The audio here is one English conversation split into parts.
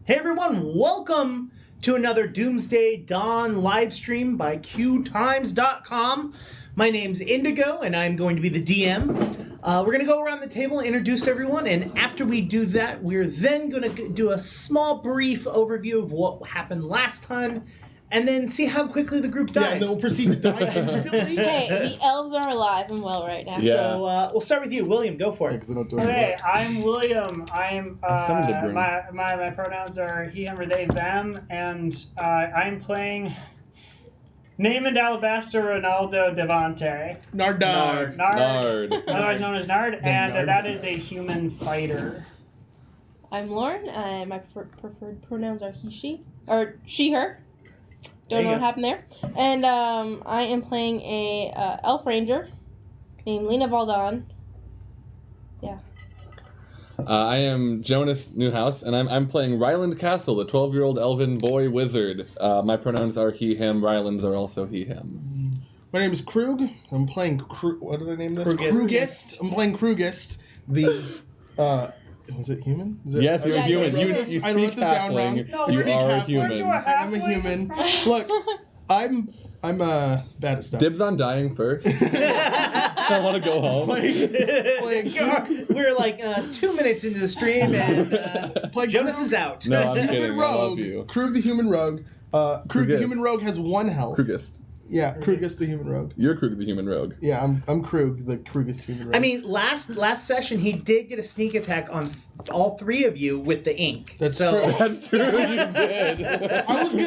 Hey everyone, welcome to another Doomsday Dawn live stream by QueueTimes.com. My name's Indigo, and I'm going to be the DM. We're going to go around the table and introduce everyone, and after we do that, we're then going to do a small brief overview of what happened last time, and then see how quickly the group dies. Yeah, and then we'll proceed to die instantly. Hey, the elves are alive and well right now. Yeah. So we'll start with you, William. Go for it. Okay, I'm William. My pronouns are he, him, or they, them, and I'm playing Naaman Alabaster Ronaldo Devante. Nard. Otherwise known as Nard, and that is a human fighter. I'm Lauren. My preferred pronouns are he, she, or she, her. Don't know what happened there. And I am playing a elf ranger named Lena Valdon. Yeah. I am Jonas Newhouse, and I'm playing Ryland Castle, the 12-year-old elven boy wizard. My pronouns are he, him. Ryland's are also he, him. My name is Krug. I'm playing what did I name this? Krugist. I'm playing Krugist. The was it human? Yes, you're a human. You I wrote speak this down wrong. halfling. No, You speak are a halfling. human. I'm a human. Look, I'm bad at stuff. Dibs on dying first. I want to go home. Playing Krug. We're like 2 minutes into the stream, and Jonas is out. No, I'm kidding. Human I love rogue. you. Krug the human rogue. Krug the human rogue has 1 health. Krugist. Yeah, Krugist the human rogue. You're Krug the human rogue. Yeah, I'm Krug the Krugist human rogue. I mean, last session he did get a sneak attack on all 3 of you with the ink. That's so, true. That's true. You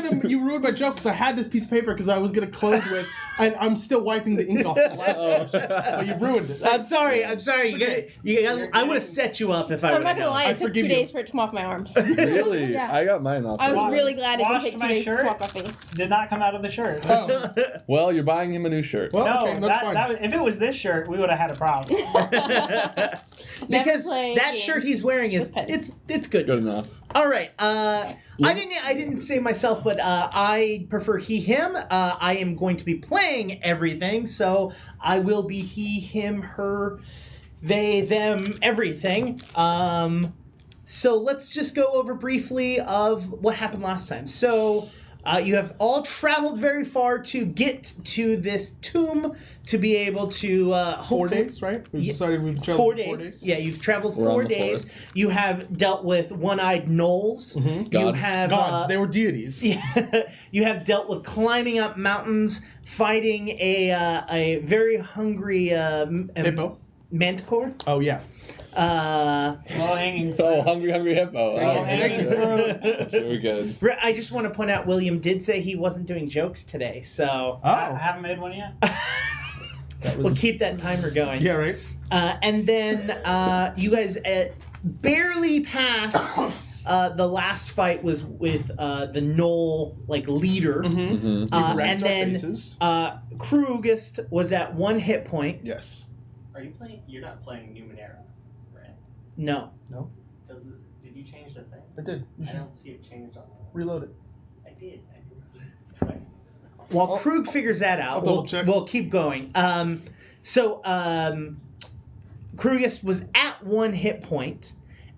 did. You ruined my joke because I had this piece of paper because I was gonna close with, and I'm still wiping the ink off the last. But you ruined it. I'm sorry. I would have set you up if I I'm would not have gonna known. lie, it took 2 forgive you. days for it to come off my arms. Really? Yeah. I got mine off. I was Wa- really glad it didn't washed take 2 my days shirt. to come off my face. Did not come out of the shirt. Oh, Well, you're buying him a new shirt. well, No, okay, that's fine. if it was this shirt, we would have had a problem. Because play that games shirt he's wearing is with pets. it's good. Good enough. All right. I didn't say myself, but I prefer he him. I am going to be playing everything, so I will be he him her they them everything. So let's just go over briefly of what happened last time. So you have all traveled very far to get to this tomb to be able to 4 hopefully- days, right? We've decided we've traveled 4 for days. 4 days. Yeah, you've traveled We're on 4 the days. 4th. You have dealt with one-eyed gnolls. You Gods. have Gods, they were deities. you have dealt with climbing up mountains, fighting a very hungry Hippo. manticore. Oh yeah. Low-hanging fruit. Oh, hungry hippo. Low-hanging fruit. Very good. I just want to point out, William did say he wasn't doing jokes today, so I Oh. haven't made one yet. we'll keep that timer going. Yeah, right. And then you guys barely passed. The last fight was with the Knoll leader, Mm-hmm. and then Krugist was at 1 hit point. Yes. Are you playing? You're not playing Numenera, right? No. Did you change the thing? I did. You I should don't see it changed on the. reload it. I did. Right. While Krug figures that out, I'll double check. we'll keep going. Krugist was at 1 hit point,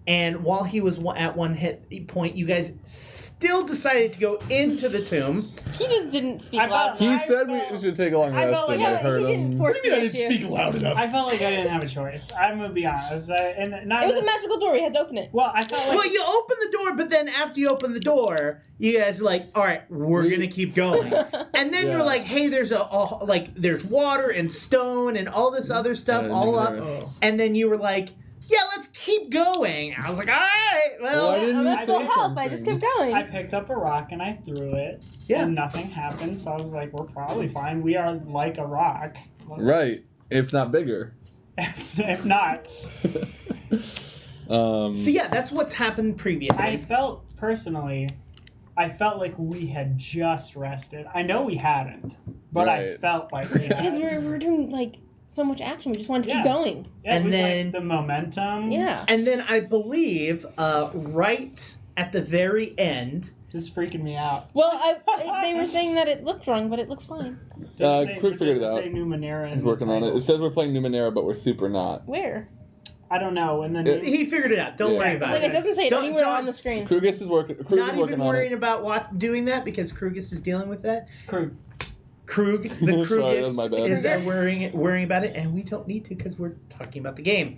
and while he was at 1 hit point, you guys still decided to go into the tomb. He just didn't speak I loud thought- He enough. said we should take a long I rest, felt and like- I Yeah, but heard he didn't him. force What do you mean I the didn't issue. speak loud enough? I felt like I didn't have a choice. I'm gonna be honest. It was a magical door. We had to open it. Well, I felt like Well, you open the door, but then after you open the door, you guys are like, "All right, we're gonna keep going." And then you're Yeah. like, "Hey, there's there's water and stone and all this other stuff didn't all know up." Oh. And then you were like, "Yeah, let's keep going." I was like, "All right, well." Why didn't I'm you at full say health. I just something? kept going. I picked up a rock and I threw it. Yeah. And nothing happened, so I was like, we're probably fine. We are like a rock. Right, if not bigger. If not. So yeah, that's what's happened previously. I felt like we had just rested. I know we hadn't, but I Right. felt like we Because had. we were doing so much action. We just wanted to keep Yeah. going. Yeah, it And was then- like the momentum. Yeah. And then I believe right at the very end, Just freaking me out. Well, they were saying that it looked wrong, but it looks fine. Quick figured it out. Say Numenera He's working on it. It says we're playing Numenera, but we're super not. Where? I don't know. And then He figured it out. Don't Yeah. worry It's about like it. it doesn't say it Don't- anywhere don't- on the screen. Krugus is working. Krug Not is working even on worrying it. about doing that because Krugus is dealing with that. Krug. Krug, the Sorry, that was my bad. Krugist, is worrying about it, and we don't need to because we're talking about the game.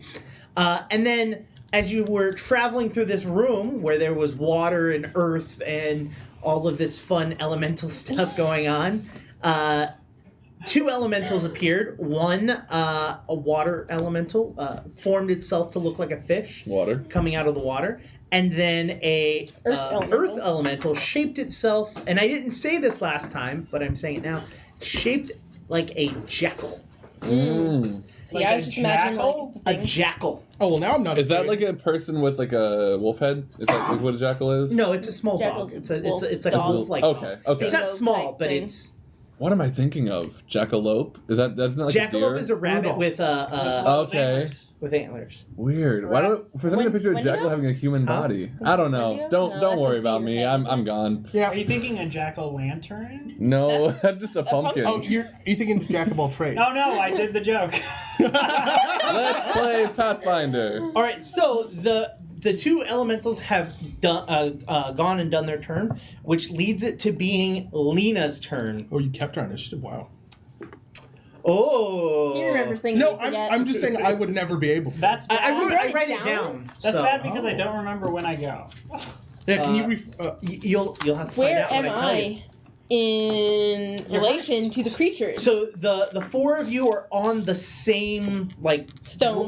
And then, as you were traveling through this room where there was water and earth and all of this fun elemental stuff going on, two elementals appeared. One, a water elemental, formed itself to look like a fish Water. coming out of the water. And then a Earth elemental shaped itself, and I didn't say this last time, but I'm saying it now, shaped like a jackal. See, Like I a was just imagining jackal? like A the thing. jackal. Oh, well, now I'm not Is that afraid. like a person with like a wolf head? Is that like what a jackal is? No, it's a small Jackal's dog. It's wolf like a dog. wolf-like Okay, dog. okay. It's not Dingo small, type but thing. it's What am I thinking of? Jackalope? That's not like a deer? jackalope is a rabbit Rudolph. with Okay. with antlers. Weird. Why do for some reason I picture a Wendigo? jackal having a human Huh? body? I don't know. Wendigo? Don't No, don't that's worry a about deer me. head, I'm isn't it? gone. Yeah. Are you thinking a jack-o'-lantern? No, that's just a pumpkin. pumpkin. Oh, you thinking jack of all trades? Oh no, I did the joke. Let's play Pathfinder. All right, so the two elementals have gone and done their turn, which leads it to being Lena's turn. Oh, you kept our initiative. Wow. Oh, He remembers things. No, we forget. I'm just saying I would never be able to. That's bad. I write it down? down. That's so bad because I Oh. don't remember when I go. Yeah, can you? You'll have to find Where out when am I tell you. I in You're relation first. to the creatures? So the four of you are on the same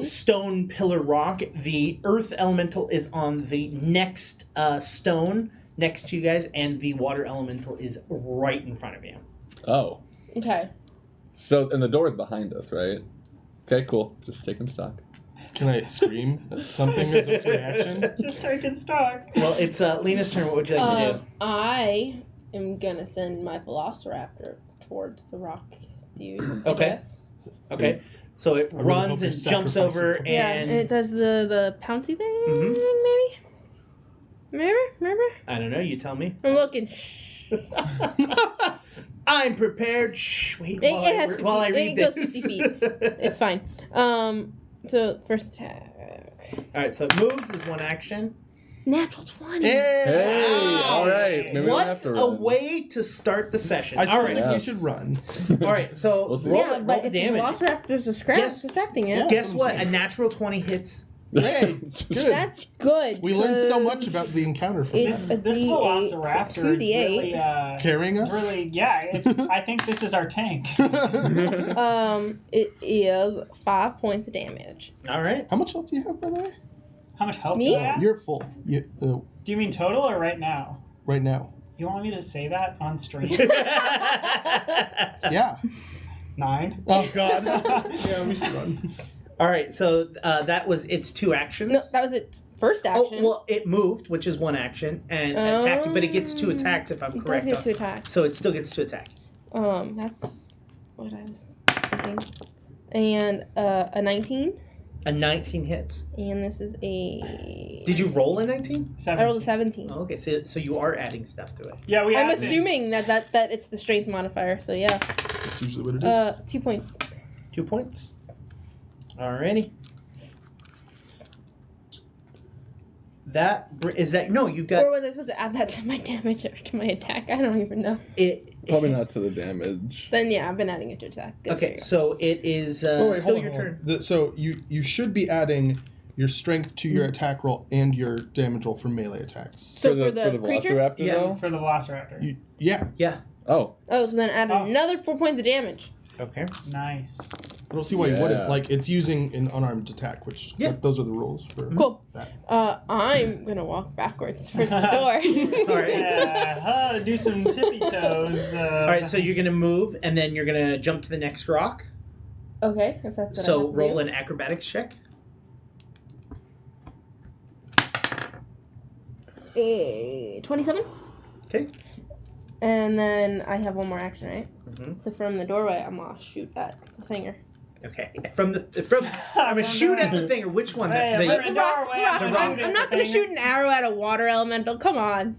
stone pillar rock. The earth elemental is on the next stone next to you guys, and the water elemental is right in front of you. Oh. Okay. So and the door is behind us, right? Okay, cool. Just taking stock. Can I scream at something as a reaction? Just taking stock. Well, it's Lena's turn. What would you like to do? I am gonna send my Velociraptor towards the rock dude. I Okay. guess. Okay, so it I really runs hope and you're jumps sacrificing over, them. Yeah, and and it does the pouncy thing, Mhm. maybe. Remember? I don't know. You tell me. I'm looking. I'm prepared. Shh, wait It while, has 50 while I it read goes this. 50 feet. It's fine. So first attack. All right, so it moves is one action. Natural 20. Hey, Wow. all right. Maybe we don't have What to a run. way to start the session. I still All right, think Yes. we should run. all right. So We'll see. roll, Yeah, roll but the if the damage. Velociraptor's distracting it, Yeah. Guess what? A natural 20 hits. Hey, good. that's good. We learned so 'cause much about the encounter from It's that. This D8, Velociraptor so is 2d8. really Carrying it's us? really it's I think this is our tank. It is 5 points of damage. All right. How much health do you have, by the way? How much health Me? do I have? You're full. Do you mean total or right now? Right now. You want me to say that on stream? Yeah. 9. Oh, God. Yeah, we should run. All right. So that was its two actions. No, that was its first Oh, action. well, it moved, which is one action, and attacked, but it gets two attacks if I'm It does correct. get 2 attacks. So it still gets to attack. That's what I was thinking. And a 19. A 19 hits. And this is a... Did you roll a 19? I rolled a 17. Oh, okay, so you are adding stuff to it. Yeah, we I'm have things. assuming that it's the strength modifier, so yeah. That's usually what it is. 2 points. 2 points. Alrighty. You've got Or was I supposed to add that to my damage or to my attack? I don't even know. it. Probably not to the damage. Then yeah, I've been adding it to attack. Good Okay, for so it is Oh, wait, still hold on, your hold turn. on. So you should be adding your strength to your attack roll and your damage roll for melee attacks. So for the creature? Velociraptor Yeah. though? For the Velociraptor. Yeah. Yeah. Oh. Oh, so then add Oh. another 4 points of damage. Okay. Nice. I don't see why you Yeah. wouldn't. Like, it's using an unarmed attack, which Yeah. those are the rules for Cool. that. I'm gonna walk backwards towards the door. All right. Yeah, do some tippy toes. All right, so you're gonna move, and then you're gonna jump to the next rock. Okay, if that's what I So have to roll do. an acrobatics check. 27. Okay. And then I have one more action, right? Mhm. So from the doorway, I'm gonna shoot at the thinger. Okay. I'm gonna shoot at the thing, or which one? Hey, The- I'm The rock. The rock. I'm not gonna shoot an arrow at a water elemental. Come on.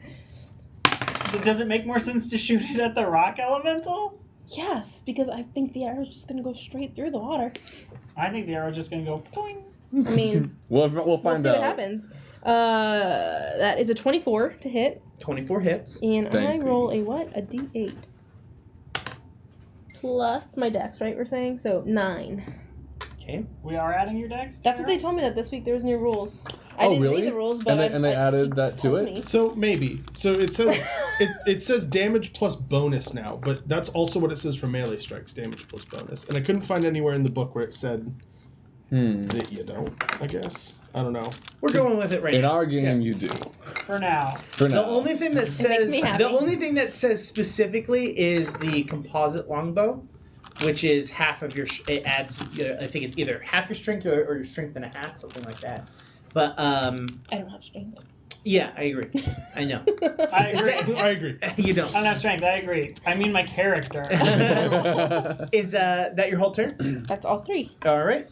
Does it make more sense to shoot it at the rock elemental? Yes, because I think the arrow's just gonna go straight through the water. I think the arrow's just gonna go poing. I mean, we'll we'll find see out. what happens. That is a 24 to hit. 24 hits. And Thank I roll a what? A d8. Plus my dex, right? We're saying? So 9. Okay. We are adding your dex? That's what they told me that this week there was new rules. I Oh, didn't really? read the rules, but And they added that to told it? me. So maybe. So it says it says damage plus bonus now, but that's also what it says for melee strikes, damage plus bonus. And I couldn't find anywhere in the book where it said that you don't, I guess. I don't know. We're going with it right In now. our game, you do. For now. For now. The only thing that makes says me happy. the only thing that says specifically is the composite longbow, which is half of your. It adds. I think it's either half your strength or your strength and a half, something like that. But I don't have strength. yeah, I agree. I know. I agree. I agree. You don't. I don't have strength. I agree. I mean my character. Is that your whole turn? That's all 3. All right.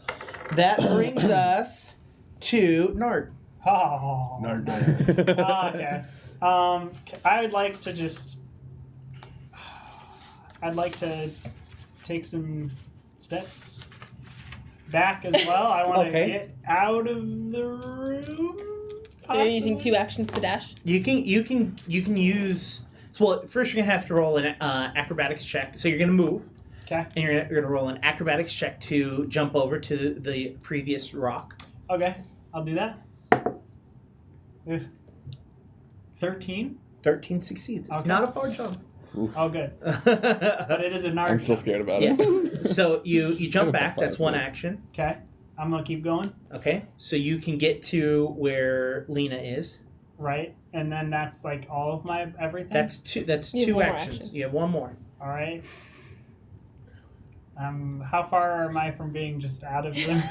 That brings us to Nard. Oh. Okay. I would like to just. I'd like to take some steps back as well. I want to Okay. get out of the room. So you're using possibly. 2 actions to dash? You can use. So well, first you're gonna have to roll an acrobatics check. So you're gonna move, Okay. and you're gonna roll an acrobatics check to jump over to the previous rock. Okay. I'll do that. 13. 13 succeeds. It's Okay. not a far jump. Oh, good. But it is a Nard. I'm still scared about Yeah. it. So you jump Kind of back. That's one fun. action. Okay. I'm gonna keep going. Okay. So you can get to where Lena is. Right, and then that's like all of my everything. That's two. That's You have two one more actions. action. You have one more. All right. How far am I from being just out of the?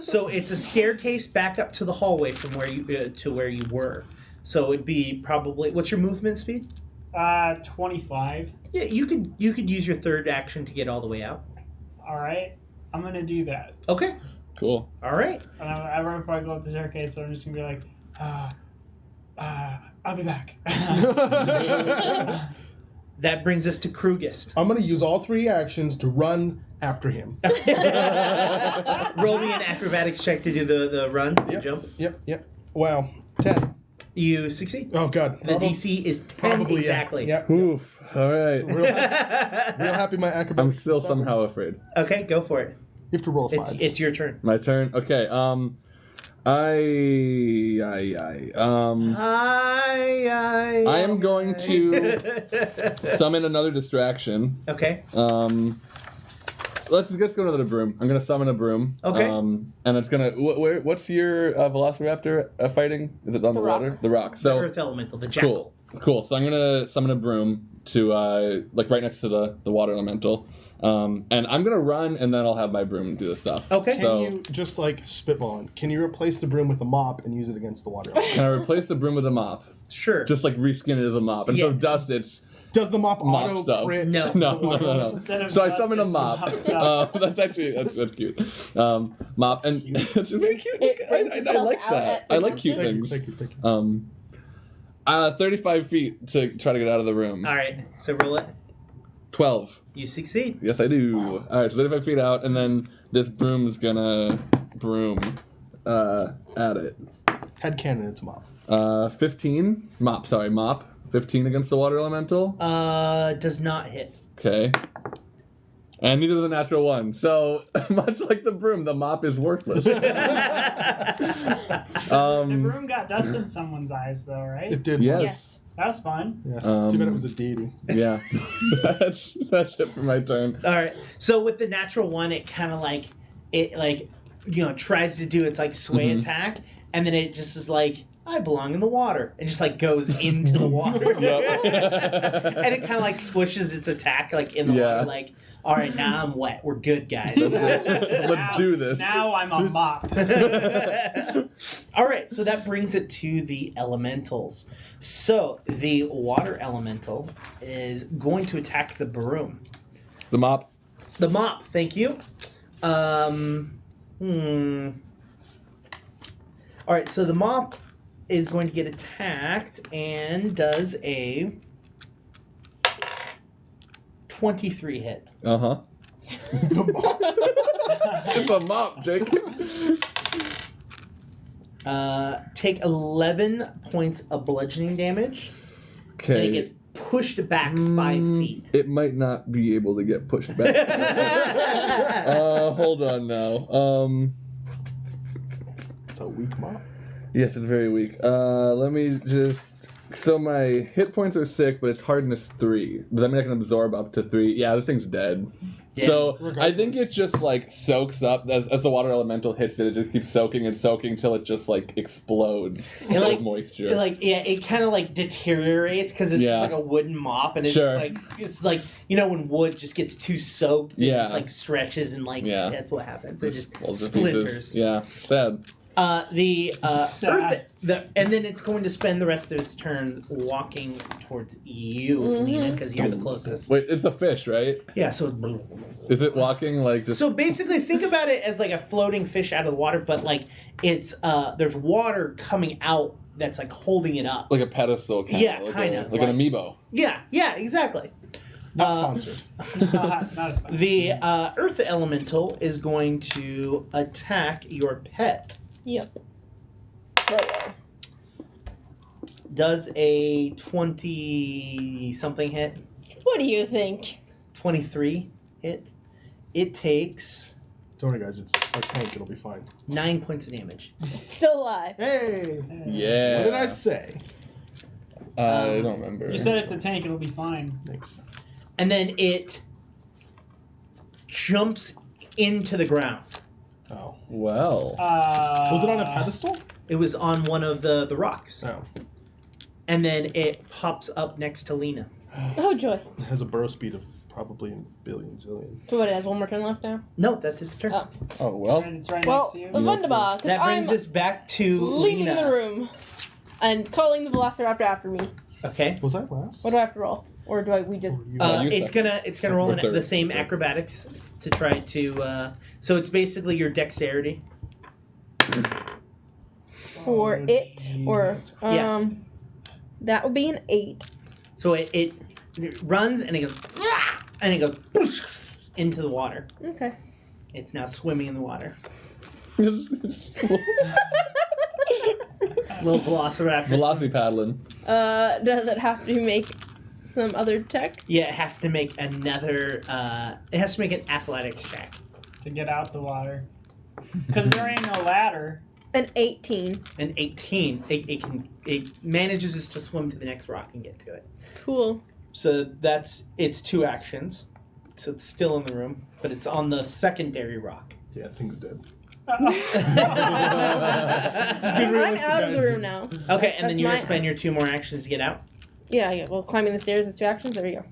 So it's a staircase back up to the hallway from where you to where you were. So it'd be probably what's your movement speed? 25. Yeah, you could use your third action to get all the way out. All right, I'm gonna do that. Okay. Cool. All right. And I run before I go up the staircase, so I'm just gonna be like, I'll be back. That brings us to Krugist. I'm going to use all 3 actions to run after him. Roll me an acrobatics check to do the run, Yep. jump. Yep. Wow. 10. You succeed. Oh, God. The DC is 10 Probably, exactly. Yep. Oof. All right. Real happy my acrobatics. I'm still is 7. somehow afraid. Okay, go for it. You have to roll a 5. It's your turn. My turn. Okay. I am going to summon another distraction. Okay. Let's go to the broom. I'm gonna summon a broom. Okay. And it's gonna. What's your Velociraptor fighting? Is it on the rock. water? The rock. The So Earth Elemental, the jackal. cool. So I'm gonna summon a broom to like right next to the water elemental. And I'm gonna run, and then I'll have my broom do the stuff. Okay. Can So you just like spitballing? Can you replace the broom with a mop and use it against the water? can I replace the broom with a mop? Sure. Just like reskin it as a mop. And so Yeah. dust, it's Does the mop mop auto stuff. crit? No. No. Instead of So I dust, summon a it's mop. mop stuff. That's cute. Mop and it's very cute. It brings I itself like out that. at I like cute production. things. Thank you. 35 feet to try to get out of the room. All right. So roll it. 12. You succeed. Yes, I do. All right, so 35 feet out, and then this broom's gonna broom at it. Headcanon, it's a mop. 15. Mop. 15 against the water elemental. Does not hit. Okay. And neither was a natural one. So, much like the broom, the mop is worthless. The broom got dust in someone's eyes, though, right? It did. Yes. Yes. That was fun. Yeah. Too bad it was a deity. Yeah. that's it for my turn. All right. So with the natural one, it kind of like tries to do its like sway attack, and then it just is like, I belong in the water, and just like goes into the water. Yep. And it kind of like swishes its attack like in the Yeah. water, like, all right, now I'm wet. We're good, guys. Let's do this. Now I'm a mop. All right, so that brings it to the elementals. So the water elemental is going to attack the broom. The mop. The mop, thank you. All right, so the mop is going to get attacked and does a 23 hit. Uh-huh. It's a mop, Jake. take 11 points of bludgeoning damage. And it Okay. gets pushed back 5 feet. It might not be able to get pushed back. Hold on now. It's a weak mop. Yes, it's very weak. Let me just. So my hit points are 6, but it's hardness 3. Does that mean I can absorb up to 3? Yeah, this thing's dead. Yeah. So I think it just like soaks up as the water elemental hits it. It just keeps soaking and soaking till it just like explodes It, like- with moisture. It kind of like deteriorates because it's just like a wooden mop, and it's Sure. just like when wood just gets too soaked, it Yeah. just like stretches and Yeah. that's what happens. It just Falls to splinters. pieces. Yeah, sad. The Sad. Earth, and then it's going to spend the rest of its turn walking towards you, Lena, because you're the closest. Wait, it's a fish, right? Yeah, so Is it walking like just? so basically, think about it as like a floating fish out of the water, but like it's there's water coming out that's like holding it up. Like a pedestal, Yeah, like kinda, like an amiibo. Yeah, exactly. Not sponsored. Not as bad. The Earth Elemental is going to attack your pet. Yep. Does a 20-something hit? What do you think? 23 hit. It takes Don't worry, guys. It's our tank. It'll be fine. 9 points of damage. Still alive. Hey! Yeah. What did I say? I don't remember. You said it's a tank. It'll be fine. Thanks. And then it jumps into the ground. Oh. Well. Was it on a pedestal? It was on one of the rocks. Oh. And then it pops up next to Lena. Oh joy. It has a burrow speed of probably a billion zillion. So what? It has one more turn left now. No, that's its turn. Oh. Oh well. And it's right Well, next to you. wunderbar. 'Cause That brings I'm us back to leaving Lena. the room and calling the Velociraptor after me. Okay. Was I last? What do I have to roll, or do we just? Or you- you It's suck. gonna roll Or third. the same acrobatics to try to. So it's basically your dexterity. For Oh, it, or Jesus. Yeah. that would be an 8. So it runs and it goes and it goes into the water. Okay. It's now swimming in the water. Little velociraptor. Velocity paddling. Does it have to make some other check? Yeah, it has to make another. It has to make an athletics check. To get out the water. Because there ain't no ladder. An 18. An 18. It manages to swim to the next rock and get to it. Cool. So that's its 2 actions. So it's still in the room, but it's on the secondary rock. Yeah, thing's dead. I'm out of the room now. Okay, and then you're gonna That's spend your 2 more actions to get out. Yeah. Well, climbing the stairs is 2 actions. There you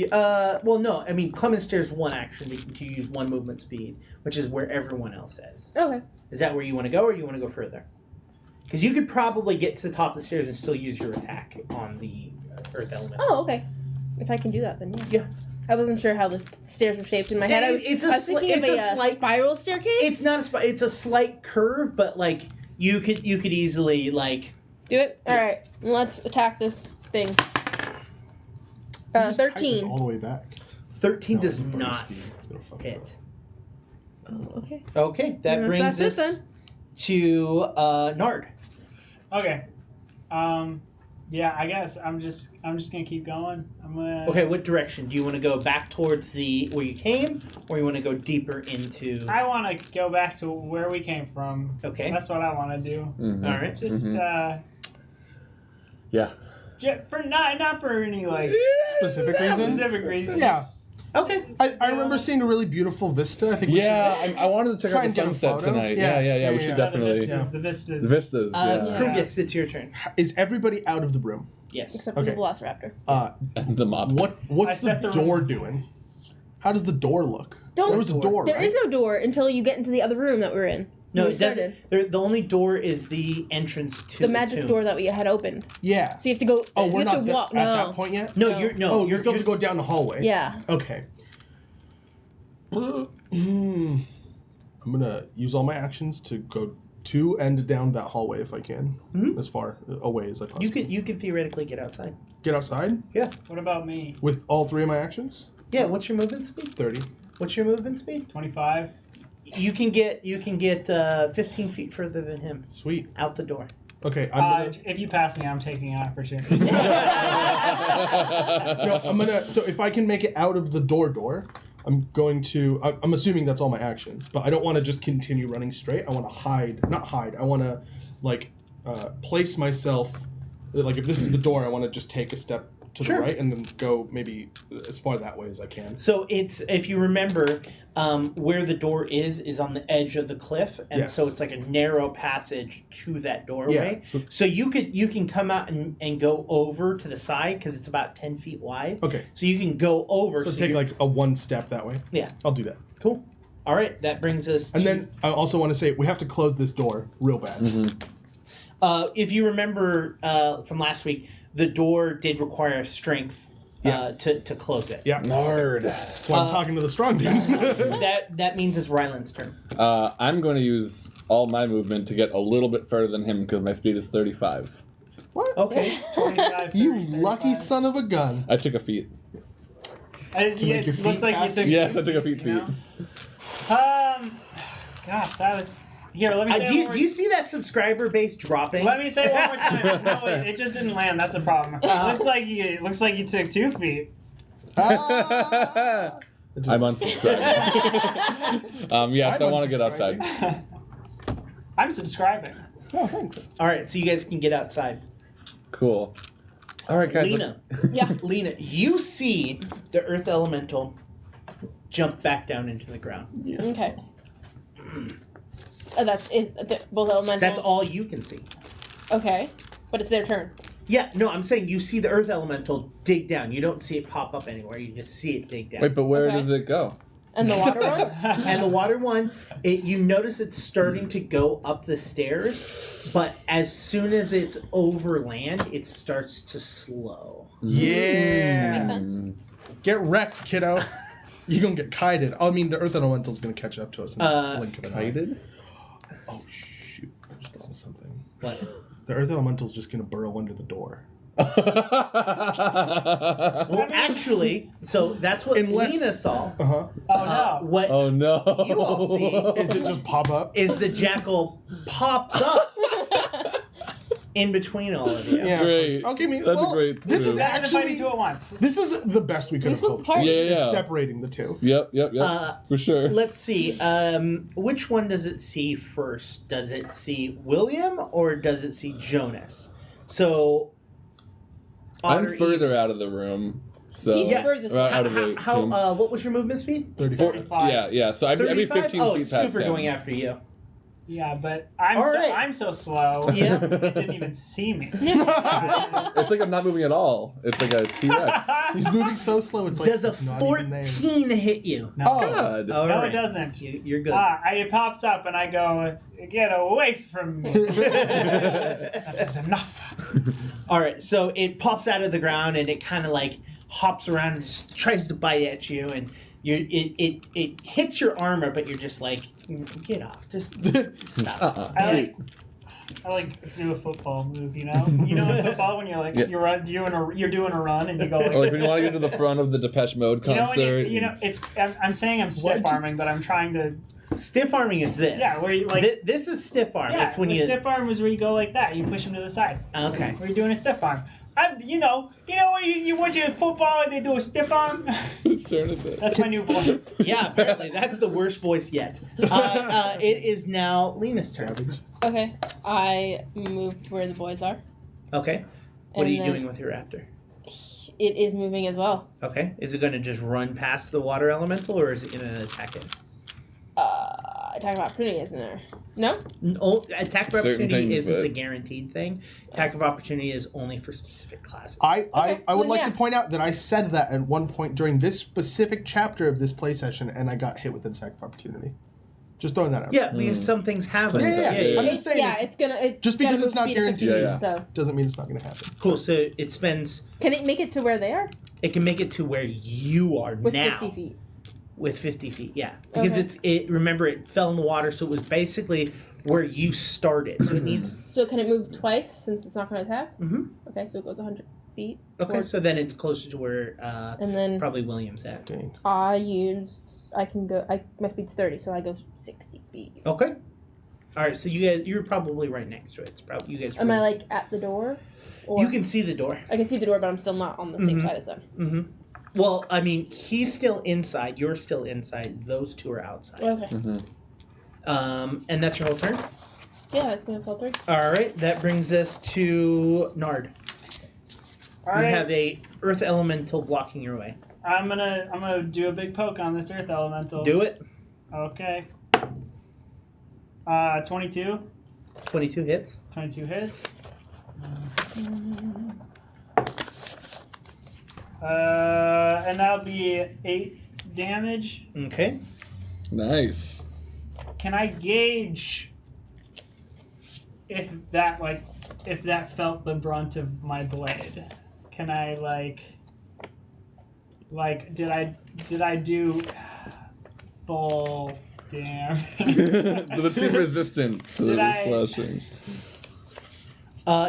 go. Well, no. I mean, Clement Stairs 1 action to use 1 movement speed, which is where everyone else is. Okay. Is that where you want to go, or you want to go further? Because you could probably get to the top of the stairs and still use your attack on the Earth Element. Oh, okay. If I can do that, then yeah. Yeah. I wasn't sure how the stairs were shaped in my head. I was thinking of a slight spiral staircase. It's not a it's a slight curve, but like you could easily like. Do it. All right. Let's attack this thing. You just type this 13. all the way back. 13 No, does the burrow not speed. It'll fuck us hit. Oh, okay. Okay, that Yeah, brings that's it us to Nard. Okay. Yeah, I guess I'm just gonna keep going. I'm gonna. Okay, what direction? Do you want to go back towards where you came, or you want to go deeper into? I want to go back to where we came from. Okay. That's what I want to do. Mhm. All right. Just Yeah. for not for any like Specific reason? specific reasons. Yeah. Okay. I remember seeing a really beautiful vista. I think we Yeah, I wanted to check Try out the and get a sunset photo. tonight. Yeah. Yeah. We Yeah, should yeah. definitely. The vistas. The vistas. Yeah. Yeah. Krugus, it's your turn. Is everybody out of the room? Yes. Except for Okay. the Velociraptor. And the mop. What's I the set the door room. doing? How does the door look? Don't- There was a door, There right? is no door until you get into the other room that we're in. No, We it doesn't. The only door is the entrance to The the magic tomb. door that we had opened. Yeah. So you have to go. Oh, you we're have not to th- walk. at No. that point yet? No, No. you're no. Oh, you're you still have to go down the hallway. Yeah. Okay. I'm gonna use all my actions to go to and down that hallway if I can, Mhm. as far away as I possibly. You could theoretically get outside. Get outside What about me? with all 3 of my actions. Yeah. What's your movement speed? 30. What's your movement speed? 25. You can get 15 feet further than him Sweet. out the door. Okay, I'm gonna. If you pass me, I'm taking an opportunity. No, I'm gonna. So if I can make it out of the door, I'm going to. I'm assuming that's all my actions, but I don't want to just continue running straight. I want to hide. Not hide. I want to place myself. Like if this is the door, I want to just take a step to Sure. the right and then go maybe as far that way as I can. So it's, if you remember, where the door is on the edge of the cliff, and Yes. so it's like a narrow passage to that doorway. Yeah. So you can come out and go over to the side because it's about 10 feet wide. Okay. So you can go over. So take like a one step that way. Yeah. I'll do that. Cool. All right, that brings us. And then I also want to say we have to close this door real bad. If you remember from last week, the door did require strength to close it. Yeah. Nard. That's why I'm talking to the strong dude. That means it's Ryland's turn. I'm going to use all my movement to get a little bit further than him because my speed is 35. What? Okay. 25, 30, You 35. lucky son of a gun. I took a feat. It make your looks feet like you faster? took. Yes, I took a feat. You know? Gosh, that was. Here, let me say. Do you see that subscriber base dropping? Let me say it one more time. No, it just didn't land. That's a problem. Looks like you took 2 feet. Ah. I'm unsubscribed. Yes, I I'm want to get outside. I'm subscribing. Oh, thanks. All right, so you guys can get outside. Cool. All right, guys. Lena, Yeah. Lena, you see the earth elemental jump back down into the ground. Okay. That's both elementals. That's all you can see. Okay, but it's their turn. Yeah, no, I'm saying you see the earth elemental dig down. You don't see it pop up anywhere. You just see it dig down. Wait, but where Okay. does it go? And the water one. And the water one, you notice it's starting to go up the stairs, but as soon as it's over land, it starts to slow. Yeah. Makes sense. Get wrecked, kiddo. You're gonna get kited. I mean, the Earth Elemental's gonna catch up to us in the blink of an eye. Kited? Oh, shoot. I just thought of something. What? The Earth Elemental's just gonna burrow under the door. Well, actually, so that's what Unless- Lena saw. Uh-huh. Oh no. What Oh no. you all see Is it just pop up? is the jackal pops up in between all of you. Yeah. Great. Okay, That's a great This is move. I had to fight actually... you two at once. This is the best we could have This was hoped part- for. Yeah, is yeah. separating the two. Yep. For sure. Let's see. Which one does it see first? Does it see William or does it see Jonas? So I'm Otter further out of the room. So He's furthest or away. out of the team. what was your movement speed? 34. 35. Yeah. So I'd be 35? 15 Oh, feet it's past super him. going after you. Yeah, but I'm All so right. I'm so slow. Yeah. It didn't even see me. It's like I'm not moving at all. It's like a T-Rex. He's moving so slow, it's like Does a it's not even there. 14 hit you? No. Oh. God. All No, right. it doesn't. You're good. It pops up and I go, get away from me. That is enough. All right, so it pops out of the ground and it kind of like hops around and just tries to bite at you, and it hits your armor, but you're just like, get off, just stop. I like do a football move, you know? You know in football when you're like Yeah. you're doing a run and you go like, Or like when you want to get to the front of the Depeche Mode you know, concert. it's I'm saying I'm stiff arming, but I'm trying to Stiff arming is this. Yeah, where you, like- this is stiff arm. yeah. It's when the you stiff arm is where you go like that. You push him to the side. okay. Where you're doing a stiff arm. You know when you watch a football and they do a stiff arm. Whose turn is it? That's my new voice. Yeah, apparently that's the worst voice yet. It is now Lena's turn. Savage. Okay, I moved where the boys are. Okay. What And are you then- doing with your raptor? It is moving as well. Okay. Is it going to just run past the water elemental, or is it going to attack it? Attack of opportunity, isn't there? No? No, attack of Certain opportunity things, isn't a but- guaranteed thing. Attack of opportunity is only for specific classes. I would well, like yeah. to point out that I said that at one point during this specific chapter of this play session, and I got hit with an attack of opportunity. Just throwing that out. Yeah, because some things have it. Yeah. I'm just saying Yeah, it's- it's gonna. It just gotta because move it's not speed of 15, guaranteed. Yeah. So Doesn't mean it's not going to happen. Cool. So it spends. can it make it to where they are It can make it to where you are with now 50 feet? with 50 feet. Yeah, because Okay. Remember, it fell in the water, so it was basically where you started. So it needs. So can it move twice since it's not going to attack? Mhm. Okay, so it goes 100 feet. Okay, towards- so then it's closer to where and then probably William's at. Dang. my speed's 30, so I go 60 feet. Okay. All right, so you're probably right next to it. It's probably you guys. Am I like at the door? Or You can see the door. I can see the door, but I'm still not on the same Mhm. side as them. Mm-hmm. Well, I mean, he's still inside. You're still inside. Those two are outside. Okay. And that's your whole turn. Yeah, I think that's all three. All right, that brings us to Nard. All You right. have a Earth Elemental blocking your way. I'm gonna do a big poke on this Earth Elemental. Do it. Okay. 22. 22 hits. 22 hits. And that'll be 8 damage. Okay. Nice. Can I gauge if that felt the brunt of my blade? Can I did I do full damage? But it seems resistant to Did the I- slashing.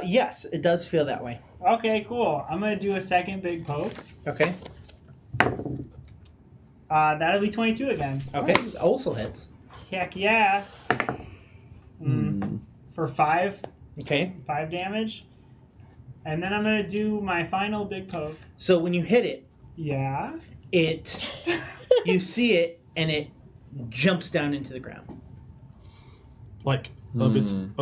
Yes, it does feel that way. Okay, cool. I'm gonna do a second big poke. Okay. That'll be 22 again. Okay. Also hits. Heck yeah. For 5 Okay. damage. And then I'm gonna do my final big poke. So when you hit it, Yeah. you see it, and it jumps down into the ground. Like of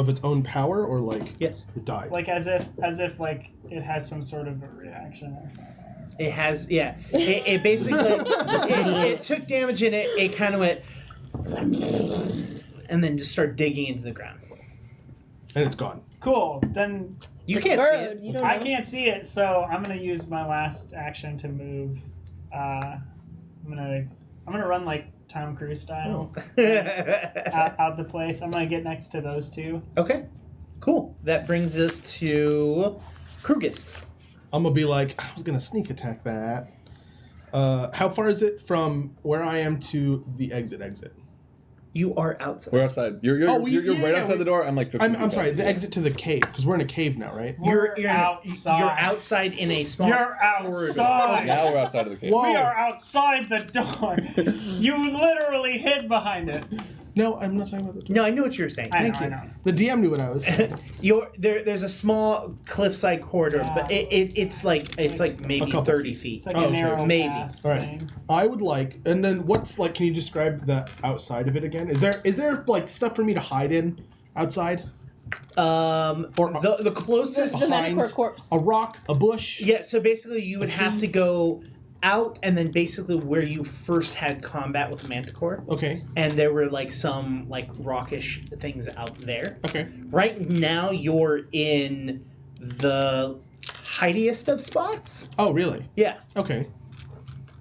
its own power, or like Yes. it died. Like as if like it has some sort of a reaction or something. It has, yeah. It basically, it took damage and it kind of went, and then just started digging into the ground. And it's gone. Cool. Then You can't see Burrowed, it. you don't know. I can't see it, so I'm gonna use my last action to move. I'm gonna run like Tom Cruise style out the place. I'm gonna get next to those two. Okay, cool. That brings us to Krugist. I'm gonna be like, I was gonna sneak attack that. How far is it from where I am to the exit? You are outside. We're outside. You're right outside the door. I'm like 50 I'm feet sorry, out. the exit to the cave, because we're in a cave now, right? We're outside. You're outside in a small. You're outside. Now we're outside of the cave. Whoa. We are outside the door. You literally hid behind it. No, I'm not talking about the door. No, I know what you're saying. I Thank know. you. The DM knew what I was saying. There's a small cliffside corridor, but it's like maybe A couple 30 feet. feet. It's like Oh, a okay. narrow Maybe. pass All right. thing. I would like, and then what's like? Can you describe the outside of it again? Is there like stuff for me to hide in outside? The closest. The behind- Manticore corpse. A rock, a bush. Yeah, so basically you would have to go out and then basically where you first had combat with Manticore. Okay. And there were like some like rockish things out there. Okay. Right now you're in the heightiest of spots. Oh, really? Yeah. Okay.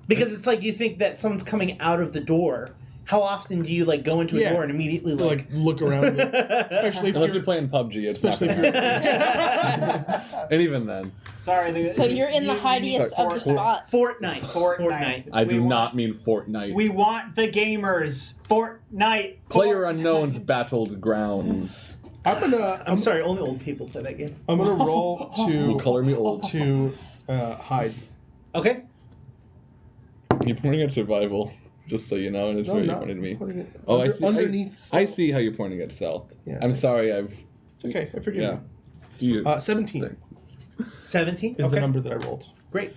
Because it's like you think that someone's coming out of the door. How often do you like go into a Yeah. door and immediately Like look around, especially if Unless you're you're playing PUBG, it's not especially gonna if happen. And even then, Sorry. So you're in the heightiest of the spot. Fortnite. I do We not want- mean Fortnite. We want the gamers. Fortnite. Player Unknown's Battled Grounds. I'm sorry, only old people play that game. I'm gonna roll You to color me old. hide. Okay. You're pointing at survival, just so you know, and it's very not funny to me. pointing it Oh, I see. underneath. I see how you're pointing at stealth. Yeah, I'm thanks. sorry. I've It's okay. I forgive yeah. Do you? you. 17 17 is the number that I rolled. Great.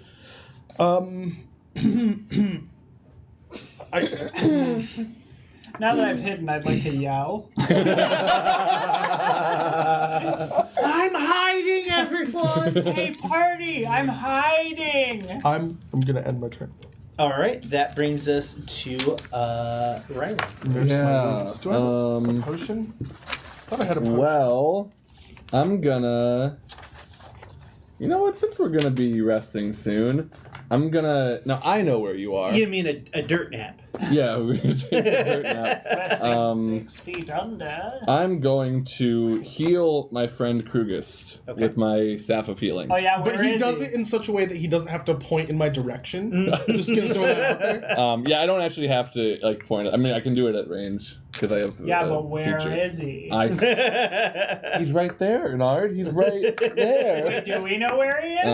Now that I've hidden, I'd like to yell. I'm hiding, everyone. Hey, party! I'm hiding. I'm gonna end my turn. All right, that brings us to Riley. Nurse my Yeah, wounds. Do I have a potion? Thought I had a potion. Well, I'm gonna. You know what? Since we're gonna be resting soon, I'm gonna. Now I know where you are. You mean a dirt nap? Yeah, we're gonna take a dirt nap. Resting 6 feet under. I'm going to heal my friend Krugist Okay. with my staff of healing. Oh yeah, But he does it in such a way that he doesn't have to point in my direction. Just gonna throw that out there. Yeah, I don't actually have to like point. I mean, I can do it at range because I have. Yeah, a but where feature. is he? He's right there, Nard. He's right there. Wait, do we know where he is?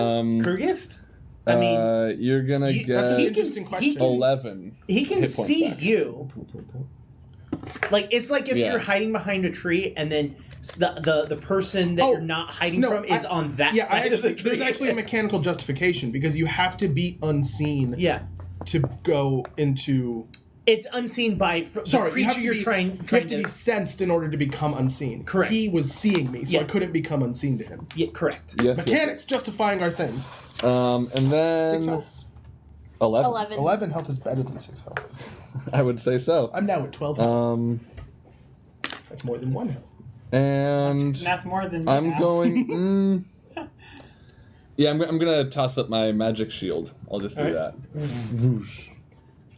Krugist? I mean, you're gonna you- get That's an he interesting can- question. 11. he can hit points see back. you. Like it's like if Yeah. you're hiding behind a tree and then the person that Oh, you're not hiding no, from is on that Yeah, side of the tree. there's actually a mechanical justification because you have to be unseen yeah. to go into. It's unseen by the Sorry, you creature have to you're be, trying you have to to be sensed in order to become unseen. Correct. He was seeing me, so Yeah. I couldn't become unseen to him. Yeah, correct. Yes. Mechanics justifying our things. And then 6 health. 11. 11. 11 health is better than 6 health. I would say so. I'm now at 12 health. That's more than 1 health. And That's more than me I'm now. going. Yeah, I'm gonna toss up my magic shield. I'll just do Alright. that.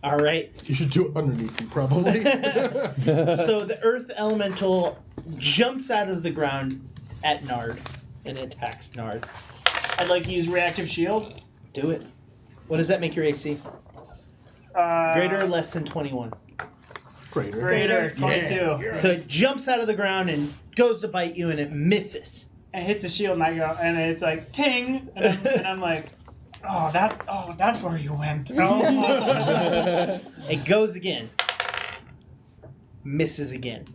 All right. You should do it underneath you, probably. So the earth elemental jumps out of the ground at Nard and attacks Nard. I'd like to use reactive shield. Do it. What does that make your AC? Greater or less than 21? Greater. Greater, 22. Yeah. So it jumps out of the ground and goes to bite you and it misses. It hits the shield and I go, and it's like ting, and I'm like, that's where you went. Oh. It goes again. Misses again.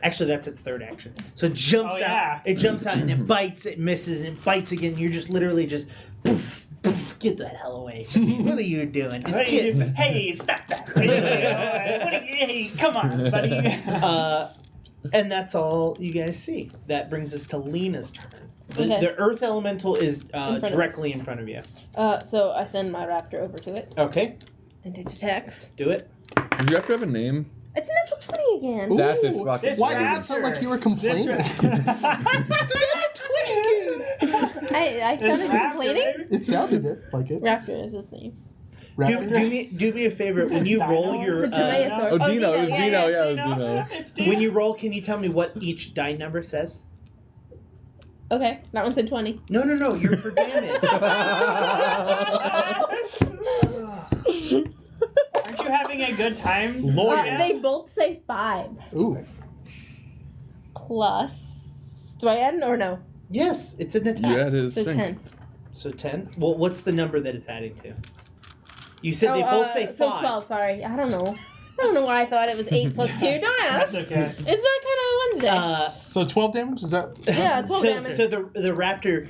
Actually, that's its third action. So it jumps Oh, yeah. out. It jumps out and it bites. It misses and it bites again. You're just literally just poof, poof, get the hell away from me. What are you doing? Just What do you get. do? Hey, stop that! Hey, come on, buddy. And that's all you guys see. That brings us to Lena's turn. Okay. The earth elemental is front of directly in front of you. So I send my raptor over to it, Okay, and it attacks. do it. Did you have to have a name? It's a natural 20 again. Ooh, That's its fucking. this Why did raptor- it sound like you were This complaining? I sounded complaining. It sounded like it. Raptor is his name. Do me a favor. When you roll your It's a Timaeosaur. Oh, Dino. It was Dino. Yeah, it was Dino. Dino. It's Dino. when you roll, can you tell me what each die number says? Okay, that one said 20. No, you're for damage. Aren't you having a good time? Lawyer. They both say 5. Ooh. Plus. Do I add an or no? Yes, it's an attack. You had his So strength. 10. So 10. Well, what's the number that it's adding to? You said they both say 5. So 12, sorry. I don't know. I don't know why I thought it was 8 plus 2. Don't ask. That's okay. It's not kind of Wednesday. So 12 damage? Is that? Yeah, 12 so, damage. So the raptor,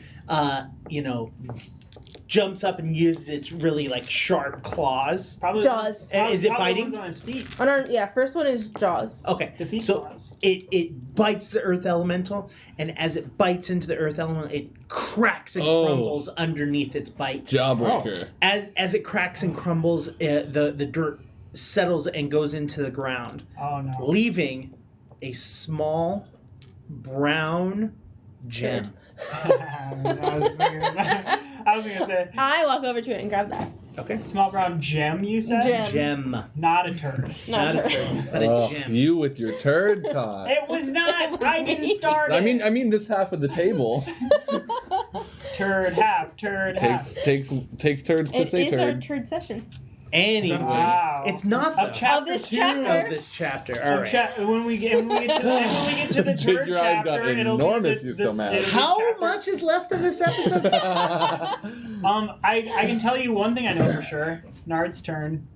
jumps up and uses its really like sharp claws. Probably Jaws. Is it probably biting? one's on his feet. First one is Jaws. Okay, The feet so claws. it bites the earth elemental, and as it bites into the earth elemental, it cracks and crumbles underneath its bite. Jawbreaker. As it cracks and crumbles, the dirt settles and goes into the ground, Oh no. leaving a small brown gem. I was gonna say I walk over to it and grab that. Okay, small brown gem. You said gem, not a turd. not a her. turd, but a Oh, gem. you with your turd talk. It was not. I didn't start. I it. mean this half of the table turd half. Turd half. takes turds to It say is our turd. turd session. Anyway, Wow. it's not Of though. chapter Of this 2. chapter. Of this chapter. All right. When we get to the Jake, turd your eyes got chapter, it'll be enormous, the, you're the, so mad. it'll be How chapter- much is left of this episode? I can tell you one thing I know for sure. Nard's turn.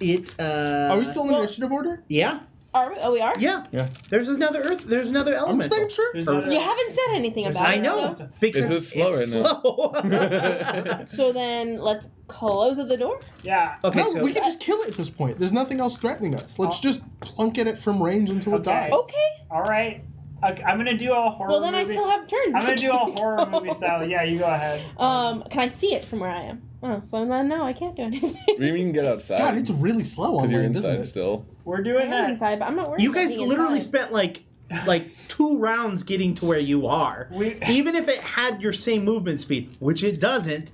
Are we still in initiative order? Yeah. Are we? Oh, we are? Yeah. Yeah. There's another earth. There's another I'm just elemental. making sure. There's Earth. You haven't said anything about I it. know so- because It's just slow it's right now. slow. So then let's close the door. Yeah. Okay, No, so we can just kill it at this point. There's nothing else threatening us. Let's just plunk at it from range until it Okay. dies. Okay. All right. I'm gonna do all horror. Well, then I movie. still have turns. I'm gonna do all horror movie style. Yeah, you go ahead. Can I see it from where I am? Oh, so then no, I can't do anything. We can get outside. God, it's really slow on Because you're land, isn't inside it? still. We're doing I'm that. inside, but I'm not worried you about guys being literally inside. spent like like 2 rounds getting to where you are. Even if it had your same movement speed, which it doesn't,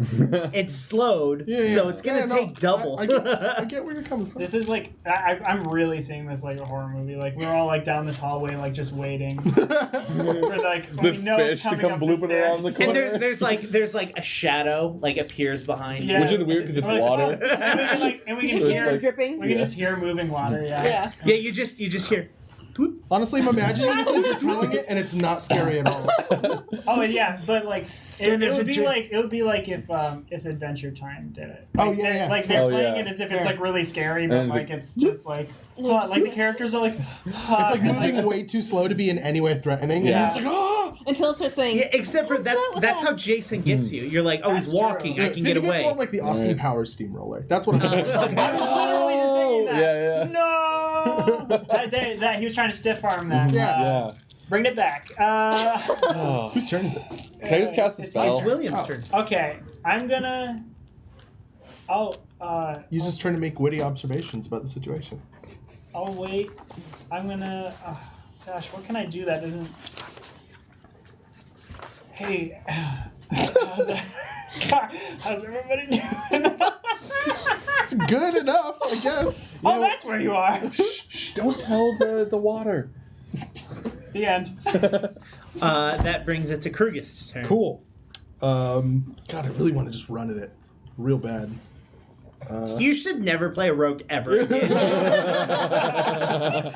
it's slowed, so it's gonna take double. I get where you're coming from. This is like I'm really seeing this like a horror movie. Like we're all like down this hallway, like just waiting for like The we know it's fish to coming come up blooping around the stairs. corner. And there's like a shadow like appears behind you. Yeah. Which is weird because it's Like, water. and we can You just can hear hear it dripping. we can just hear moving water. Yeah. Yeah, you just hear. Honestly, I'm imagining this as you're telling it, and it's not scary at all. Oh yeah, but like Then it there's would a be like if Adventure Time did it. Oh, Like, yeah. Like they're Oh, playing yeah. it as if it's like really scary, but And like it's just like like the characters are like It's like moving way too slow to be in any way threatening. Yeah. And it's like, oh! Until it starts saying, Yeah, except for that's how Jason gets you. You're like, oh, he's That's true. walking. I can get Think of it away. more like the Austin Powers steamroller. That's what I'm talking I was literally just saying that. Yeah. No, that he was trying to stiff arm that. Yeah. Yeah. Bring it back. Oh. Whose turn is it? Can I just cast a It's spell? It's William's Oh. turn. Okay, I'm gonna. He's just trying to make witty observations about the situation. Oh wait, I'm gonna. Gosh, what can I do that doesn't? Hey, how's everybody doing? It's good enough, I guess. Oh, that's where you are. Shh, don't tell the water. The end. That brings it to Krugus' turn. Cool. God, I really want to just run at it. Real bad. You should never play a rogue ever again.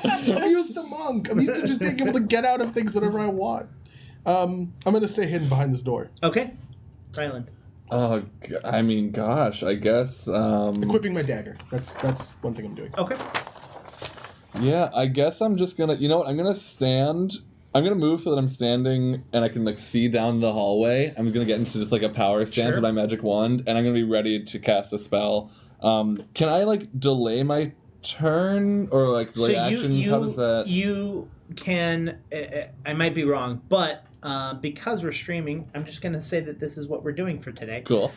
I'm used to monk. I'm used to just being able to get out of things whenever I want. I'm gonna stay hidden behind this door. Okay, Ryland. I mean, gosh, I guess. Equipping my dagger. That's one thing I'm doing. Okay. Yeah, I guess I'm just gonna. You know what? I'm gonna stand. I'm gonna move so that I'm standing and I can like see down the hallway. I'm gonna get into just like a power stance Sure. with my magic wand, and I'm gonna be ready to cast a spell. Can I like delay my turn or like delay actions? How does that? You can. I might be wrong, but because we're streaming, I'm just going to say that this is what we're doing for today. Cool.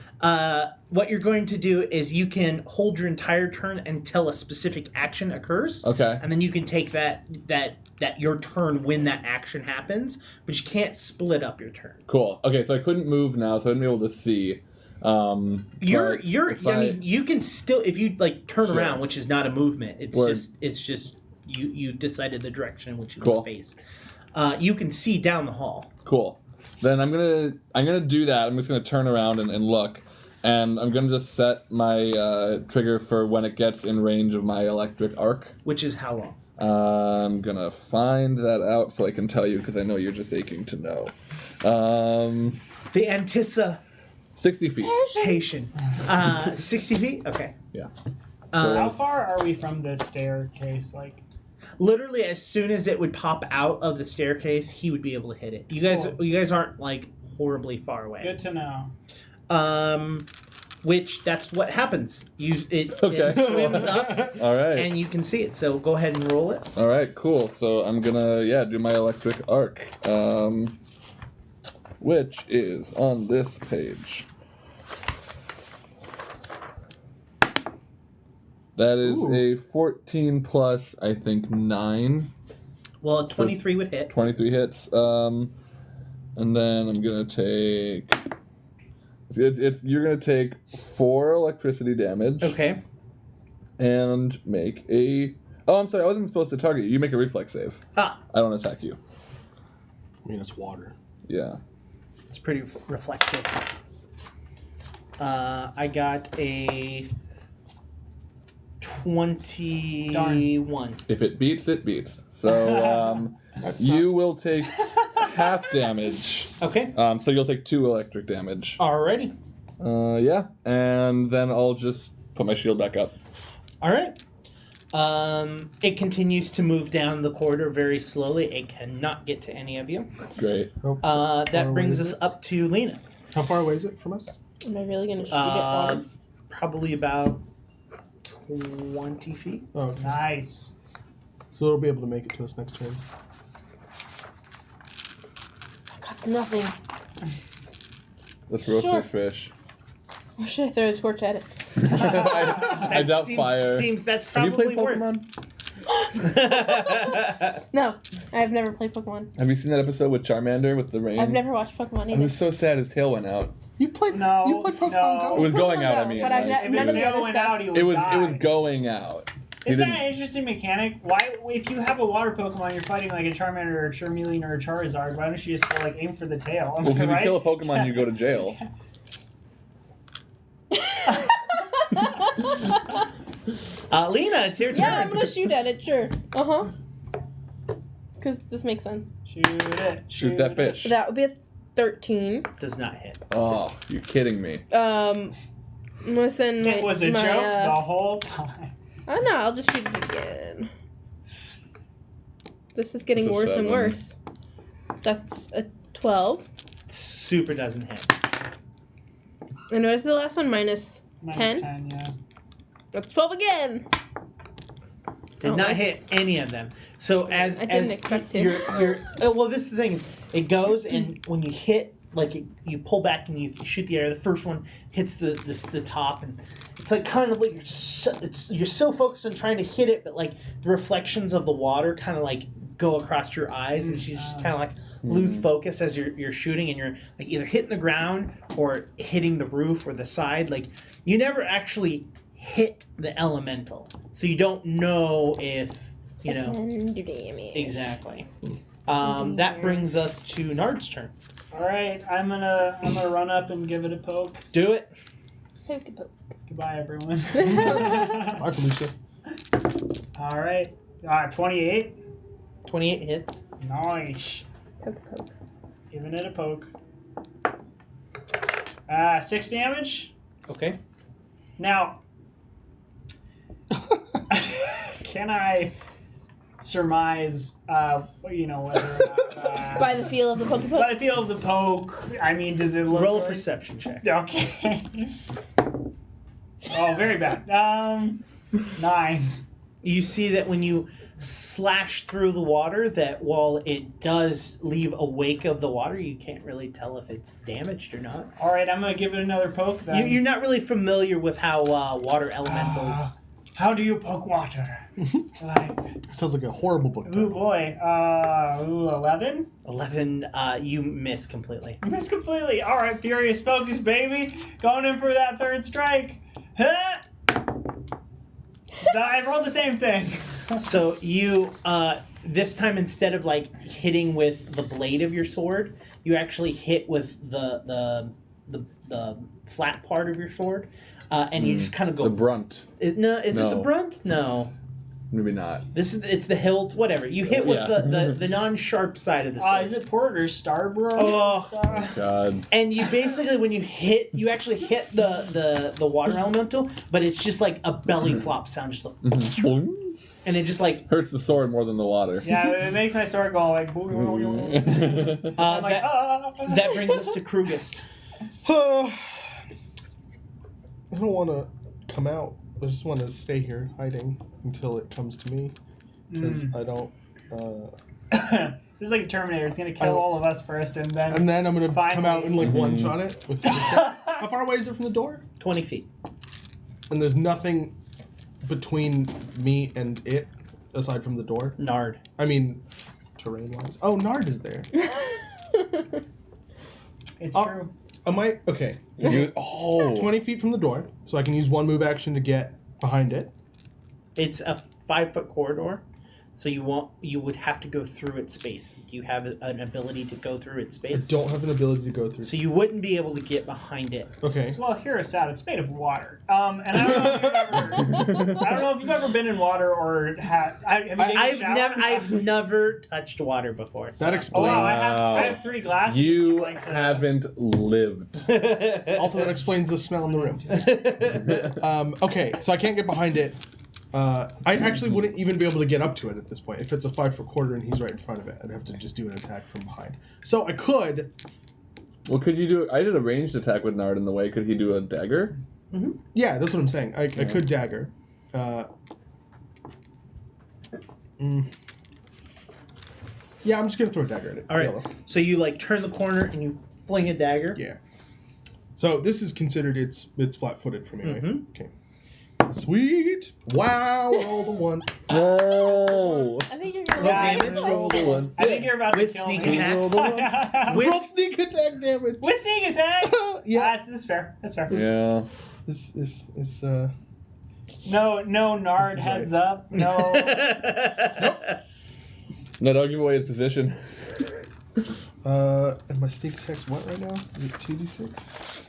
What you're going to do is you can hold your entire turn until a specific action occurs. Okay. And then you can take that your turn when that action happens, but you can't split up your turn. Cool. Okay, so I couldn't move now, so I wouldn't be able to see. I mean, you can still, if you like turn Sure. around, which is not a movement. It's Word. just you decided the direction in which you Cool. want to face. You can see down the hall. Cool. Then I'm gonna do that. I'm just gonna turn around and look, and I'm gonna just set my trigger for when it gets in range of my electric arc. Which is how long? I'm gonna find that out so I can tell you because I know you're just aching to know. The anticipation. 60 feet. 60 feet? Okay. Yeah. How far are we from this staircase? Like, literally, as soon as it would pop out of the staircase, he would be able to hit it. You guys aren't like horribly far away. good to know. Which that's what happens. It Okay. swims up, All right. and you can see it. So go ahead and roll it. All right. Cool. So I'm gonna do my electric arc, which is on this page. That is a 14 plus, I think, 9. Well, a 23 would hit. 23 hits. And then I'm gonna take. You're gonna take 4 electricity damage. Okay. And make a. Oh, I'm sorry. I wasn't supposed to target you. You make a reflex save. Ah, I don't attack you. I mean, it's water. Yeah. it's pretty reflexive. I got a 21. If it beats, it beats. So you will take half damage. Okay. So you'll take 2 electric damage. Alrighty. Yeah. And then I'll just put my shield back up. All right. It continues to move down the corridor very slowly. It cannot get to any of you. Great. That brings us up to Lena. How far away is it from us? am I really going to shoot it water? Probably about 20 feet. Oh, okay. Nice. So it'll be able to make it to us next turn. Costs nothing. Let's roast Sure. this fish. Or should I throw a torch at it? I doubt fire. Seems that's Have you probably played worse. Pokemon? No. I've never played Pokemon. Have you seen that episode with Charmander with the rain? I've never watched Pokemon It either. was so sad his tail went out. You played No, Pokemon no. It was Go? going out, I No, mean. but I've like, If none of his the tail other went stuff. out, he would it was die. going out. He Isn't that didn't- an interesting mechanic? Why, if you have a water Pokemon, you're fighting like a Charmander or a Charmeleon or a Charizard, why don't you just go, like, aim for the tail? Well, because right? you kill a Pokemon, you go to jail. Lena, it's your turn. Yeah, I'm gonna shoot at it. Sure. Because this makes sense. Shoot it. Shoot that fish. So that would be a 13. Does not hit. Oh, you're kidding me. I'm gonna send my. It was a my, joke the whole time. I don't know. I'll just shoot it again. This is getting That's a worse and 7. worse. That's a 12. Super doesn't hit. And what is the last one? Minus Minus 10? 10, yeah. That's 12 again. Did Oh, not I- hit any of them. So as I didn't as expect to. you're well, this is the thing. It goes and when you hit, like you pull back and you shoot the air. The first one hits the top, and it's like kind of like you're so focused on trying to hit it, but like the reflections of the water kind of like go across your eyes, and you just kind of like lose focus as you're shooting, and you're like either hitting the ground or hitting the roof or the side. Like you never actually hit the elemental, so you don't know if you know 10 damage. exactly. That brings us to Nard's turn. All right, I'm gonna run up and give it a poke. Do it. Poke, poke. Goodbye, everyone. Bye, Felicia. All right, 28. 28 hits. Nice. Poke, poke. Giving it a poke. 6 damage. Okay. Now, can I surmise, whether or not, By the feel of the poke, poke. by the feel of the poke, I mean, does it look Roll a like... perception check. Okay. Oh, very bad. 9. You see that when you slash through the water, that while it does leave a wake of the water, you can't really tell if it's damaged or not. All right, I'm gonna give it another poke then. You're not really familiar with how water elementals. How do you poke water? Like, Sounds like a horrible book. ooh boy, 11. 11. You miss completely. I missed completely. All right, furious focus, baby, going in for that third strike. Huh! I rolled the same thing. So you this time, instead of like hitting with the blade of your sword, you actually hit with the flat part of your sword, and you just kind of go. The brunt. Is it the No. brunt? No. Maybe not. It's the hilt. Whatever. You hit with Yeah. the non-sharp side of the sword. Is it port or starbro? Oh. God. And you basically, when you actually hit the water elemental, but it's just like a belly flop sound, just like, and it just like Hurts the sword more than the water. Yeah, it makes my sword go like. I'm like, that brings us to Krugist. I don't want to come out. I just want to stay here hiding until it comes to me. Because I don't... This is like a Terminator. It's gonna kill all of us first, and then. And then I'm going to Finally. come out and like one-shot it. With how far away is it from the door? 20 feet. And there's nothing between me and it aside from the door? Nard. I mean, terrain-wise. Oh, Nard is there. It's Oh. true. Am I... Okay. 20 feet from the door, so I can use one move action to get behind it. It's a 5-foot corridor, so you would have to go through its space. Do you have an ability to go through its I space? don't have an ability to go through. So you wouldn't be able to get behind it. Okay. Well, hear us out. It's made of water. And I don't know if you've ever. I don't know if you've ever been in water or have you taken a shower? I've never touched water before. So. That Oh explains. wow! I have 3 glasses. You I'd like to- haven't lived. Also, that explains the smell in the room. Okay, so I can't get behind it. I actually wouldn't even be able to get up to it at this point. If it's a 5-foot corridor and he's right in front of it, I'd have to just do an attack from behind. So I could. Well, could you do... I did a ranged attack with Nard in the way. Could he do a dagger? Yeah, that's what I'm saying. I could dagger. Yeah, I'm just gonna throw a dagger at it. All right. Yellow. So you like turn the corner and you fling a dagger. Yeah. So this is considered it's flat-footed from me. Right? Mhm. Okay. Sweet. Wow, rolled a 1. No. I think you're gonna Yeah, get Roll the one. I think you're about to With kill sneak me. attack. Roll With sneak attack damage. With sneak attack. Yeah. That's fair. That's fair. Yeah. It's No, Nard This is heads right. up. No. No, don't give away his position. and my sneak attack's what right now? Is it 2d6?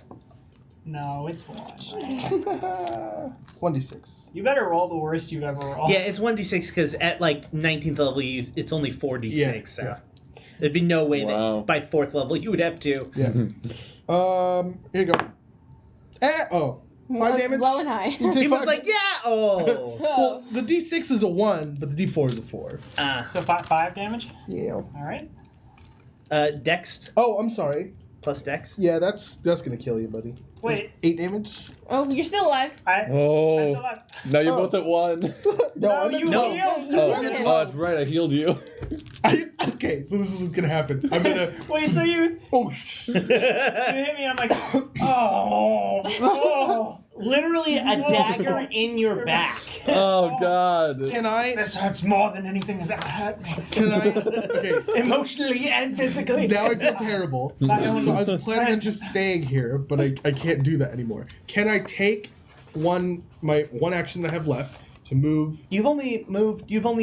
No, it's 1. 1d6. You better roll the worst you've ever rolled. Yeah, it's 1d6 because at like 19th level, it's only 4d6. Yeah, So yeah. there'd be no way Wow. that by 4th level you would have 2. Yeah. Here you go. 5 damage. Low and high. You take He was 5 like, yeah, oh. Well, the d6 is a 1, but the d4 is a 4. So 5 damage. Yeah. All right. Dex Oh, I'm sorry. plus Dex. Yeah, that's gonna kill you, buddy. Wait. That's 8 damage. Oh, you're still alive. I still Oh. have. Now you're Oh. both at 1. No, No, you No. healed. Oh, Yeah. oh, that's right. I healed you. Okay, so this is what's gonna happen. I'm gonna. Wait, so you Oh, sh. you hit me and I'm like, oh. Literally a dagger in your back. Oh God. Can I? This hurts more than anything has ever hurt me. Can I? Okay. Emotionally and physically. Now I feel terrible. So I was planning on just staying here, but I can't do that anymore. Can I take my one action that I have left to move? You've only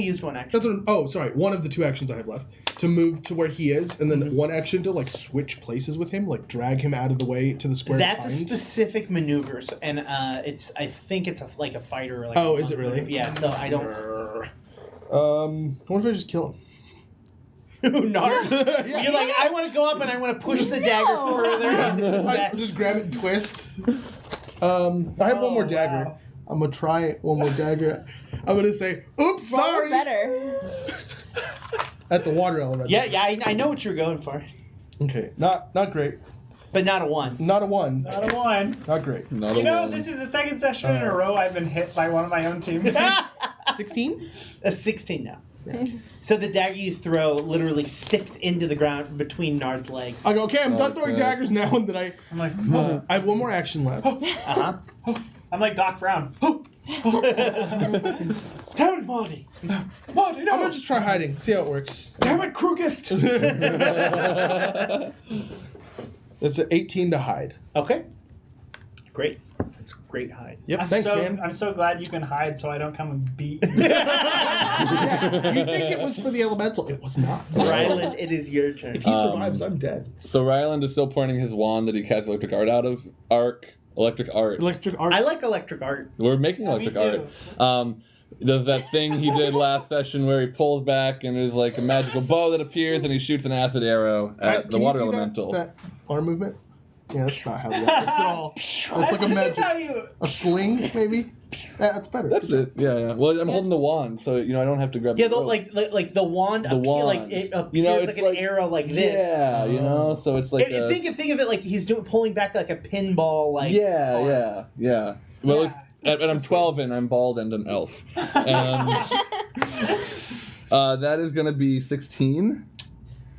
used one action. That's what, sorry. One of the 2 actions I have left to move to where he is, and then one action to like switch places with him, like drag him out of the way to the square. That's a behind. specific maneuvers, and I think it's like a fighter. Like Oh, is it really? Yeah. So I don't. What if I just kill him? Nard. Yeah. You're like, I want to go up and I want to push the dagger further. I just grab it and twist. I have one more dagger. Wow. I'm gonna try one more dagger. I'm gonna say, "Oops, Roll sorry." better. At the water element. Yeah, I know what you're going for, Okay. Not great. but not a 1. Not a 1. Not a 1. Not great. Not You a know, one. this is the second session in a row I've been hit by one of my own teams. 16. A 16 now. So the dagger you throw literally sticks into the ground between Nard's legs. I go, okay, I'm done Okay. throwing daggers now, and then I'm like, I have one more action left. Uh-huh. I'm like Doc Brown. Damn it, Marty! Marty, I'm gonna just try hiding, see how it works. Damn it, Krugest! It's an 18 to hide. Okay. Great. It's a great hide. Yep, thanks, man. I'm so glad you can hide so I don't come and beat. Yeah, you think it was for the elemental? It was not. Ryland, it is your turn. If he survives, I'm dead. So Ryland is still pointing his wand that he cast electric art out of. Electric art. Electric art. I like electric art. We're making Me electric too. art. Does that thing he did last session where he pulls back and there's like a magical bow that appears and he shoots an acid arrow at the Can you water do elemental. That arm movement? Yeah, that's not how that works at all. That's like a This is magic. how you. A sling, maybe? That's better. That's it. Yeah. Well, I'm holding the wand, so I don't have to grab. Yeah, the rope. like the wand. The wand. Like it appears it's like an arrow like this. Yeah, so it's like. Think of it like he's pulling back like a pinball. Like Yeah. Well, Yeah. and I'm 12 and I'm bald and an elf, and that is gonna be 16.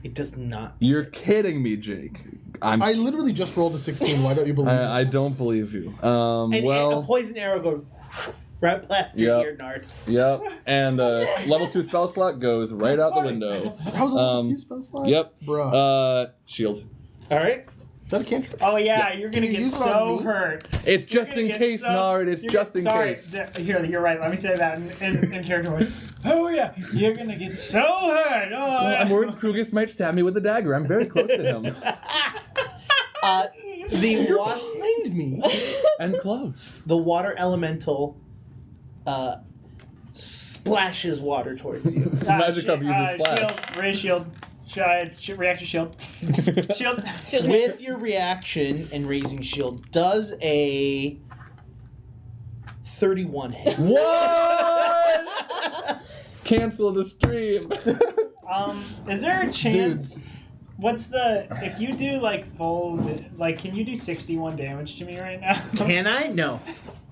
It does not. You're kidding me, Jake. I literally just rolled a 16. Why don't you believe me? I don't believe you. And a Well, poison arrow goes right past your Yep. ear, Nard. yep. And level 2 spell slot goes right out the window. That was a level 2 spell slot? Yep. Bruh. Shield. All right. Is that a cantrip? Oh yeah, you're gonna Can you get use it on so me? hurt. It's You're just gonna in get case, so- Nard. It's you're just get- in sorry, case. Here, you're right. Let me say that in character voice. Oh yeah, you're gonna get so hurt. Oh, I'm worried Krugis might stab me with a dagger. I'm very close to him. The Behind me. And close. the water elemental splashes water towards you. Magic Cup uses splash. Shield, raise shield. Reactor shield. Shield. With your reaction and raising shield, does a 31 hit. What? Cancel the stream. Is there a chance? What's the if you do like full can you do 61 damage to me right now? Can I? No.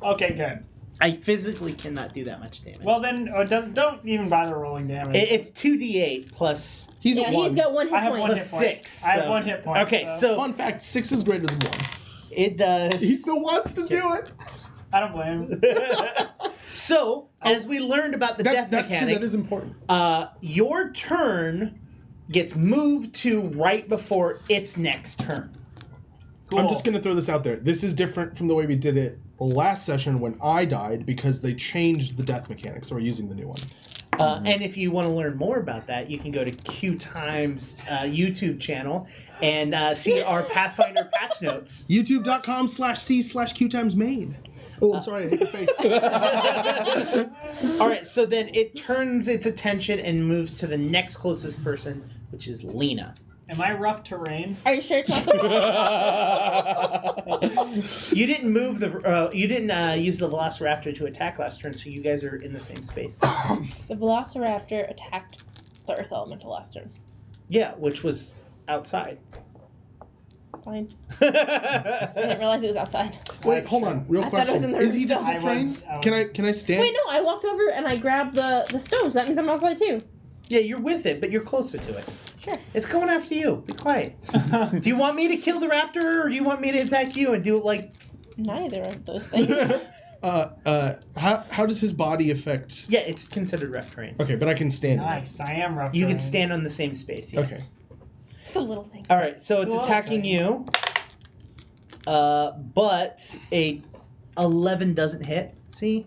Okay, good. I physically cannot do that much damage. Well then, don't even bother rolling damage. It's 2d8 plus He's Yeah, at 1. he's got one hit I have point. one hit plus point. 6. I have so- 1 hit point. Okay, so Fun fact, 6 is greater than 1. it does. He still wants to do it. I don't blame him. So, as we learned about the death that's mechanic, true, that is important. your turn gets moved to right before its next turn. Cool. I'm just going to throw this out there. This is different from the way we did it last session when I died because they changed the death mechanic, so we're using the new one. And if you want to learn more about that, you can go to QueueTimes YouTube channel and see our Pathfinder patch notes. YouTube.com/C/QueueTimesMain. Oh, I'm sorry, I hit your face. All right, so then it turns its attention and moves to the next closest person, which is Lena. Am I rough terrain? Are you sure it's not the You didn't move you didn't use the Velociraptor to attack last turn, so you guys are in the same space. The Velociraptor attacked the Earth Elemental last turn. Yeah, which was outside. Fine. I didn't realize it was outside. Wait, hold on, real I thought it was in question. the Is he room difficult still. trained? Can I stand? Wait, no, I walked over and I grabbed the stone, so that means I'm outside too. Yeah, you're with it, but you're closer to it. Sure. It's going after you. Be quiet. Do you want me to kill the raptor, or do you want me to attack you and do it like... Neither of those things. How does his body affect? Yeah, it's considered rough terrain. Okay, but I can stand. in it. Nice. I am rough You terrain. can stand on the same space, yes. Okay. It's a little thing. All right, so it's It's a attacking you. But a 11 doesn't hit. See?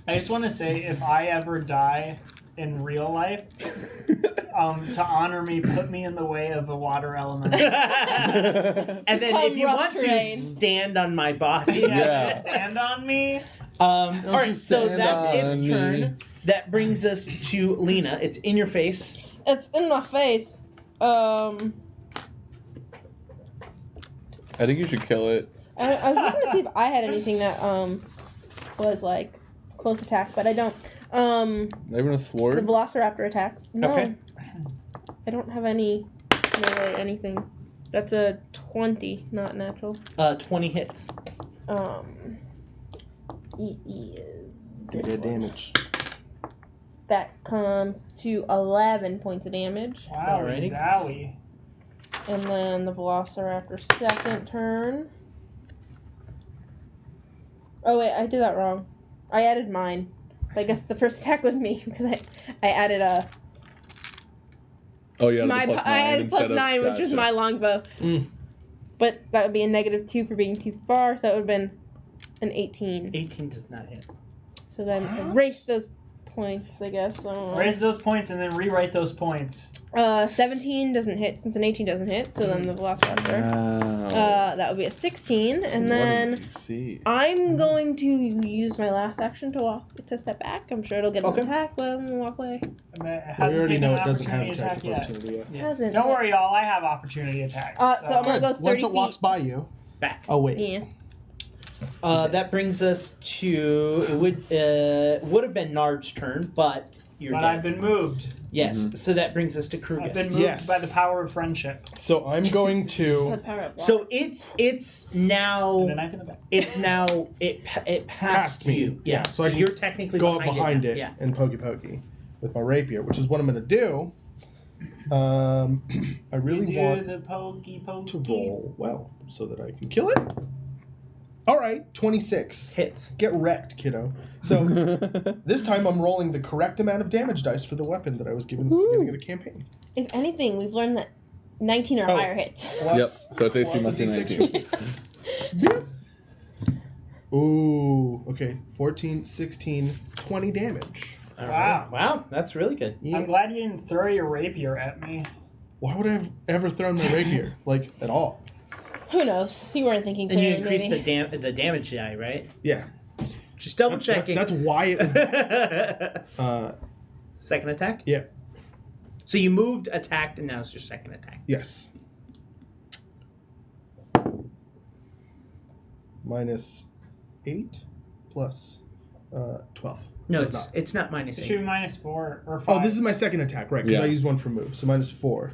I just want to say, if I ever die in real life, to honor me, put me in the way of a water element. And then if you rough want terrain. to stand on my body. Yeah. Stand on me. All right, just so stand that's its on me. turn. That brings us to Lena. It's in your face. It's in my face. I think you should kill it. I was looking to see if I had anything that was like close attack, but I don't. Maybe a The sword? Velociraptor attacks. No. Okay. I don't have any melee anything. That's a 20, not natural. 20 hits. It is this Good one. damage. That comes to 11 points of damage. Wow, Alrighty. zowie. And then the Velociraptor's second turn. Oh wait, I did that wrong. I added mine. I guess the first attack was me because I added a Oh, yeah. I added plus 9, which was my longbow. Mm. But that would be a -2 for being too far, so it would have been an 18. 18 does not hit. So then What? erase those points, I guess. I don't know. Raise those points and then rewrite those points. 17 doesn't hit since an 18 doesn't hit, so then the Velociraptor. Wow. That would be a 16, and then See. I'm going to use my last action to step back. I'm sure it'll get an Okay. attack, but I'm gonna walk away. It We hasn't already taken know an it doesn't have opportunity attack attack yet. opportunity yet. Yeah. Hasn't. Don't worry, y'all. I have opportunity attack. So I'm gonna go 30 Once it feet. walks by you. Back. Oh wait. Yeah. That brings us to it would have been Nard's turn, but you're But dead. I've been moved. Yes, so that brings us to I've Krugus. been moved Yes. by the power of friendship. So I'm going The to power of So it's And a now knife in the back. it passed Past me. you. Yeah. Yeah, So, so I can you're technically go up behind now. it Yeah. and pokey with my rapier, which is what I'm going to do. I really you do want the pokey. to roll well so that I can kill it. All right, 26. Hits. Get wrecked, kiddo. So this time I'm rolling the correct amount of damage dice for the weapon that I was given at the beginning of the campaign. If anything, we've learned that 19 or Oh. higher hits. Yep, so its AC plus must be D6 19. Ooh, okay. 14, 16, 20 damage. All Wow. right. Wow, that's really good. Yeah. I'm glad you didn't throw your rapier at me. Why would I have ever thrown my rapier? Like, at all? Who knows? You weren't thinking And you clearly, increase maybe. the damage die, right? Yeah. Just double That's, checking. that's why it was that. Second attack? Yeah. So you moved, attacked, and now it's your second attack. Yes. Minus 8 plus 12. No, Does it's not minus It 8. should be -4 or 5. Oh, this is my second attack, right? Because Yeah. I used one for move, so minus 4.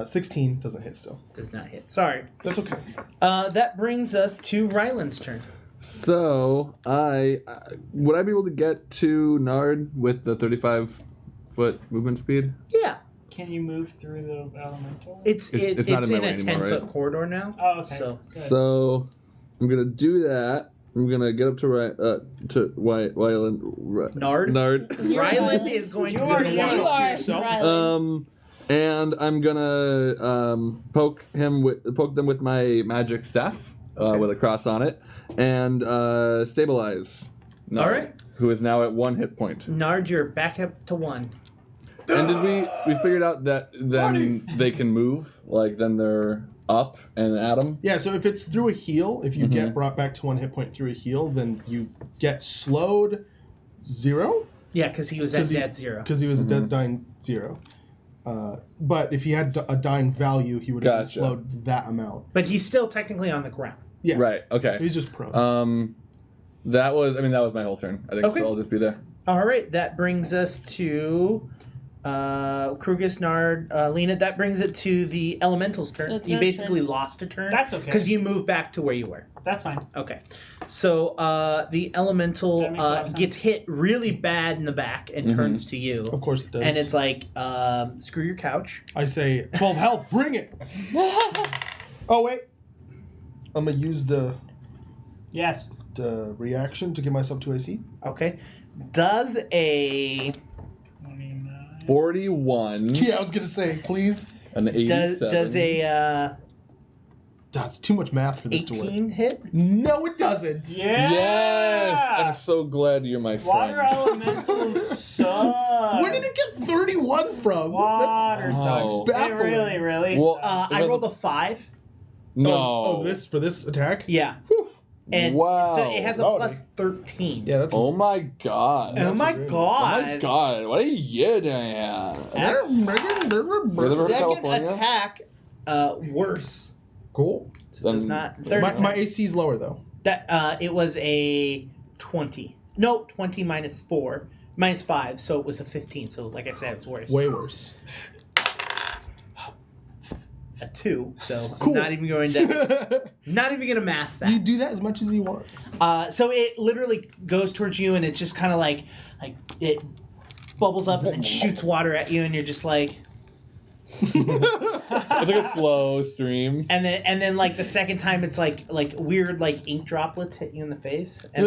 16 doesn't hit still. Does not hit. Sorry. That's okay. That brings us to Ryland's turn. So, would I be able to get to Nard with the 35-foot movement speed? Yeah. Can you move through the elemental? It's It's not in my in way a anymore, 10-foot right? corridor now. Oh, okay. So Good. So, I'm going to do that, I'm gonna get up to Nard. Nard. Ryland is going to You are- be you the one. are yourself. Ryland. And I'm gonna poke them with my magic staff with a cross on it, and stabilize. Nard, All right. Who is now at 1 hit point. Nard, you're back up to 1. And did we figured out that then they can move, like then they're up and at them? Yeah, so if it's through a heal, if you get brought back to 1 hit point through a heal, then you get slowed 0. Yeah, because he was at dead 0. Because he was a dead dying 0. But if he had a dying value, he would have been slowed that amount. But he's still technically on the ground. Yeah. Right. Okay. He's just prone. That was my whole turn. I think Okay. so. I'll just be there. All right, that brings us to Krugus, Nard, Lena. That brings it to the Elemental's turn. It's You our basically turn. lost a turn. That's okay. Because you moved back to where you were. That's fine. Okay. So the Elemental That makes a lot of sense. gets hit really bad in the back and turns to you. Of course it does. And it's like, screw your couch. I say, 12 health, bring it! Oh, wait. I'm going to use the Yes. reaction to give myself 2 AC. Okay. Does a... 41 Yeah, I was going to say, please. and 87. Does a That's too much math for this to 18 work. hit? No, it doesn't. Yeah. Yes! I'm so glad you're my Water friend. elementals suck. Where did it get 31 from? Water That's sucks. It baffling. really, really Well, sucks. I rolled a 5. No. Oh, for this attack? Yeah. Whew. And Wow. so it has a Loading. plus 13. Yeah, that's Oh my god. Oh my great. Oh god. my god. What are you doing here? Second California? attack, worse. Cool. So it does not. Third My attack. AC is lower, though. That it was a 20. No, 20 minus 4. Minus 5, so it was a 15. So like I said, it's worse. Way worse. A 2. So Cool. I'm not even going to math You that. do that as much as you want. So it literally goes towards you, and it just kind of like it bubbles up and then shoots water at you, and you're just like. It's like a slow stream. And then like the second time, it's like weird like ink droplets hit you in the face. And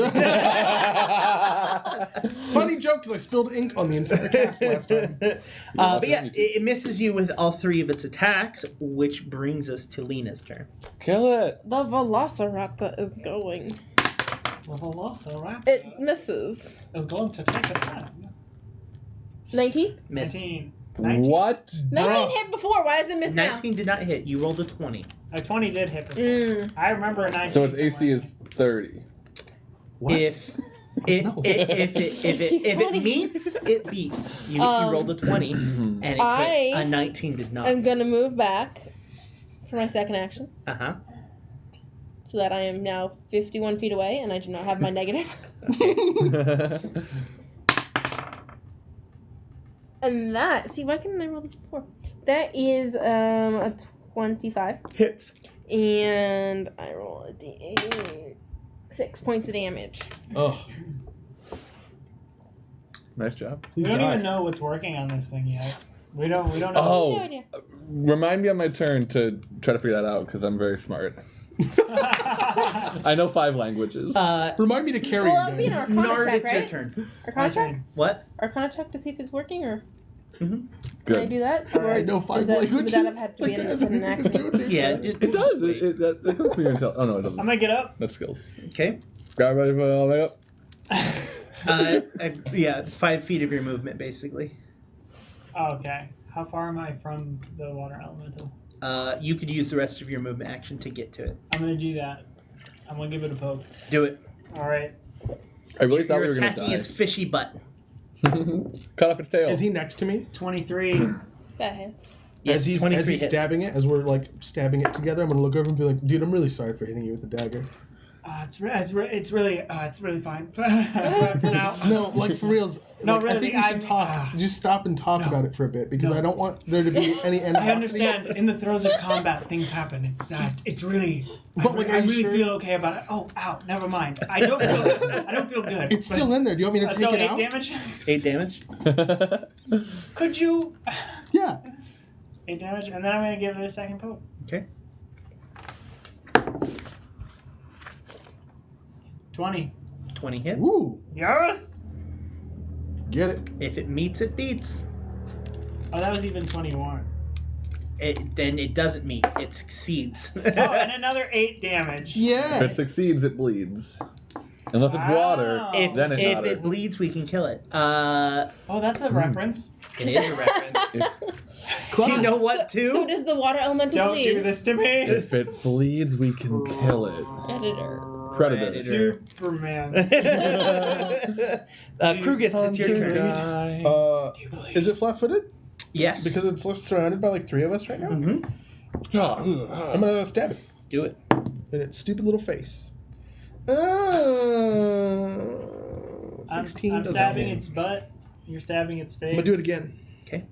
Funny joke, because I spilled ink on the entire cast last time. but yeah, it misses you with all 3 of its attacks, which brings us to Lena's turn. Kill it. The Velociraptor is going. The Velociraptor It misses. is going to take a time. 19? Miss. 19. What? 19 hit before. Why does it miss now? 19 did not hit. You rolled a 20. A 20 did hit before. Mm. I remember a 19. So its AC is 30. What? If it She's 20. meets, it beats. You rolled a 20, and it hit. A 19 did not. I'm gonna move back for my second action Uh-huh. so that I am now 51 feet away and I do not have my negative. And that, see, why couldn't I roll this before? That is a 25. Hits. And I roll a d8. 6 points of damage. Ugh. Nice job. We Please don't die. even know what's working on this thing yet. We don't know. Oh, No idea. remind me on my turn to try to figure that out because I'm very smart. I know 5 languages. Remind me to carry Well, that'd be you an guys. Arcana Nard, check, it's your right? turn. Arcana check? What? Arcana check to see if it's working, or can I Good. do that? Or I know 5 does that, languages. Would that have had to be Like an that has independent anything to do action? with it. Yeah. It does. That comes from your intel. Oh no, it doesn't. I'm gonna get up. That's skills. Okay. Grab ready for all the way up. Yeah, 5 feet of your movement, basically. Okay. How far am I from the water elemental? You could use the rest of your movement action to get to it. I'm gonna do that. I'm gonna give it a poke. Do it. All right. I really thought You're we were gonna attacking die. its fishy butt. Cut off its tail. Is he next to me? 23. That hits. Yes, as he's 23 hits. stabbing it, as we're like stabbing it together, I'm gonna look over and be like, "Dude, I'm really sorry for hitting you with the dagger." It's really fine for now. No, like for reals. No, like, I really, think we should I'm- talk. Just stop and talk No. about it for a bit because No. I don't want there to be any animosity. I understand. In the throes of combat, things happen. It's really. But, like, I are you really sure? feel okay about it. Oh, ow! Never mind. I don't feel good. It's still in there. Do you want me to take so it 8 out? damage. 8 damage. Could you? Yeah. 8 damage, and then I'm gonna give it a second poke. Okay. 20. 20 hits. Woo! Yes! Get it. If it meets, it beats. Oh, that was even 21. Then it doesn't meet. It succeeds. Oh, and another 8 damage. Yeah. If it succeeds, it bleeds. Unless it's water, Wow. then it's if not it bleeds, we can kill it. Oh, that's a reference. It is a reference. Do you know what to? So does the water elemental Don't bleed? do this to me. If it bleeds, we can kill it. Editor. Predator. Superman. Krugus, it's your turn. Guy. Is it flat-footed? Yes. Because it's surrounded by like 3 of us right now? Mm-hmm. I'm gonna stab it. Do it. In its stupid little face. 16 I'm doesn't stabbing hit. its butt. You're stabbing its face. I'm gonna do it again. Okay.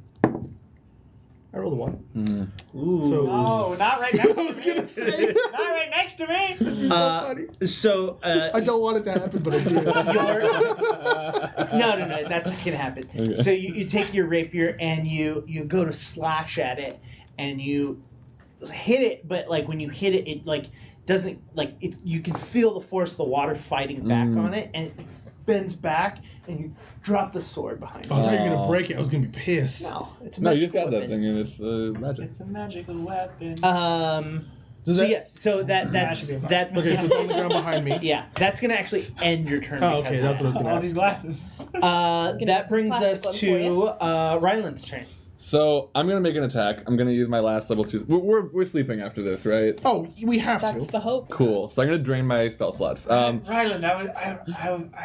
I rolled a 1. Ooh. So- No, not right next to me. I was gonna say. Not right next to me. That'd be so funny. So I don't want it to happen, but I do. no, that's not gonna happen. Okay. So you take your rapier and you go to slash at it and you hit it, but like when you hit it, it like doesn't like it. You can feel the force of the water fighting back on it, and it bends back, and you drop the sword behind Oh, I it. thought you were gonna break it. I was gonna be pissed. No, it's a No, you just magical got that weapon. thing, and it's magic. It's a magical weapon. Does So that- yeah, so that's should be that's Okay, so it's on the ground behind me. yeah, that's gonna actually end your turn. Oh, because okay, of that's what I was that. gonna All these ask. glasses. That brings us plastic one for to Ryland's turn. So I'm gonna make an attack. I'm gonna use my last level 2. We're sleeping after this, right? Oh, we have That's to. the hope. Cool. So I'm gonna drain my spell slots. Ryland, I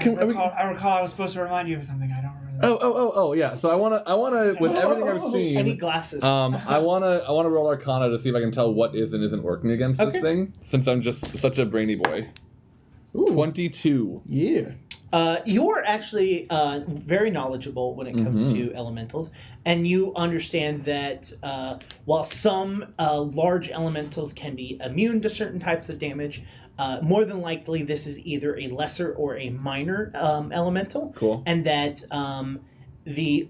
Can- recall I was supposed to remind you of something. I don't remember. Oh, yeah. So I wanna with everything I've seen. Any glasses? I wanna roll Arcana to see if I can tell what is and isn't working against Okay. this thing. Since I'm just such a brainy boy. Ooh. 22. Yeah. You're actually very knowledgeable when it comes to elementals, and you understand that while some large elementals can be immune to certain types of damage, more than likely this is either a lesser or a minor elemental. Cool. And that the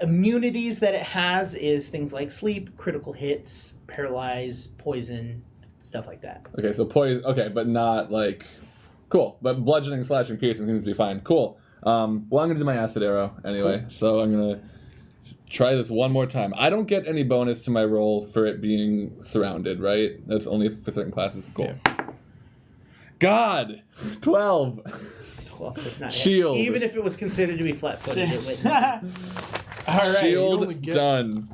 immunities that it has is things like sleep, critical hits, paralyze, poison, stuff like that. Okay, so poison. Okay, but not like. Cool, but bludgeoning, slashing, piercing seems to be fine. Cool. Well, I'm gonna do my acid arrow anyway, so I'm gonna try this one more time. I don't get any bonus to my roll for it being surrounded, right? That's only for certain classes. Cool. Yeah. God, 12. 12 does not hit. Shield. Even if it was considered to be flat-footed, it wouldn't. All right. Shield only get- done.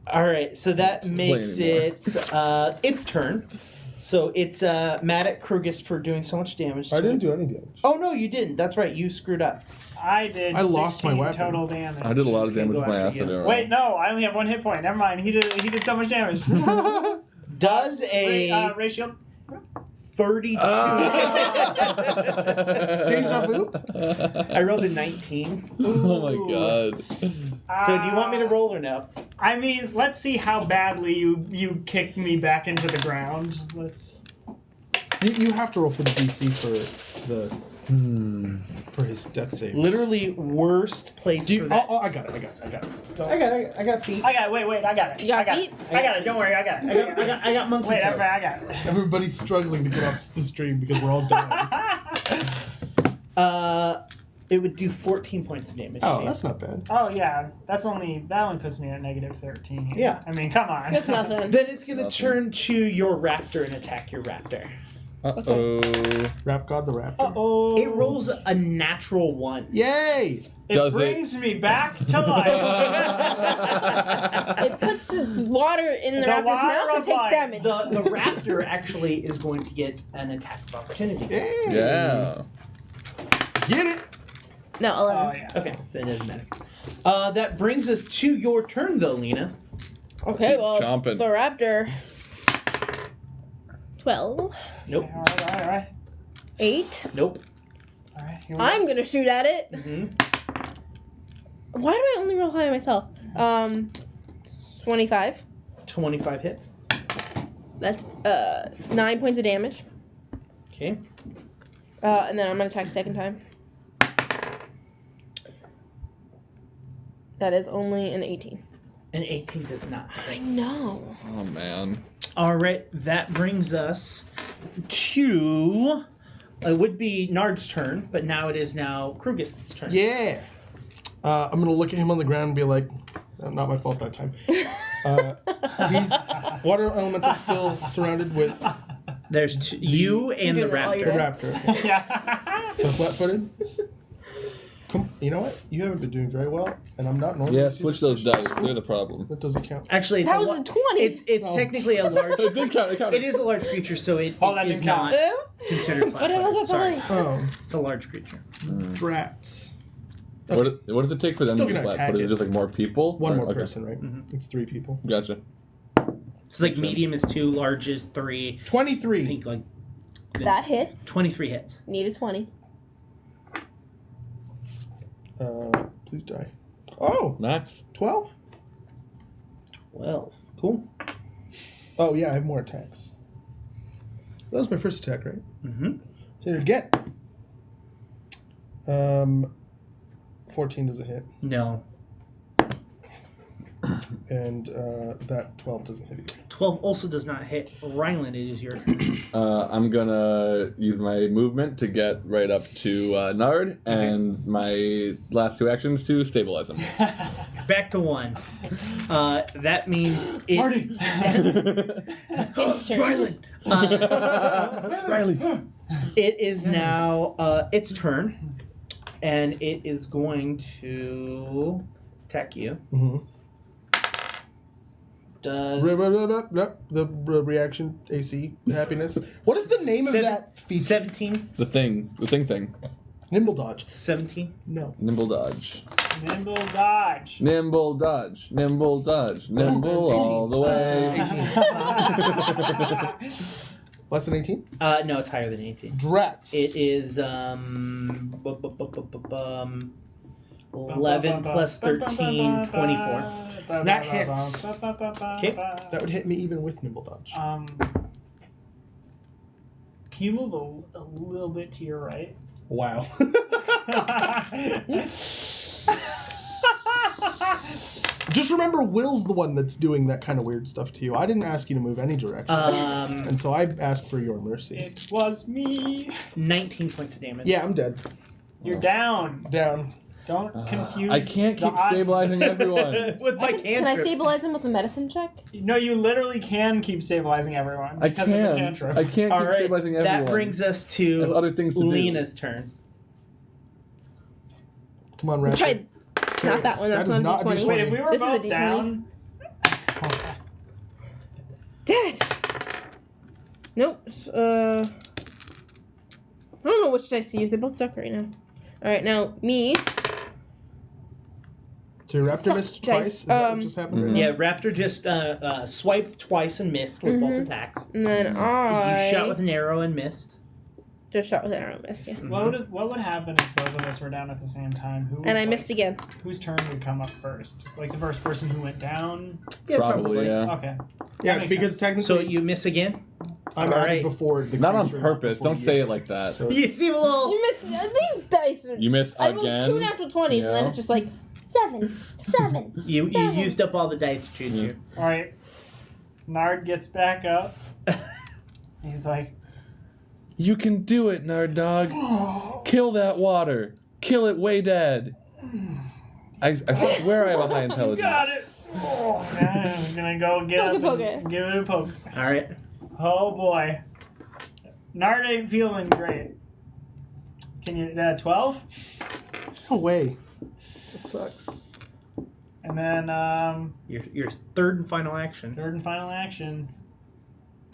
All right, so that makes anymore. it its turn. So it's mad at Krugus for doing so much damage. I to didn't him. do any damage. Oh no, you didn't. That's right. You screwed up. I did. I lost my 16 weapon. total damage. I did a lot of It's gonna damage with go my after acid you. arrow. Wait, no, I only have 1 hit point. Never mind. He did so much damage. Does a Ray Shield. 32. Deja vu? I rolled a 19. Oh my god. So do you want me to roll or no? I mean, let's see how badly you kicked me back into the ground. Let's. You have to roll for the DC for the for his death save. Literally worst place Do you, for that. I got it. I got it. I got feet. I got it. Wait, I got it. You got I got feet? it. I got it. Don't worry, I got it. I got monkey Wait, toes. I got it. Everybody's struggling to get off the stream because we're all dying. It would do 14 points of damage. Oh, to you. that's not bad. Oh yeah, that only puts me at negative 13. Yeah. I mean, come on. That's nothing. Then it's gonna Nothing. turn to your raptor and attack your raptor. Uh-oh. Rap God the Raptor. Uh-oh. It rolls a natural 1. Yay! It Does it- brings me back to life. It puts its water in the The raptor's water mouth and of takes life. damage. The raptor actually is going to get an attack of opportunity. Yay! Yeah. Get it! No, 11. Oh yeah. Okay, so it doesn't matter. That brings us to your turn, though, Lena. Okay, well, Chomping. the raptor. 12. Nope. All right. 8. Nope. All right. Here we go. I'm gonna shoot at it. Mm-hmm. Why do I only roll high on myself? 25. 25 hits. That's 9 points of damage. Okay. And then I'm gonna attack a second time. That is only an 18. An 18 does not I hit. know. Oh man. All right, that brings us to... It would be Nard's turn, but now it is Krugist's turn. Yeah. I'm going to look at him on the ground and be like, not my fault that time. He's water elemental still surrounded with There's you and the doing that while raptor. you're the dead? raptor. Okay. Yeah. So flat-footed. Come, you know what? You haven't been doing very well, and I'm not normally. Yeah, switch those dice. superstitious. They're the problem. That doesn't count. Actually, it's That a was lo- a 20. It's Oh. technically a large. It did count. It counted. It is a large creature, so it Oh, that is didn't count. not considered But it was flat-footed. a Sorry, 20. Oh, it's a large creature. drats. What does it take for them Still to be gonna flat? attack Is it it. just like more people? One Or- more okay. person, right? Mm-hmm. It's 3 people. Gotcha. It's like Makes medium is 2, large is 3. I 23. think like That hits. 23 hits. Need a 20. Please die. Oh, Max. 12? 12. Cool. Oh, yeah, I have more attacks. That was my first attack, right? Mm-hmm. Here, get. 14 doesn't hit. No. And that 12 doesn't hit either. 12 also does not hit. Ryland, it is your turn. I'm gonna use my movement to get right up to Nard, and my last 2 actions to stabilize him. Back to 1. That means it... Marty! Its turn. Ryland! Riley. It is now its turn, and it is going to attack you. Mm-hmm. Does The reaction AC happiness. What is the name of that feature? 17? The thing. Nimble dodge. 17? No. Nimble dodge. Nimble dodge. Nimble dodge. Nimble dodge. Less than Nimble 18. all the way. 18. Less than 18? No, it's higher than 18. Drats. It is 11 plus 13, 24. That hits. Okay. That would hit me even with nimble dodge. Can you move a little bit to your right? Wow. Just remember, Will's the one that's doing that kind of weird stuff to you. I didn't ask you to move any direction. And so I asked for your mercy. It was me. 19 points of damage. Yeah, I'm dead. You're down. Down. Don't confuse. I can't keep the stabilizing everyone. With my Can I cantrips. stabilize him with a medicine check? No, you literally can keep stabilizing everyone. I because It's a can. cantrip. I can't All keep right, stabilizing everyone. that brings us I have to other things to do. Lena's turn. Come on, Raptor. Tried. Not that one. That's That is not not a a D20. Wait, if we were This is a both D20. down. Damn it! Nope. I don't know which dice to use. They both suck right now. Alright, now me. So your Raptor Suck missed dice. twice? Is that what just happened right Yeah, Raptor just swiped twice and missed with both attacks. And then I You shot with an arrow and missed. just shot with an arrow and missed, yeah. What would happen if both of us were down at the same time? Who would, And I like, missed again. Whose turn would come up first? Like the first person who went down? Yeah, Probably, yeah. Okay. Yeah, That makes because sense. technically So you miss again? I'm All added right. before the Not on creature, purpose. before Don't you. say it like that. So You seem a little... You missed. These dice are. You miss I rolled again. 2 natural 20s, and then Yeah. it's just like 7. You used up all the dice, Juju. All right. Nard gets back up. He's like, You can do it, Nard Dog. Kill that water. Kill it way dead. I swear I have a high intelligence. got it. I'm gonna go get Poke up poke and it. give it a poke. All right. Oh boy. Nard ain't feeling great. Can you 12? no way. That sucks. And then Your third and final action. third and final action.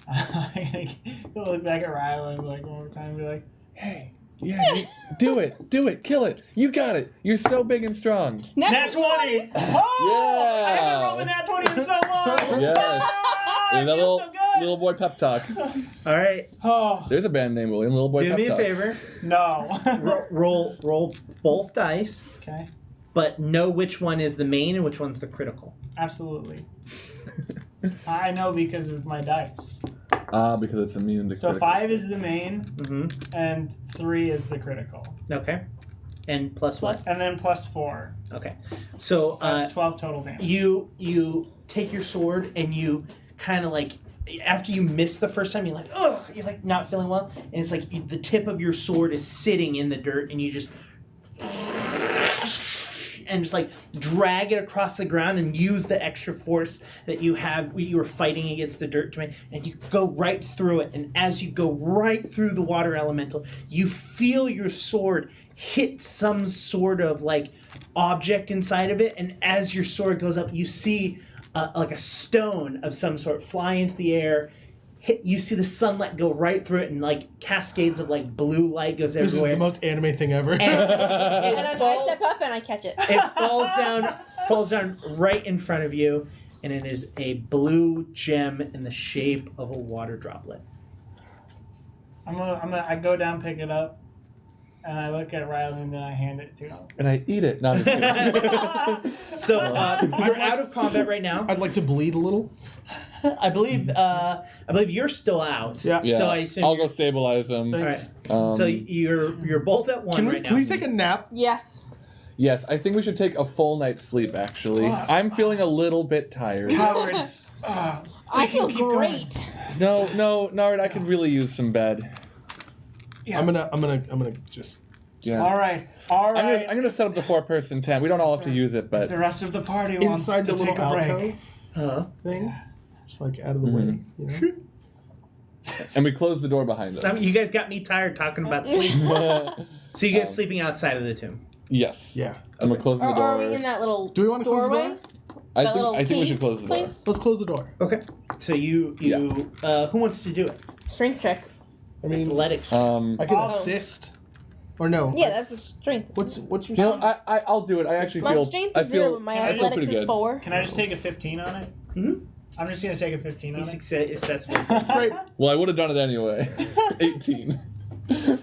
I'm gonna look back at Ryland like one more time and be like, Hey, yeah, do it, kill it. You got it. You're so big and strong. Nat 20! Oh! I haven't rolled a Nat 20 in so long! Yes. Ah, I There's that feel so good! little boy pep talk. All right. Oh, There's a band named William Little Boy Do Pep me a Talk. favor. no. Roll both dice, Okay, but know which one is the main and which one's the critical. absolutely. I know because of my dice. Because it's immune to So critical. 5 is the main, Mm-hmm. and 3 is the critical. Okay. And plus what? And then plus 4. Okay. So, So that's 12 total damage. you take your sword and you kind of like after you miss the first time, you're like, oh, you're like not feeling well, and it's like the tip of your sword is sitting in the dirt, and you just and just like drag it across the ground and use the extra force that you have. You were fighting against the dirt, and you go right through it. And as you go right through the water elemental, you feel your sword hit some sort of like object inside of it. And as your sword goes up, you see like a stone of some sort fly into the air. You see the sunlight go right through it, and like cascades of like blue light goes everywhere. This is the most anime thing ever. And I step up and I catch it. It falls down right in front of you, and it is a blue gem in the shape of a water droplet. I go down, pick it up, and I look at Riley, and then I hand it to him. And I eat it. Not just So you're out of combat right now. I'd like to bleed a little. I believe you're still out. Yeah. Yeah. So I assume I'll go stabilize him. All Thanks. right. So you're both at one Can we right now. please take a nap? Yes. Yes, I think we should take a full night's sleep, actually. I'm feeling a little bit tired. Cowards. I feel keep going. great. No, Nard, I could really use some bed. Yeah. I'm gonna just. Yeah. All right. I'm gonna set up the 4-person tent. We don't all have to use it, If but the rest of the party wants Inside to the take little a break. alcove thing, just like out of the way. You know? and we close the door behind I us. mean, you guys got me tired talking about sleep. So you guys sleeping outside of the tomb. Yes. Yeah. And we're closing Or the door. are we in that little Do we want to close the doorway? door? I think we should close the door. Place? Let's close the door. Okay. So you who wants to do it? Strength check. I mean, Athletics. I can Oh. assist. Or no. Yeah, that's a strength. What's your? You know, I'll do it. I actually My feel. strength I is feel. 0, but my I feel athletics pretty is good. 4. Can I just take a 15 on it? Mhm. I'm just gonna take a 15 on He it. successfully. Great. Well, I would have done it anyway. 18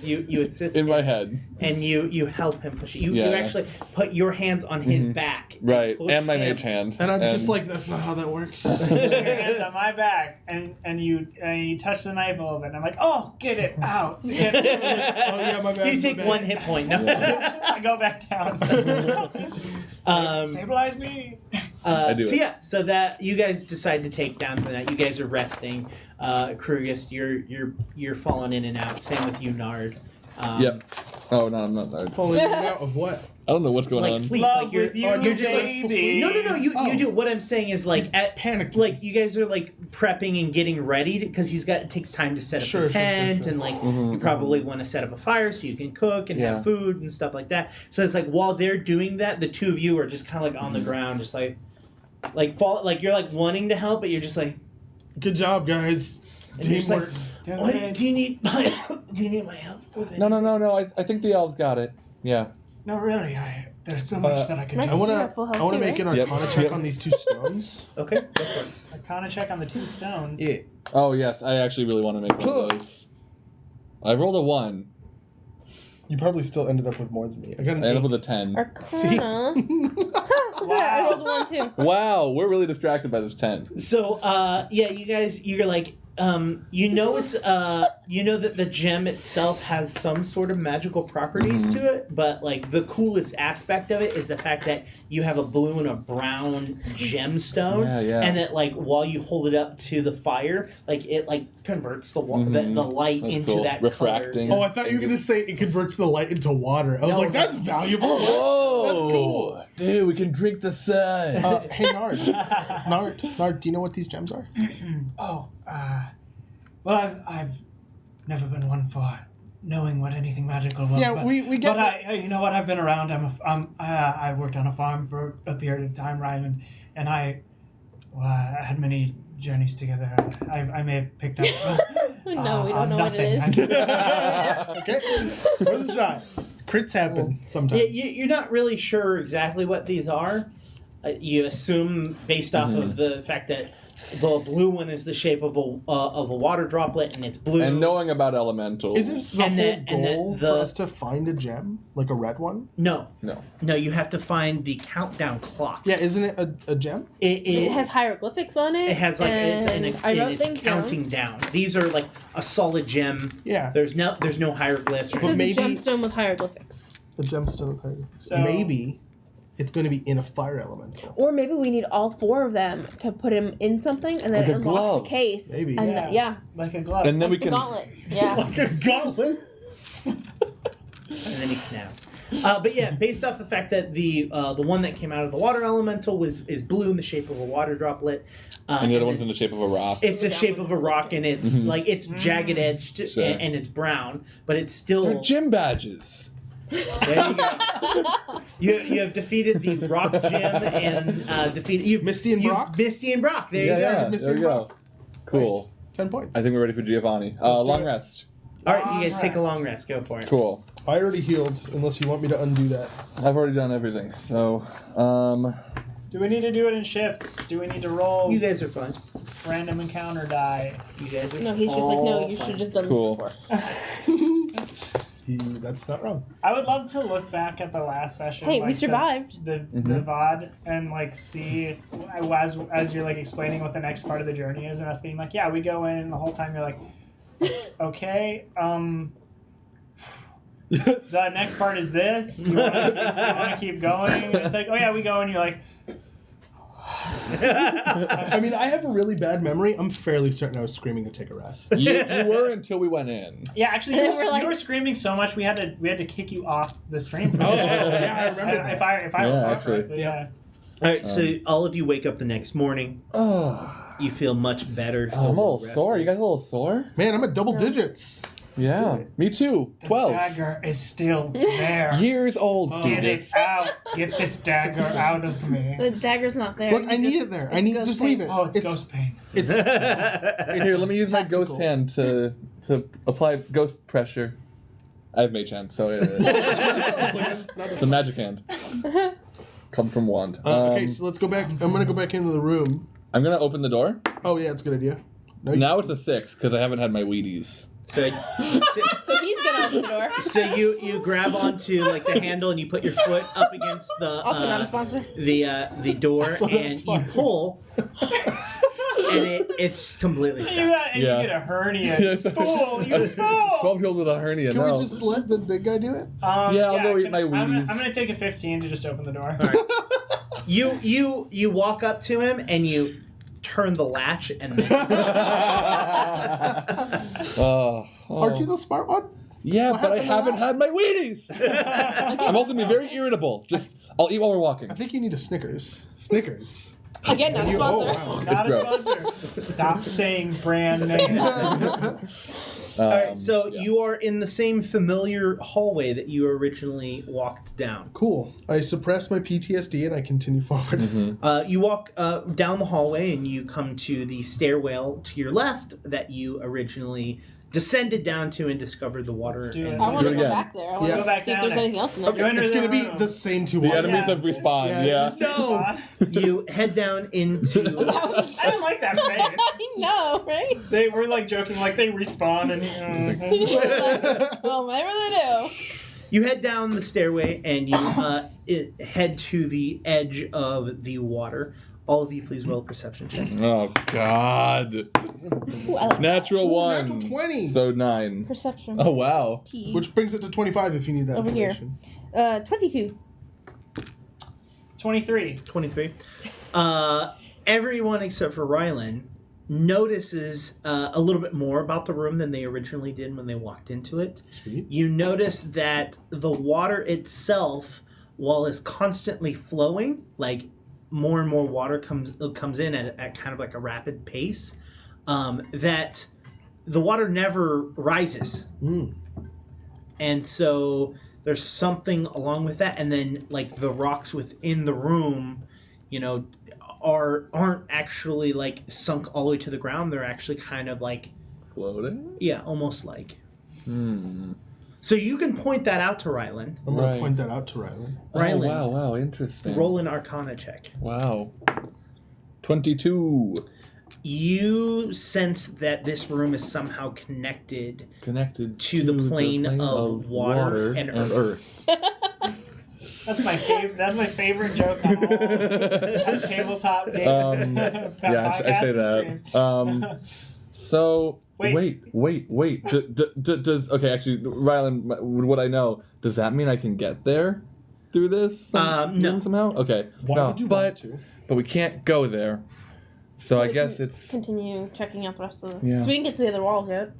You assist in him, my head. and you help him push. You Yeah. actually put your hands on his back. Right, push and my him. mage hand. And I'm just like, that's not how that works. Your hands on my back, and you touch the knife a little bit. And I'm like, oh, get it out. Get it. Oh yeah, my bad. You take my bad. 1 hit point. No. I go back down. Stabilize me. I do so it. yeah, so that you guys decide to take down for that. You guys are resting. Krugus, you're falling in and out. Same with you, Nard. Yep. Oh no, I'm not. I Falling in and out of what? don't know what's going like on. sleep. Love like you're, with you, you're just baby. like no. You Oh. do. What I'm saying is like at Panicked. like you guys are like prepping and getting ready because it takes time to set up Sure, the sure, sure, tent sure. and like Mhm, you probably want to set up a fire so you can cook and Yeah. have food and stuff like that. So it's like while they're doing that, the two of you are just kind of like on the ground, just like fall like you're like wanting to help, but you're just like Good job, guys. And you're just Teamwork. what, do you need my help with it? No. I think the elves got it. Yeah. No, really. There's so much that I can Right. do. I wanna Yeah, full health I wanna too, make an right? Arcana Yep. check Yep. on these 2 stones. Okay, go for it. Arcana check on the 2 stones. Yeah. Oh yes, I actually really want to make one of those. I rolled a 1. You probably still ended up with more than me. I got an I ended up 8. with a 10. Arcana. Look at that. I rolled a 1 too. Wow, we're really distracted by this 10. So, yeah, you guys, you're like, you know that the gem itself has some sort of magical properties to it, but like the coolest aspect of it is the fact that you have a blue and a brown gemstone, Yeah. and that like while you hold it up to the fire, like it like converts the light That's into cool. that Refracting. Oh, I thought you were gonna say it converts the light into water. I was No, like, that's valuable. Whoa! That's cool. Dude, we can drink the sun. Hey Nard, Nard, do you know what these gems are? Well, I've never been one for knowing what anything magical was. Yeah, but, we get But you know what? I've been around. I worked on a farm for a period of time, Ryland, and I had many journeys together. I may have picked up. No, we don't know what it nothing. is. Okay, worth a shot. Crits happen sometimes. Yeah, you're not really sure exactly what these are. You assume based off of the fact that the blue one is the shape of a water droplet and it's blue. And knowing about elementals. Isn't the And whole that- and that goal the- for us to find a gem, like a red one? No, No. you have to find the countdown clock. Yeah, isn't it a gem? It has hieroglyphics on it. It has like and I and wrote it's things counting down. These are like a solid gem. Yeah, There's no hieroglyphs. It Or But says maybe- a gemstone with hieroglyphics. a gemstone. So- Maybe it's going to be in a fire elemental. Or maybe we need all 4 of them to put him in something, and then Like it a unlocks glove. a case. Maybe. And Yeah. yeah. Like a glove. And then we The can. gauntlet. Yeah. Like a gauntlet. And then he snaps. But yeah, based off the fact that the one that came out of the water elemental is blue in the shape of a water droplet. And the other one's in the shape of a rock. It's the shape of a rock, and it's like it's jagged edged Sure. and it's brown, but it's still. They're gym badges. There you go. You have defeated the Rock Gym and defeated you. Misty and Brock? Misty and Brock. There you go. Yeah, Mr. there we go. Cool. Nice. 10 points. I think we're ready for Giovanni. Let's do Long it. rest. All right, you guys Long take a rest. long rest. Go for it. Cool. I already healed, unless you want me to undo that. I've already done everything. So, Do we need to do it in shifts? Do we need to roll You guys are fine. random encounter die? You guys are. No, he's just like, no, all you should fine. have just done Cool. this before. That's not wrong. I would love to look back at the last session. Hey, like we survived. The VOD and like see as you're like explaining what the next part of the journey is, and us being like, yeah, we go in, and the whole time you're like, okay, the next part is this. Do you want to keep going? And it's like, oh yeah, we go, and you're like, I mean, I have a really bad memory. I'm fairly certain I was screaming to take a rest. you were until we went in. yeah, actually, And you then we're like- were screaming so much we had to kick you off the stream. Oh, yeah, I remember that. If I Yeah, recall actually. correctly, yeah. All right, so all of you wake up the next morning. Oh, You feel much better. I'm a little rested. sore. You guys a little sore? Man, I'm at double digits. Yeah. do it. Me too. The 12. dagger is still there. Years old. Get it Dude. out. Get this dagger out of me. The dagger's not there. Look, You I need just- it there. it's I need ghost just paint. leave it. Oh, it's ghost pain. It's Here, let me use my ghost tactical. hand to apply ghost pressure. I have mage hand, so I was like, that's not it's a magic hand. Come from wand. okay, so let's go back. I'm gonna go back into the room. I'm gonna open the door. Oh yeah, it's a good idea. No, Now it's a 6 because I haven't had my Wheaties. So So he's gonna open the door. So you grab onto like the handle and you put your foot up against the Also not a sponsor. the door Also not a and you sponsor. pull, and it's completely You stuck. got, and Yeah. you get a hernia. Yeah. You fool! You fool! 12-year-old with a hernia. Can no. we just let the big guy do it? Yeah, I'll go eat my I'm gonna Wheaties. take a 15 to just open the door. All right. You walk up to him and you turn the latch and then Aren't you the smart one? Yeah, What but I happened to haven't that? had my Wheaties. I'm also gonna be very irritable. Just I'll eat while we're walking. I think you need a Snickers. Snickers. Again, not a You- oh, sponsor. wow. Not a gross. sponsor. Stop saying brand names. all right. So Yeah. you are in the same familiar hallway that you originally walked down. Cool. I suppress my PTSD and I continue forward. You walk down the hallway and you come to the stairwell to your left that you originally descended down to and discovered the water. Let's do it. and- I want do to it go again. back there. I want Yeah. to Go back see if down there's there. anything else in there. Go into It's the gonna be room. the same two. The walls. enemies Yeah. have respawned. Yeah, Yeah. just- No. You head down into. That was I don't like that face. I know, right? They were like joking, like they respawn and. Well, whatever they do. You head down the stairway and you head to the edge of the water. All of you, please roll a perception check. Oh God. Ooh, I like Natural Ooh, 1. natural 20. So 9. perception. Oh wow. P. Which brings it to 25 if you need that Over here. information. 22. 23. 23. Everyone except for Rylan notices a little bit more about the room than they originally did when they walked into it. Sweet. You notice that the water itself, while is constantly flowing, like more and more water comes in at kind of like a rapid pace, that the water never rises. Mm. And so there's something along with that, and then like the rocks within the room, you know, aren't actually like sunk all the way to the ground. They're actually kind of like, Floating? yeah, almost like. Hmm. So you can point that out to Rylan. I'm going Right. to point that out to Rylan. Oh Rylan, wow, interesting. roll an Arcana check. Wow. 22. You sense that this room is somehow connected. Connected To the plane of water and earth. That's my favorite. That's my favorite joke on all tabletop game. Yeah, I say that. So Wait. wait. Does okay? Actually, Rylan, what I know, does that mean I can get there? through this No. somehow? Okay. Why No, would you but, want to? But we can't go there. So I We guess can it's... continue checking out the rest of the. Yeah. So we didn't get to the other walls yet.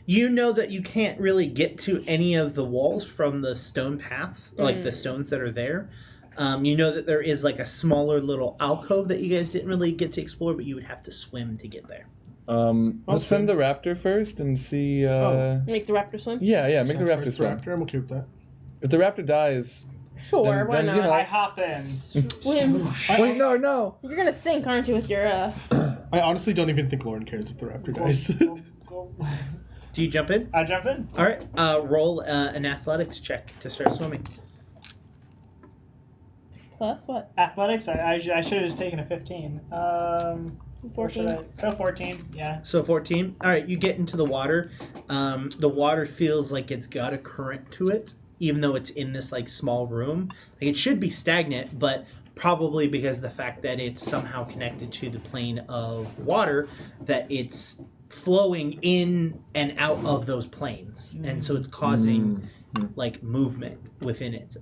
You know that you can't really get to any of the walls from the stone paths, like the stones that are there. You know that there is like a smaller little alcove that you guys didn't really get to explore, but you would have to swim to get there. Let's send the raptor first and see... Make the raptor swim. Yeah, make the raptor First swim. raptor, I'm okay with that. If the raptor dies... Sure, Then- why then, not? you know- I hop in. Swim. Wait, no. You're gonna sink, aren't you, with your I honestly don't even think Lauren cares if the raptor dies. Go. Do you jump in? I jump in. All right. Roll an athletics check to start swimming. plus what? Athletics. I should have just taken a 15. 14. So 14. Yeah. So 14. All right, you get into the water. The water feels like it's got a current to it, even though it's in this like small room. Like it should be stagnant, but probably because of the fact that it's somehow connected to the plane of water, that it's flowing in and out of those planes, and so it's causing like movement within it.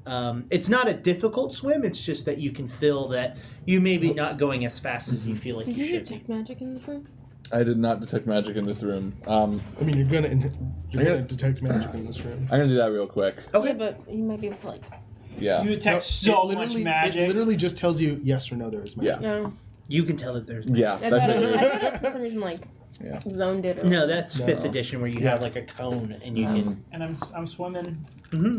It's not a difficult swim. It's just that you can feel that you may be not going as fast as you feel like Did you you should. detect magic in this room? I did not detect magic in this room. I mean, you're gonna detect magic in this room. I'm gonna do that real quick. Okay. Yeah, but you might be able to like. Yeah. You detect No, so it much literally- magic. It literally just tells you yes or no there is magic. Yeah. No. You can tell that there's Yeah. I thought it for some reason like Yeah. zoned it. Or no. That's No. 5th edition where you have like a cone and you can. And I'm swimming.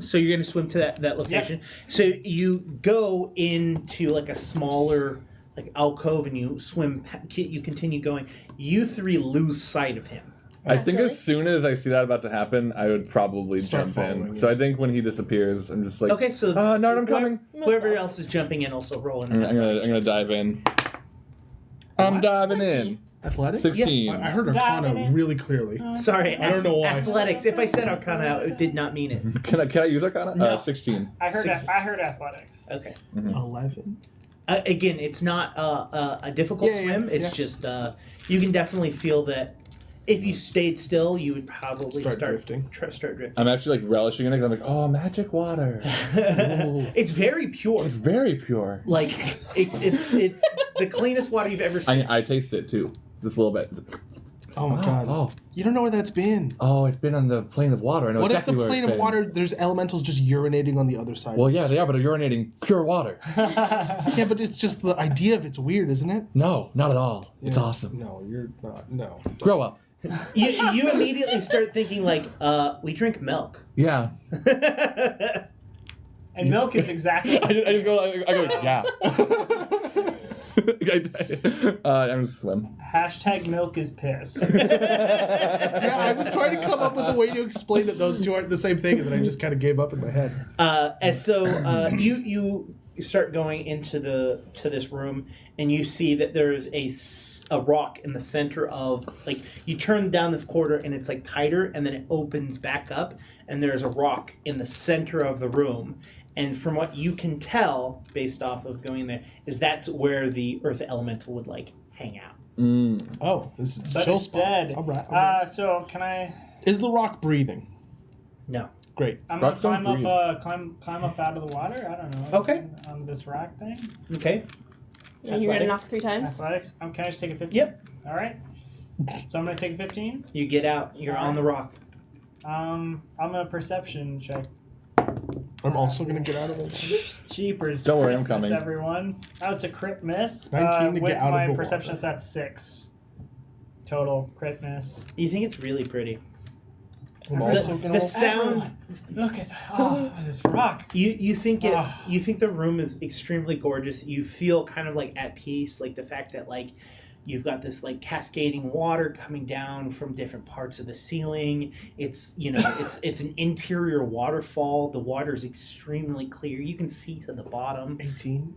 So you're gonna swim to that location. So you go into like a smaller like alcove and you swim. You continue going. You three lose sight of him. I think Naturally. as soon as I see that about to happen, I would probably Start jump following in. it. So I think when he disappears, I'm just like, Okay, so no, I'm coming. Whoever else is jumping in, also roll an I'm gonna dive in. I'm What? diving in. Athletics? 16. I heard Diving Arcana in. really clearly. Sorry, I don't know why. Athletics. If I said Arcana, I did not mean it. Can I use Arcana? No. 16. I heard 16. I heard athletics. Okay. 11. Again, it's not a difficult Yeah, swim. It's yeah. just you can definitely feel that if you stayed still, you would probably Start start drifting. Start drifting. I'm actually like relishing in it 'cause I'm like, oh, magic water. It's very pure. It's very pure. Like it's the cleanest water you've ever seen. I taste it too, just a little bit. Oh my god. Oh, You don't know where that's been. it's been on the plane of water. I know What exactly if the where plane it's of been. water, there's elementals just urinating on the other side? Well, yeah, they are, but they're urinating pure water. Yeah, but it's just the idea of it's weird, isn't it? No, not at all. It's Yeah. awesome. No, you're not. No. Grow up. You immediately start thinking like, we drink milk. Yeah. And milk is exactly. I just go, yeah. I'm just swim. Hashtag milk is piss. Yeah, I was trying to come up with a way to explain that those two aren't the same thing, and then I just kind of gave up in my head. And so you start going into this room, and you see that there's a rock in the center of, like, you turn down this corridor and it's like tighter, and then it opens back up, and there's a rock in the center of the room. And from what you can tell, based off of going there, is that's where the earth elemental would like hang out. Oh, this is But chill it's spot. dead. All right. So can I? Is the rock breathing? No. Great. I'm gonna Rocks don't climb breathe. up. Climb up out of the water. I don't know. Okay. On this rock thing. Okay. Yeah, you're gonna Athletics. knock 3 times. Athletics. Can I just take a 15? Yep. All right. So I'm gonna take a 15. You get out. You're on the rock. I'm a perception check. I'm also going to get out of it. Cheapers. Don't worry, I'm Christmas, coming. everyone. That's a crit miss. 19 to with get out of my the perception, water. that's 6. Total crit miss. You think it's really pretty. I'm also The, going the to... sound. Look at that. Oh, this rock. You think it. Ah. You think the room is extremely gorgeous. You feel kind of like at peace, like the fact that like you've got this like cascading water coming down from different parts of the ceiling. It's it's an interior waterfall. The water is extremely clear. You can see to the bottom. 18.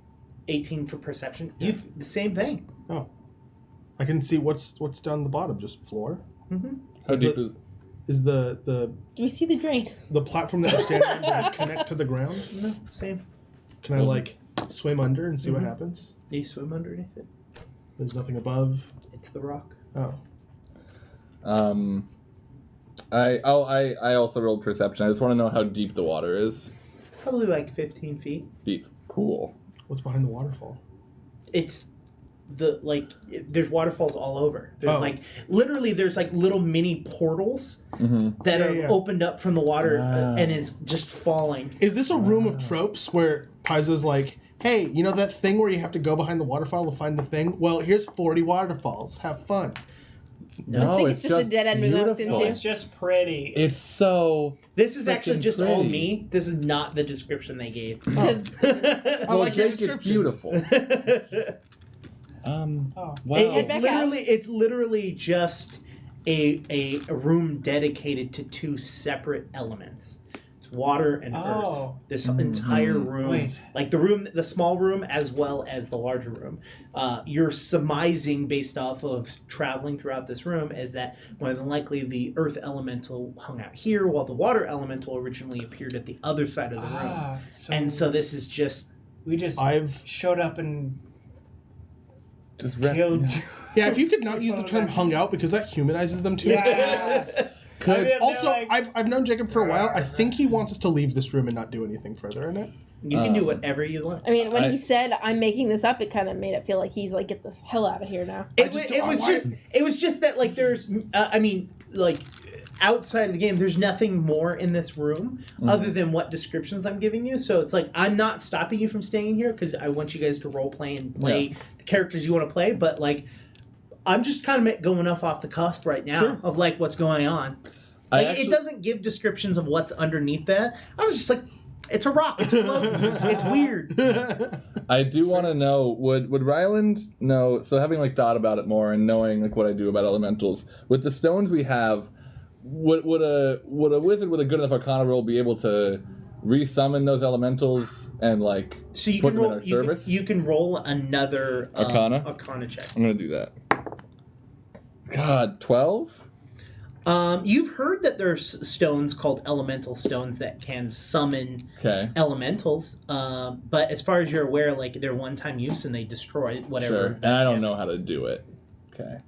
18 for perception. Yeah. The same thing. Oh. I can see what's down the bottom, just floor. Mm-hmm. How Is deep the- is Is the Do we see the drain? platform that you're standing on, does it connect to the ground? No, same. Can I, like, swim under and see what happens? You swim underneath it. There's nothing above. It's the rock. Oh. I also rolled perception. I just want to know how deep the water is. Probably like 15 feet. Deep. Cool. What's behind the waterfall? It's there's waterfalls all over. There's Oh. literally there's little mini portals that are opened up from the water and it's just falling. Is this a room of tropes where Paizo's like, hey, you know that thing where you have to go behind the waterfall to find the thing? Well, here's 40 waterfalls. Have fun. No, I think it's just a dead end we walked beautiful. into. It's just pretty. It's so. This is actually Freaking just all pretty. me. This is not the description they gave. Because I Well, like your Jake, it's description. beautiful. Oh. Wow. It's literally just a room dedicated to two separate elements. It's water and Oh. earth. This entire room, Wait. like the small room as well as the larger room. You're surmising based off of traveling throughout this room is that more than likely the earth elemental hung out here while the water elemental originally appeared at the other side of the room. And so this is just we just I've showed up and Just killed. Yeah, if you could not use the term hung out because that humanizes them too. Yes. Could I mean, Also, they're like- I've known Jacob for a while. I think he wants us to leave this room and not do anything further in it. you can do whatever you want. I mean, when I- he said I'm making this up, it kind of made it feel like he's like, get the hell out of here now. It was just that there's outside of the game there's nothing more in this room other than what descriptions I'm giving you, so it's I'm not stopping you from staying here because I want you guys to role play and play the characters you want to play, but I'm just kind of going off the cusp right now of what's going on. It doesn't give descriptions of what's underneath that. I was just it's a rock, it's floating, it's weird. I do want to know, would Ryland know, so having thought about it more and knowing what I do about elementals, with the stones we have, would a wizard with a good enough arcana roll be able to resummon those elementals and So you put can them roll in our service? you can roll another arcana check. I'm gonna do that. God, 12? You've heard that there's stones called elemental stones that can summon Okay. elementals, but as far as you're aware, they're one-time use and they destroy whatever. Sure. And I don't know how to do it. Okay.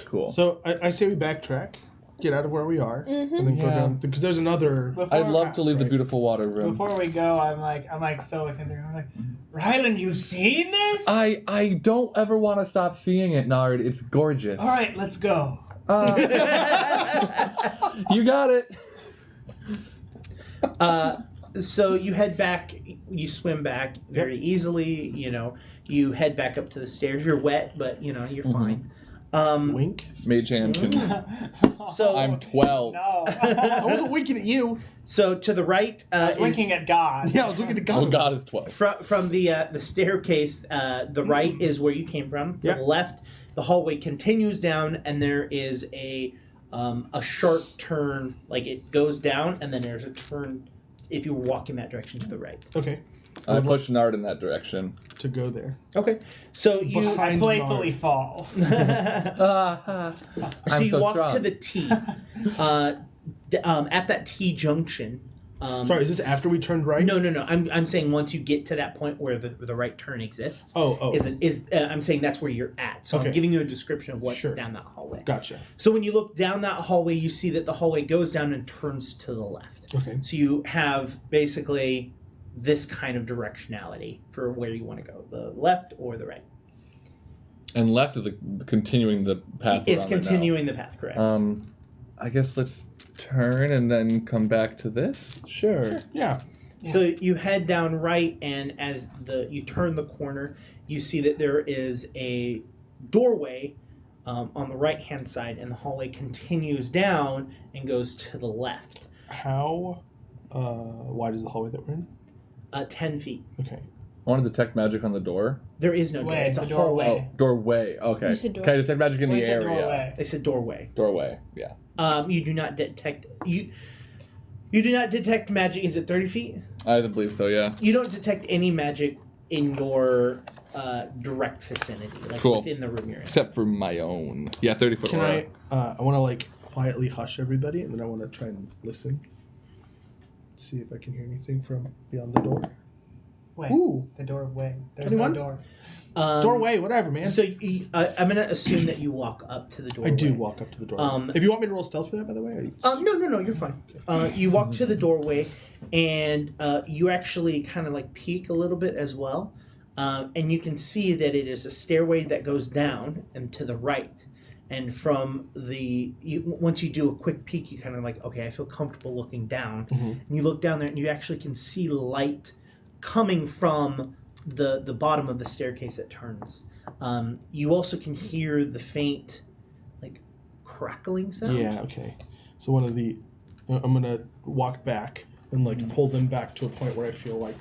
Cool. So I say we backtrack, get out of where we are, and then go Yeah. down because there's another. I'd love to leave the right. beautiful water room. Before we go, I'm so looking through. I'm like, Ryland, you seen this? I don't ever want to stop seeing it, Nard. It's gorgeous. All right, let's go. You got it. So you head back, you swim back very easily, you head back up to the stairs. You're wet, but, you're fine. Wink. Mage hand can. So I'm 12. No. I wasn't winking at you. So to the right I was winking at God. Yeah, I was winking at God. Oh, God is 12. from the staircase, the right is where you came from. To Yep. the left, the hallway continues down, and there is a sharp turn. It goes down, and then there's a turn if you were walking that direction to the right. Okay. I push Nard in that direction. To go there. Okay, so you Behind I playfully Nard. fall. so I'm you so walk strong. to the T. At that T junction. Sorry, is this after we turned right? No. I'm saying once you get to that point where the right turn exists. Oh. I'm saying that's where you're at. So Okay. I'm giving you a description of what's Sure. down that hallway. Gotcha. So when you look down that hallway, you see that the hallway goes down and turns to the left. Okay. So you have basically this kind of directionality for where you want to go, the left or the right. And left is continuing the path. we're It's on right now. continuing the path, correct? I guess let's turn and then come back to this. Sure. Yeah. So you head down right, and as you turn the corner, you see that there is a doorway on the right-hand side, and the hallway continues down and goes to the left. How wide is the hallway that we're in? 10 feet. Okay. I want to detect magic on the door. There is no door. Way, It's a the hallway. doorway. Oh, doorway. Okay. You said door. Can I detect magic in What the is a area? doorway? They said doorway. Doorway. Yeah. You do not detect you do not detect magic. Is it 30 feet? I believe so. Yeah. You don't detect any magic in your direct vicinity, Cool. within the room you're in. Except for my own. Yeah, 30-foot Can aura. I want to quietly hush everybody, and then I want to try and listen. See if I can hear anything from beyond the door. Wait, Ooh. the doorway. There's 21? no door. Doorway, whatever, man. So I'm gonna assume that you walk up to the doorway. I do walk up to the door. If you want me to roll stealth for that, by the way. No, you're fine. You walk to the doorway, and you actually kind of like peek a little bit as well, and you can see that it is a stairway that goes down and to the right. And from once you do a quick peek, you kind of like, okay, I feel comfortable looking down. And you look down there, and you actually can see light coming from the bottom of the staircase that turns. You also can hear the faint, like, crackling sound. Yeah. Okay. So I'm gonna walk back and like pull them back to a point where I feel like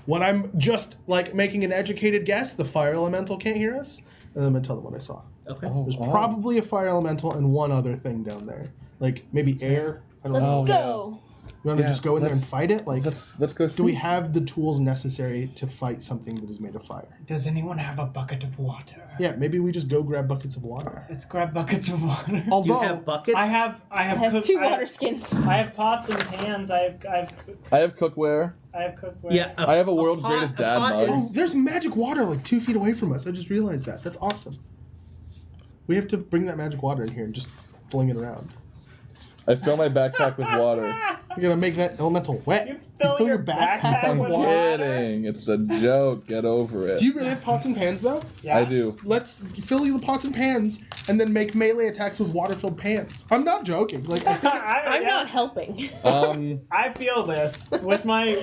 when I'm just like making an educated guess, the fire elemental can't hear us, and I'm gonna tell them what I saw. Okay. Oh, There's wow. probably a fire elemental and one other thing down there, like maybe air. I don't know. Let's go. You want to Yeah, just go in there and let's- fight it? Like, Let's go see. do we have the tools necessary to fight something that is made of fire? Does anyone have a bucket of water? Yeah, maybe we just go grab buckets of water. Let's grab buckets of water. Do you Although, have buckets? I have I have 2 water skins. I have pots and pans. I I have cookware. have cookware. Yeah. I have a world's pot- greatest a dad pot mug. oh, there's magic water like 2 feet away from us. I just realized that. That's awesome. We have to bring that magic water in here and just fling it around. I fill my backpack with water. You're gonna make that elemental wet. You fill your backpack I'm with water. kidding. It's a joke. Get over it. Do you really have pots and pans though? Yeah. I do. Let's fill the pots and pans and then make melee attacks with water-filled pans. I'm not joking. Like, I think I'm not helping. I feel this with my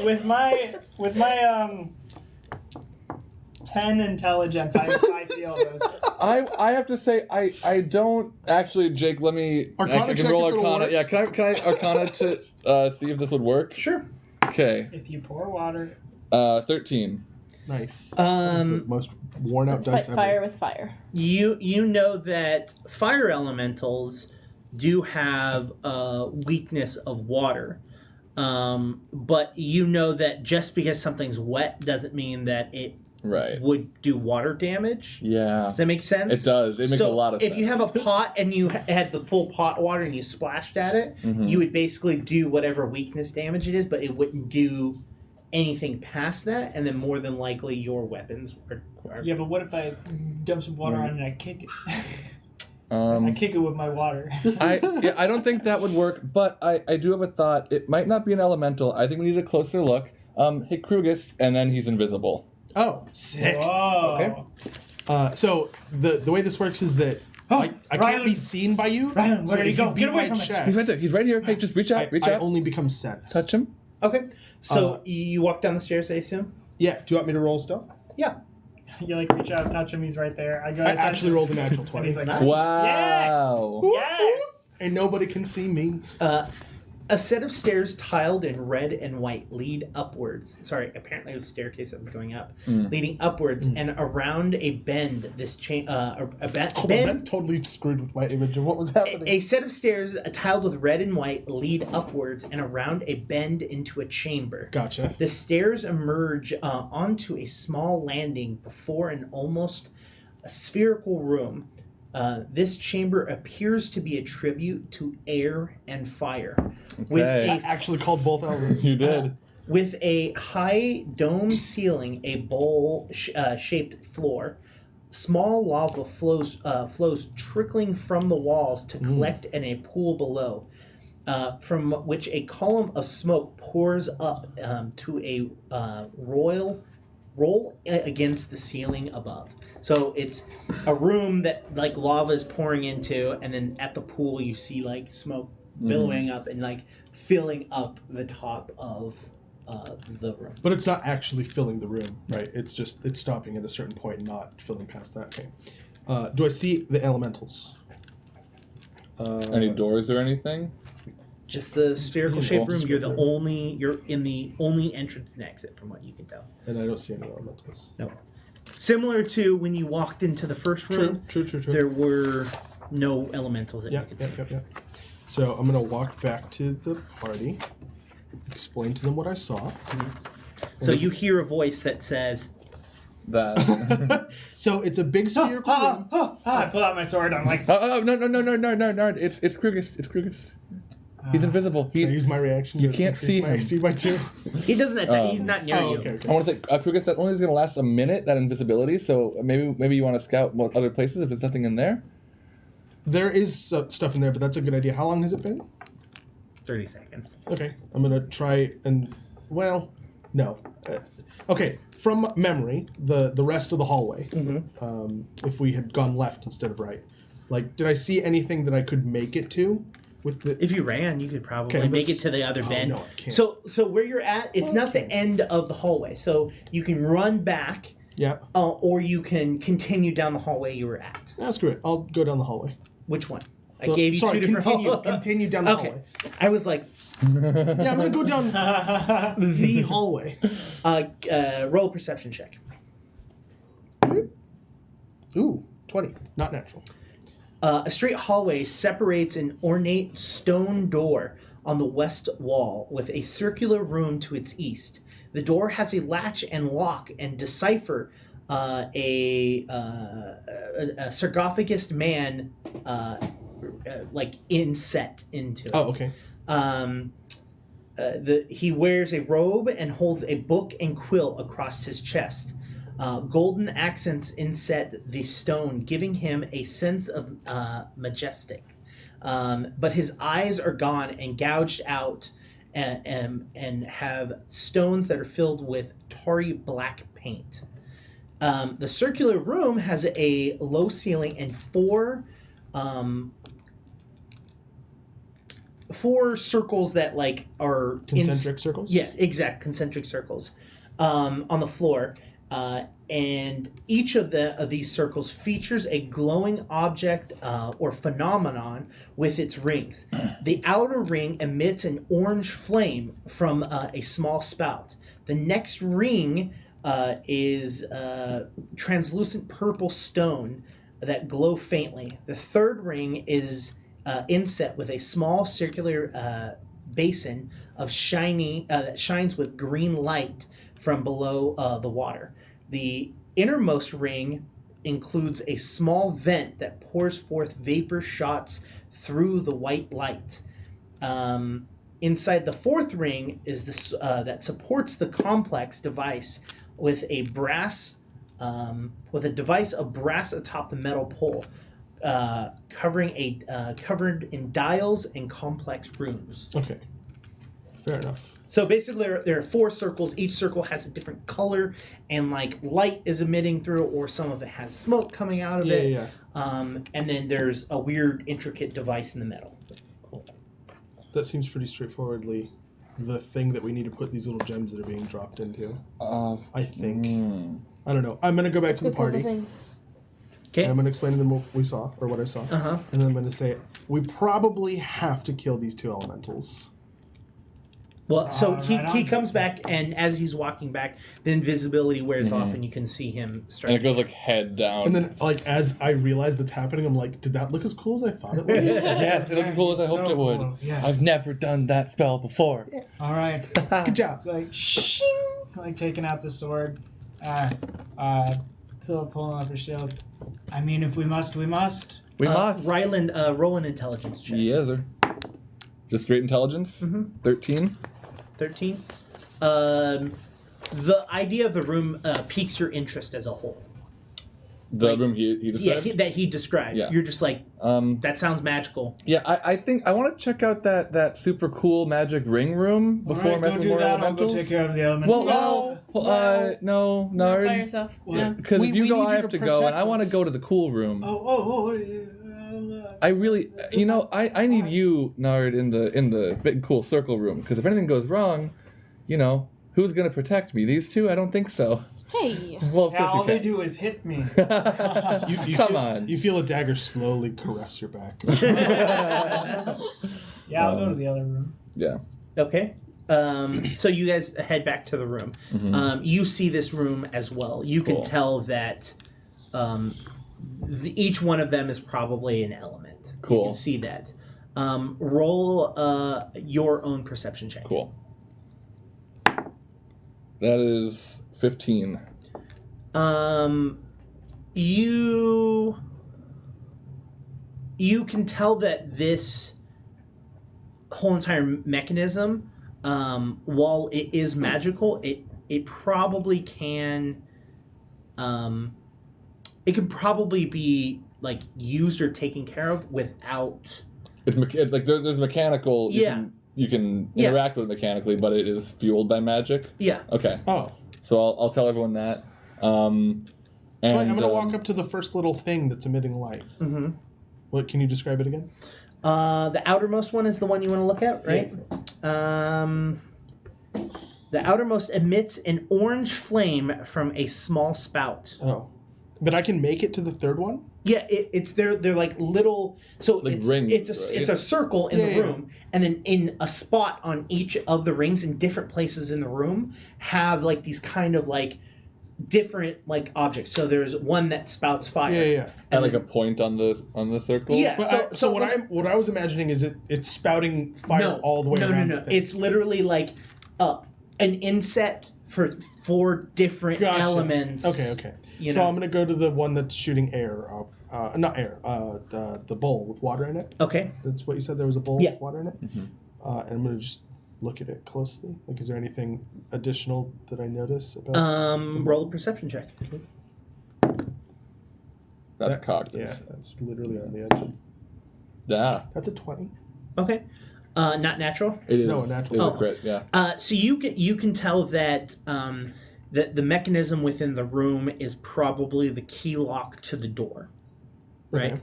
10 intelligence. I feel this. I have to say I don't actually, Jake. Let me. Arcana I can check roll if it'll Arcana. work. Yeah, can I Arcana to see if this would work? Sure. Okay. If you pour water. 13. nice. That's the most worn out Let's dice fight ever. fire with fire. You know that fire elementals do have a weakness of water, but you know that just because something's wet doesn't mean that it Right. would do water damage. Yeah. Does that make sense? It does. It makes a lot of sense. If you have a pot and you had the full pot water and you splashed at it, Mhm. you would basically do whatever weakness damage it is, but it wouldn't do anything past that, and then more than likely your weapons are Yeah, but what if I dump some water on it and I kick it? Um, I kick it with my water. I don't think that would work, but I do have a thought. It might not be an elemental. I think we need a closer look. Hit Krugist, and then he's invisible. Oh, sick. Whoa. Okay. So the way this works is that I can't Rylan. be seen by you. Rylan, where so did he if go? beat Get away my from it. check, He's right there. He's right here. Hey, just reach out. Reach I out. only become sensed. Touch him. Okay. So you walk down the stairs, I assume? Yeah. Do you want me to roll still? Yeah. You like reach out, touch him. He's right there. I go. I touch actually him, rolled a natural And 20. he's like, Wow. yes. And nobody can see me. A set of stairs tiled in red and white lead upwards. Sorry, apparently it was a staircase that was going up, leading upwards and around a bend. This Hold on, bend. that totally screwed with my image of what was happening. A set of stairs tiled with red and white lead upwards and around a bend into a chamber. Gotcha. The stairs emerge onto a small landing before an almost spherical room. This chamber appears to be a tribute to air and fire. With Okay. I a actually called both elements. You did. with a high domed ceiling, a bowl shaped floor, small lava flows trickling from the walls to collect in a pool below, from which a column of smoke pours up to a roll against the ceiling above. So it's a room that like lava is pouring into, and then at the pool you see like smoke billowing up and like filling up the top of the room. But it's not actually filling the room, right? It's stopping at a certain point and not filling past that. Okay. Do I see the elementals? Any doors or anything? Just the spherical You shaped can room. You're walk you're in the only entrance and exit from what you can tell. And I don't see any elementals. No. Similar to when you walked into the first room, True. there were no elementals that you could see. Yep. So I'm gonna walk back to the party, explain to them what I saw. So you hear a voice that says, That. So it's a big spherical room. I pull out my sword. I'm like, Oh no! It's Krugist. It's Krugist. He's invisible. Can I use my reaction? You to can't increase see my him. AC by 2? he doesn't attack, he's not near you. Okay. I want to say Krugist. That only is going to last a minute. That invisibility. So maybe you want to scout what other places if there's nothing in there. There is stuff in there, but that's a good idea. How long has it been? 30 seconds. Okay, I'm gonna try and no. Okay, from memory, the rest of the hallway. If we had gone left instead of right, like, did I see anything that I could make it to? With the If you ran, you could probably make it to the other bend. No, I can't. So where you're at, it's not the end of the hallway. So you can run back. Yeah. Or you can continue down the hallway you were at. No, screw it. I'll go down the hallway. Which one? I gave you two different hallways. Continue down the hallway. I was like, Yeah, I'm gonna go down the hallway. roll a perception check. Ooh, 20. Not natural. A straight hallway separates an ornate stone door on the west wall with a circular room to its east. The door has a latch and lock and decipher a sarcophagus man like inset into it. Oh, okay. He wears a robe and holds a book and quill across his chest. Golden accents inset the stone, giving him a sense of majestic. But his eyes are gone and gouged out and have stones that are filled with tarry black paint. The circular room has a low ceiling and four circles that like are Concentric circles? Yeah, exact concentric circles on the floor. And each of these circles features a glowing object or phenomenon with its rings. The outer ring emits an orange flame from a small spout. The next ring is translucent purple stone that glow faintly. The third ring is inset with a small circular basin of that shines with green light from below the water. The innermost ring includes a small vent that pours forth vapor shots through the white light. Inside the fourth ring is this that supports the complex device with a device of brass atop the metal pole, covered in dials and complex runes. Okay. Fair enough. So basically, there are four circles. Each circle has a different color, and like light is emitting through it, or some of it has smoke coming out of it. Yeah. And then there's a weird, intricate device in the middle. Cool. That seems pretty straightforwardly the thing that we need to put these little gems that are being dropped into. I think. I don't know. I'm gonna go back to the party. Okay. And I'm gonna explain to them what we saw or what I saw, and then I'm gonna say we probably have to kill these two elementals. Well, so he comes back, and as he's walking back, the invisibility wears off, and you can see him start. And it goes like head down. And then, like, as I realize that's happening, I'm like, did that look as cool as I thought it would? Yes, it looked as cool as I hoped it would. Cool. Yes. I've never done that spell before. All right. Good job. Like, shing! Like, taking out the sword. Pulling up her shield. I mean, if we must, we must. We must. Ryland, roll an intelligence check. Yes, sir. Just straight intelligence? 13? 13. The idea of the room piques your interest as a whole. The room he described? Yeah, that he described. Yeah. You're just like, that sounds magical. Yeah, I think I want to check out that super cool magic ring room before All right, go do that. I'll go take care of the elemental. No, Not by yourself. Yeah. because if you we go, need I you have to to go, and protect I want to us. go to the cool room. I really, I need you, Nard, in the big cool circle room, because if anything goes wrong, who's gonna protect me? These two? I don't think so. Hey. Well, of Yeah, course all you they can. do is hit me. Come on. You feel a dagger slowly caress your back. Yeah, I'll go to the other room. Yeah. Okay. So you guys head back to the room. You see this room as well. You can Cool. tell that each one of them is probably an element. Cool. You can see that. Roll your own perception check. Cool. That is 15. You can tell that this whole entire mechanism, while it is magical, it probably can it could probably be like used or taken care of without It's like there's mechanical. Yeah. you can Yeah. interact with it mechanically, but it is fueled by magic. Yeah. Okay, Oh. so I'll tell everyone that. And So I'm gonna walk up to the first little thing that's emitting light. Mm-hmm. What can you describe it again? The outermost one is the one you want to look at, right? The outermost emits an orange flame from a small spout. Oh. But I can make it to the third one? Yeah, they're like little. So Like it's rings, it's a right? circle in Yeah, the yeah. room, and then in a spot on each of the rings in different places in the room have like these kind of like different like objects. So there's one that spouts fire. Yeah. at like a point on the circle. Yeah. But So what I was imagining is it's spouting fire all the way around. No. the thing. It's literally like an inset for 4 different Gotcha. elements. Okay. You So know. I'm gonna go to the one that's shooting air. Not air. The bowl with water in it. Okay. That's what you said. There was a bowl Yeah. with water in it. Mhm. And I'm gonna just look at it closely. Like, is there anything additional that I notice about? Roll a perception check. That's cocked. Yeah, that's literally on the edge. Yeah, That's a 20. Okay. Not natural. it is. No, a natural. It is Oh. a crit. Yeah. So you can tell that that the mechanism within the room is probably the key lock to the door, right? Okay.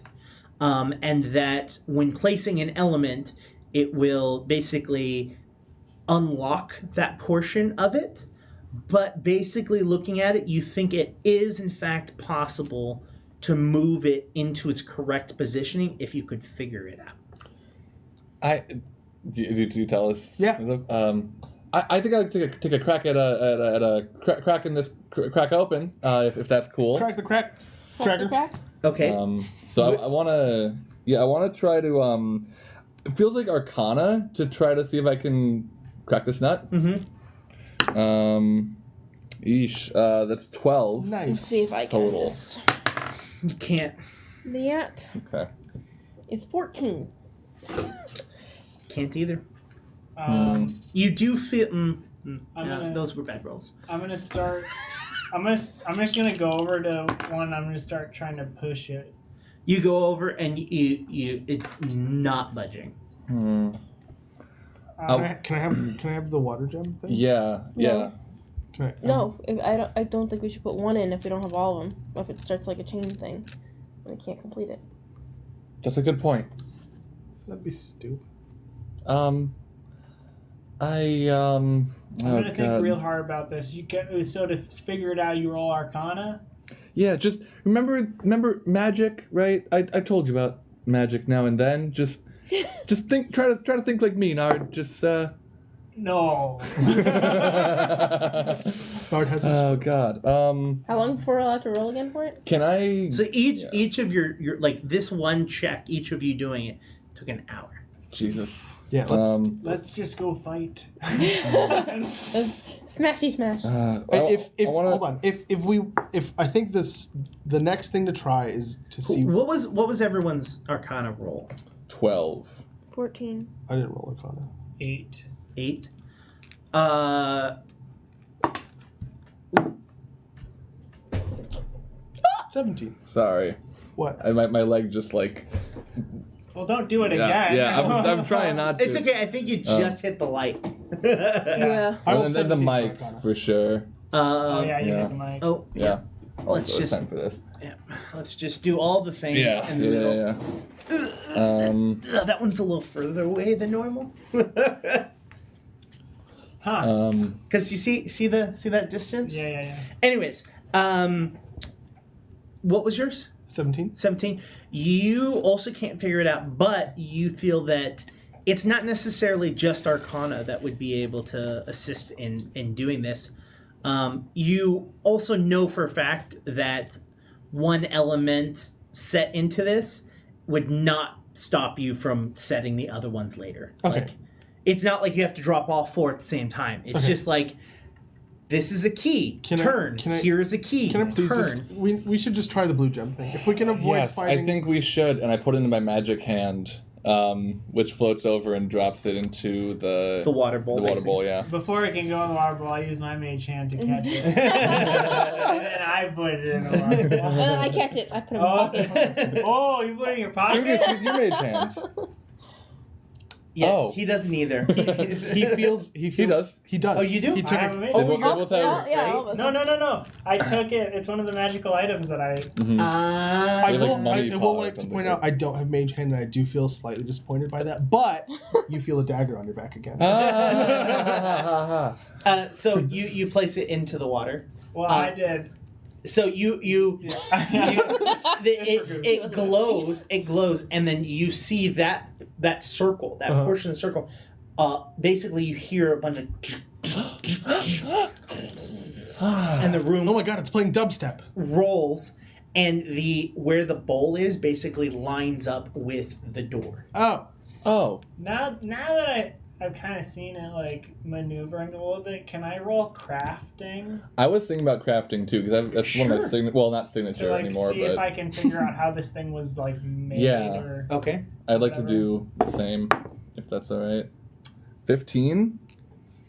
And that when placing an element, it will basically unlock that portion of it. But basically, looking at it, you think it is in fact possible to move it into its correct positioning if you could figure it out. Do you tell us? Yeah. I think I'll take a crack at a crack in this crack open, if that's cool. Crack the crack. Cracker. Crack. Okay. So I want to try to it feels like Arcana to try to see if I can crack this nut. Mm-hmm. That's 12. Nice. Let's see if I can Total. assist. You can't. That Okay. is 14. Can't either. You do feel. I'm yeah, gonna- those were bad rolls. I'm gonna start. I'm just gonna go over to one. I'm gonna start trying to push it. You go over and you it's not budging. Hmm. Can I have the water gem thing? Yeah. Yeah. Can I, No, I don't think we should put one in if we don't have all of them. If it starts like a chain thing, and we can't complete it. That's a good point. That'd be stupid. I'm Oh, gonna think God. real hard about this. You can so to figure it out. You roll Arcana. Yeah, just remember magic, right? I told you about magic now and then. Just think, try to think like me, Nard. Just No. Bard has a Oh God. How long before we're allowed to roll again for it? Can I? So each of your like this one check, each of you doing it took an hour. Jesus. Yeah, Let's just go fight. Smashy smash. if I wanna, hold on. If I think the next thing to try is to see. What was everyone's Arcana roll? 12. 14. I didn't roll Arcana. 8. 8. 17. Sorry, What? my leg just like. Well, don't do it Yeah, again. yeah. I'm trying not to. It's okay. I think you just hit the light. Yeah. I rolled And then the 17 for mic Arcana. for sure. Oh yeah, you Yeah. hit the mic. Oh Yeah. Let's Also, it's just- time for this. yeah. Let's just do all the things Yeah. in the middle. Yeah. That one's a little further away than normal. Huh. Because you see that distance. Yeah. Anyways, what was yours? 17. 17. You also can't figure it out, but you feel that it's not necessarily just Arcana that would be able to assist in doing this. You also know for a fact that one element set into this would not stop you from setting the other ones later. Okay. Like, it's not like you have to drop all 4 at the same time. It's Okay. just like, this is a key. Can I- Turn. can I- Here is a key. Can I please Turn. just... We should just try the blue gem thing. If we can avoid Yes, fighting... I think we should. And I put it into my magic hand, which floats over and drops it into the The water bowl. The water basically. bowl, yeah. Before it can go in the water bowl, I use my mage hand to catch it. And then I put it in the water bowl. I catch it. I put it in my pocket. Oh, you put it in your Dude, pocket? use your mage hand. Yeah, Oh. he doesn't either. He feels. He does. He does. Oh, you do? He took I have a it. mage. Did we both have- all of us. No. I took it. It's one of the magical items that I. Mhm. I They will, like money I will power like to from point the- out I don't have mage hand, and I do feel slightly disappointed by that. But you feel a dagger on your back again. So you place it into the water. Well, I did. So it glows, and then you see that circle, that portion of the circle. Basically, you hear a bunch of, and the room Oh my god, it's playing dubstep. rolls, and where the bowl is basically lines up with the door. Oh, Now that I've kind of seen it like maneuvering a little bit, can I roll crafting I was thinking about crafting too because that's one of my Sure. well, not to signature like anymore, see if I but can figure out how this thing was like made? Yeah. Or... Okay. I'd like to whatever. do the same if that's all right. 15.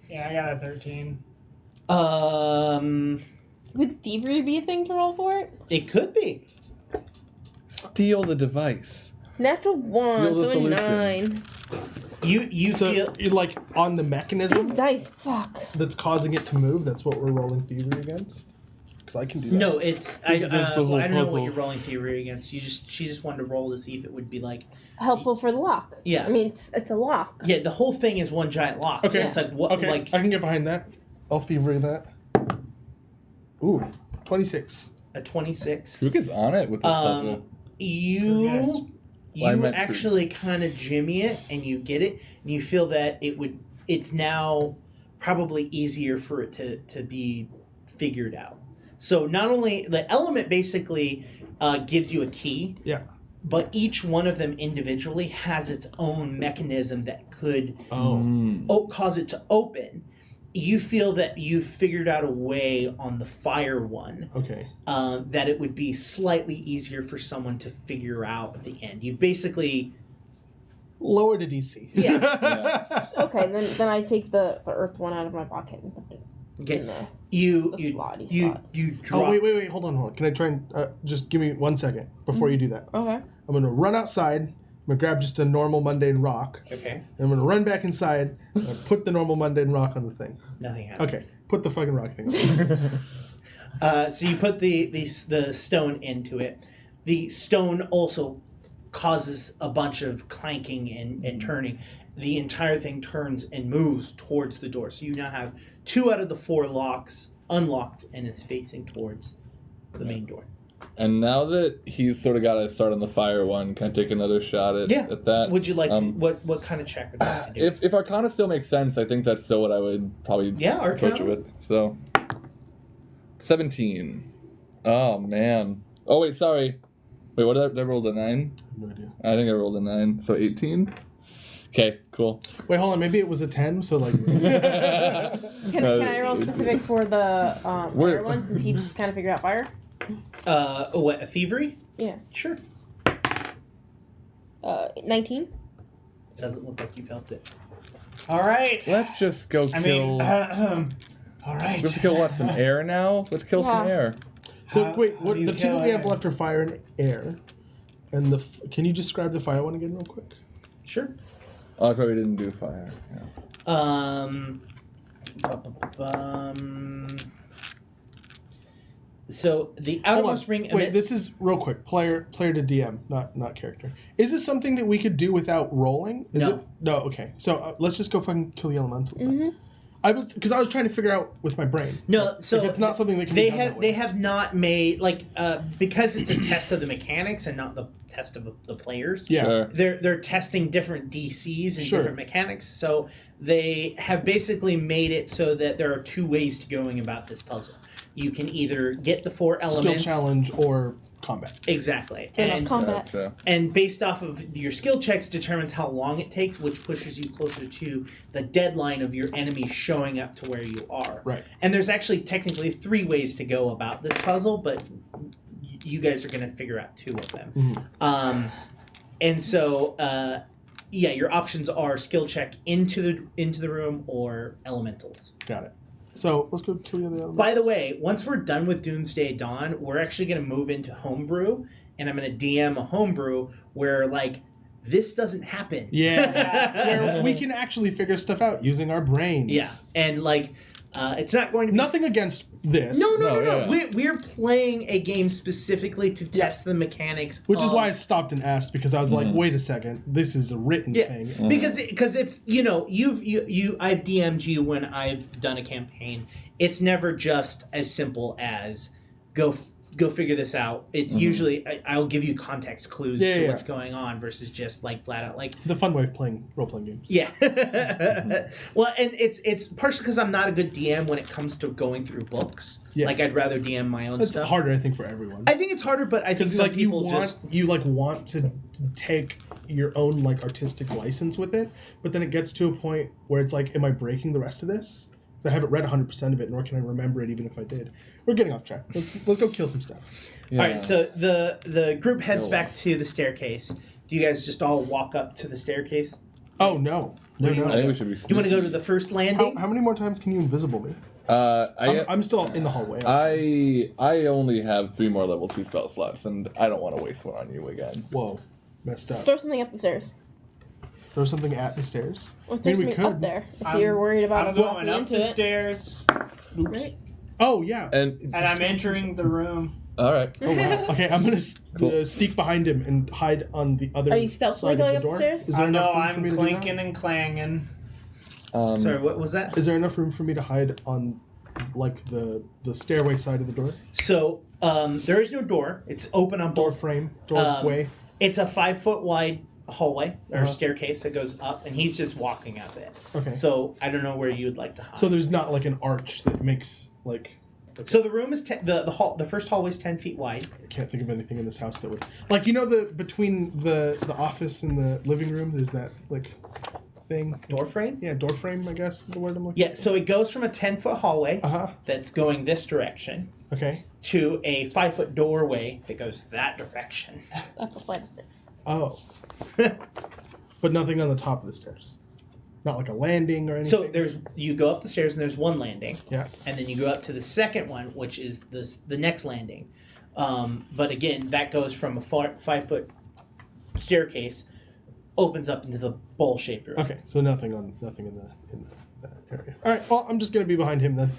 Yeah, I got a 13. Would thievery be a thing to roll for it? It could be. Steal the device. Natural 1, Seal the so a solution. 9. You so feel you're like on the mechanism These dice suck. that's causing it to move. That's what we're rolling thievery against. Because I can do that. no. It's I don't Against the whole know what puzzle. you're rolling theory against. She just wanted to roll to see if it would be like Helpful for the lock. Yeah. I mean, it's a lock. yeah. The whole thing is one giant lock. Okay. So it's like what Okay, like I can get behind that. I'll thievery that. Ooh, 26. a 26. Who gets on it with this puzzle? You Well, I you meant to- actually kind of jimmy it and you get it and you feel that it's now probably easier for it to be figured out. So not only the element basically gives you a key, Yeah. but each one of them individually has its own mechanism that could cause it to open. You feel that you've figured out a way on the fire one Okay. that it would be slightly easier for someone to figure out at the end. You've basically Lower the DC. Yeah. Okay, then I take the earth one out of my pocket and put it in the you slotty you slot. you drop. Oh, wait. Hold on. Can I try and just give me 1 second before you do that? Okay. I'm going to run outside. I'm going to grab just a normal mundane rock. Okay, And I'm going to run back inside and put the normal mundane rock on the thing. nothing happens. Okay. Put the fucking rock thing on. So you put the stone into it. The stone also causes a bunch of clanking and turning. The entire thing turns and moves towards the door. So you now have 2 out of the 4 locks unlocked and is facing towards the main door. And now that he's sort of got to start on the fire one, can I take another shot at that? Would you like to? What kind of check would you like to do? If Arcana still makes sense, I think that's still what I would probably approach it Arcana. with. So 17. Oh man. Oh wait, sorry. Wait, what did I roll a 9? No idea. I think I rolled a 9. So 18. Okay, cool. Wait, hold on. Maybe it was a 10, so like... Can I roll specific for the Where- fire one since he kind of figured out fire? What, a thievery? Yeah. Sure. 19. Doesn't look like you felt it. All right. Let's just go kill. I mean, all we right. have to kill what? Some air now? Let's kill some Yeah. air. So, How- wait, how what, do you the 2 kill that we have air? left are fire and air. And can you describe the fire one again real quick? Sure. Oh, I thought we didn't do fire. Yeah. So the Hold on. outermost ring. Wait, this is real quick. Player to DM, not character. Is this something that we could do without rolling? Is No. it? No. Okay. So let's just go fucking kill the elementals. Mm-hmm. Then. I was trying to figure out with my brain. No, so if it's not something that can be done that way. they have not made because it's a test of the mechanics and not the test of the players. Yeah. Sure. They're testing different DCs and Sure. different mechanics. So they have basically made it so that there are 2 ways to going about this puzzle. You can either get the 4 elements. Skill challenge or combat. Exactly. Fair enough, And, combat. Gotcha. and based off of your skill checks determines how long it takes, which pushes you closer to the deadline of your enemy showing up to where you are. Right. And there's actually technically 3 ways to go about this puzzle, but you guys are going to figure out 2 of them. Mhm. And so, your options are skill check into the room or elementals. Got it. So let's go kill the other elementals. By the way, once we're done with Doomsday Dawn, we're actually going to move into homebrew, and I'm going to DM a homebrew where this doesn't happen. Yeah. Where we can actually figure stuff out using our brains. Yeah, and like, it's not going to be nothing against this. No. We're playing a game specifically to test the mechanics, which is why I stopped and asked, because I was like, wait a second, this is a written thing. Because if I've DM'd you when I've done a campaign, it's never just as simple as go figure this out. It's usually I'll give you context clues to what's going on versus just like flat out like the fun way of playing role-playing games. Yeah. Well, and it's partially because I'm not a good DM when it comes to going through books. Yeah. Like I'd rather DM my own stuff. It's harder, I think, for everyone. I think it's harder, but I think some like people you want to take your own like artistic license with it, but then it gets to a point where it's like, am I breaking the rest of this? I haven't read 100% of it, nor can I remember it, even if I did. We're getting off track. Let's go kill some stuff. Yeah. All right, so the group heads back to the staircase. Do you guys just all walk up to the staircase? Oh, no. I think we should be do you want to go to the first landing? How many more times can you invisible me? I'm still in the hallway. I only have 3 more level 2 spell slots, and I don't want to waste one on you again. Whoa. Messed up. Throw something up the stairs. Throw something at the stairs? Or throw something up there. If you're worried about us walking into it. I'm going up the stairs. Oops. Right? Oh, yeah. And I'm entering the room. All right. Oh, wow. Okay, I'm going to sneak behind him and hide on the other side. Are you stealthily going up the stairs? Is there enough room for I'm me to clinking and clanging. Sorry, what was that? Is there enough room for me to hide on, like, the stairway side of the door? So, there is no door. It's open on Door both. frame, doorway. It's a 5-foot wide hallway or staircase that goes up, and he's just walking up it. Okay. So I don't know where you'd like to hide. So there's not like an arch that makes like. Okay. So the room is the first hallway is 10 feet wide. I can't think of anything in this house that would like between the office and the living room. There's that like thing. Door frame. Yeah, door frame. I guess is the word I'm looking. Yeah. So it goes from a 10-foot hallway that's going this direction. Okay. To a 5-foot doorway that goes that direction. Up a flight of stairs. Oh. But nothing on the top of the stairs. Not like a landing or anything. So you go up the stairs and there's one landing. Yeah. And then you go up to the second one, which is the next landing. But again, that goes from a 5-foot staircase, opens up into the bowl-shaped room. Okay, so nothing in that area. All right. Well, I'm just gonna be behind him then.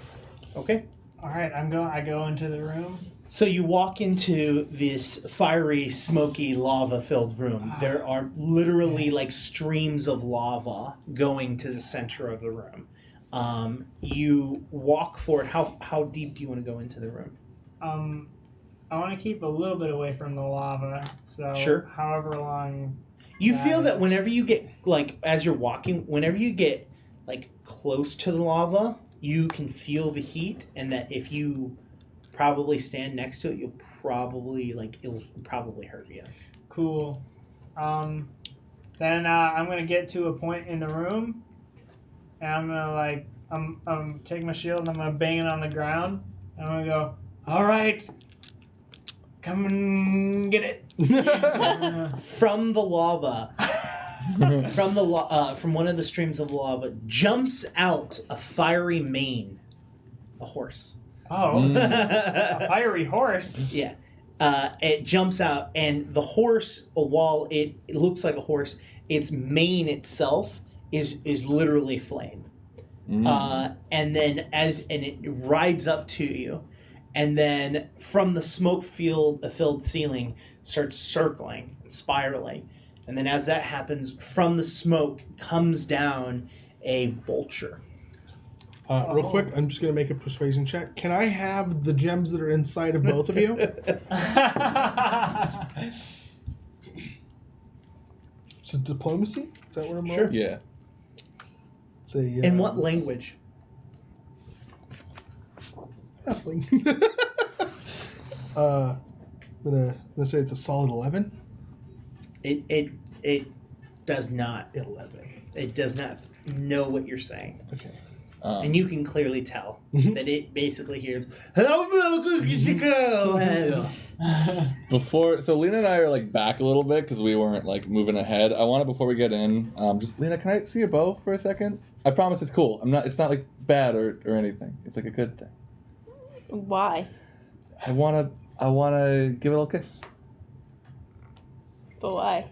Okay. All right. I go into the room. So you walk into this fiery, smoky, lava-filled room. There are literally like streams of lava going to the center of the room. You walk forward. How deep do you want to go into the room? I want to keep a little bit away from the lava. So sure. However long. You feel that whenever you get like as you're walking, whenever you get like close to the lava, you can feel the heat, and that if you probably stand next to it, it'll probably hurt you. Cool. Then I'm gonna get to a point in the room, and I'm gonna I'm take my shield and I'm gonna bang it on the ground. And I'm gonna go, all right, come and get it. From the lava, from one of the streams of lava, jumps out a fiery mane, a horse. Oh, a fiery horse. Yeah. It jumps out, and the horse, while it looks like a horse, its mane itself is literally flame. And then it rides up to you, and then from the smoke-filled ceiling starts circling and spiraling. And then as that happens, from the smoke comes down a vulture. Real quick, I'm just going to make a persuasion check. Can I have the gems that are inside of both of you? It's a diplomacy? Is that what I'm Sure. on? Yeah. It's a, In what language? Halfling. I'm gonna say it's a solid 11. It does not. 11. It does not know what you're saying. Okay. And you can clearly tell that it basically hears. So Lena and I are like back a little bit because we weren't like moving ahead. I want to, before we get in, just Lena, can I see your bow for a second? I promise it's cool. It's not like bad or anything. It's like a good thing. Why? I wanna give it a little kiss. But why?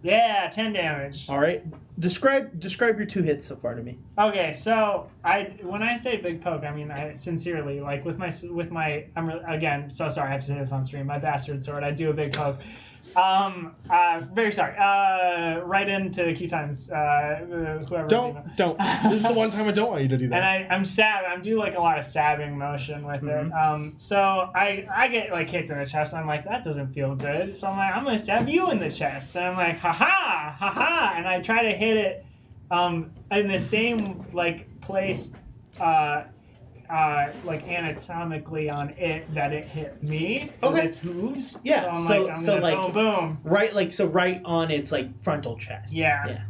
Yeah, 10 damage. All right. Describe your 2 hits so far to me. Okay, so when I say big poke, I mean I sincerely like with my again so sorry I have to say this on stream. My bastard sword, I do a big poke. Very sorry. Right into QueueTimes. Whoever. Don't. This is the one time I don't want you to do that. And I'm doing like a lot of stabbing motion with it. So I get like kicked in the chest. And I'm like, that doesn't feel good. So I'm like, I'm gonna stab you in the chest. And I'm like, ha ha, and I try to hit it, in the same like place, like anatomically on it that it hit me. Okay. Its hooves. Yeah. So I'm gonna boom, boom. Right, right on its like frontal chest. Yeah.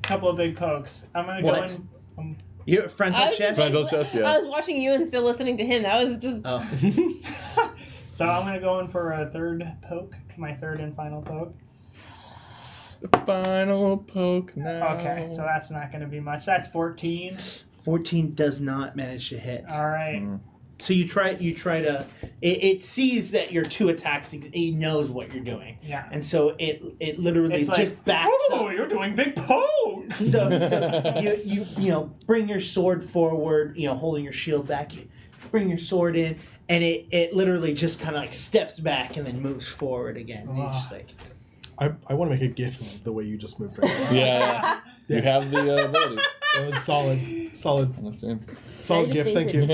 Couple of big pokes. I'm gonna go in. Your frontal chest. Frontal chest, yeah. I was watching you and still listening to him. That was just. Oh. So I'm gonna go in for a third poke. My third and final poke. The final poke now. Okay, so that's not gonna be much. That's 14. 14 does not manage to hit. All right. So you try to. It sees that your 2 attacks. It knows what you're doing. Yeah. And so it literally It's just like, backs oh, up. you're doing big pokes. So you bring your sword forward. Holding your shield back. You bring your sword in, and it literally just kind of like steps back and then moves forward again. And you're just like. I want to make a gif of the way you just moved right now. Yeah. You have the ability. That was solid I just gif. Thank think you.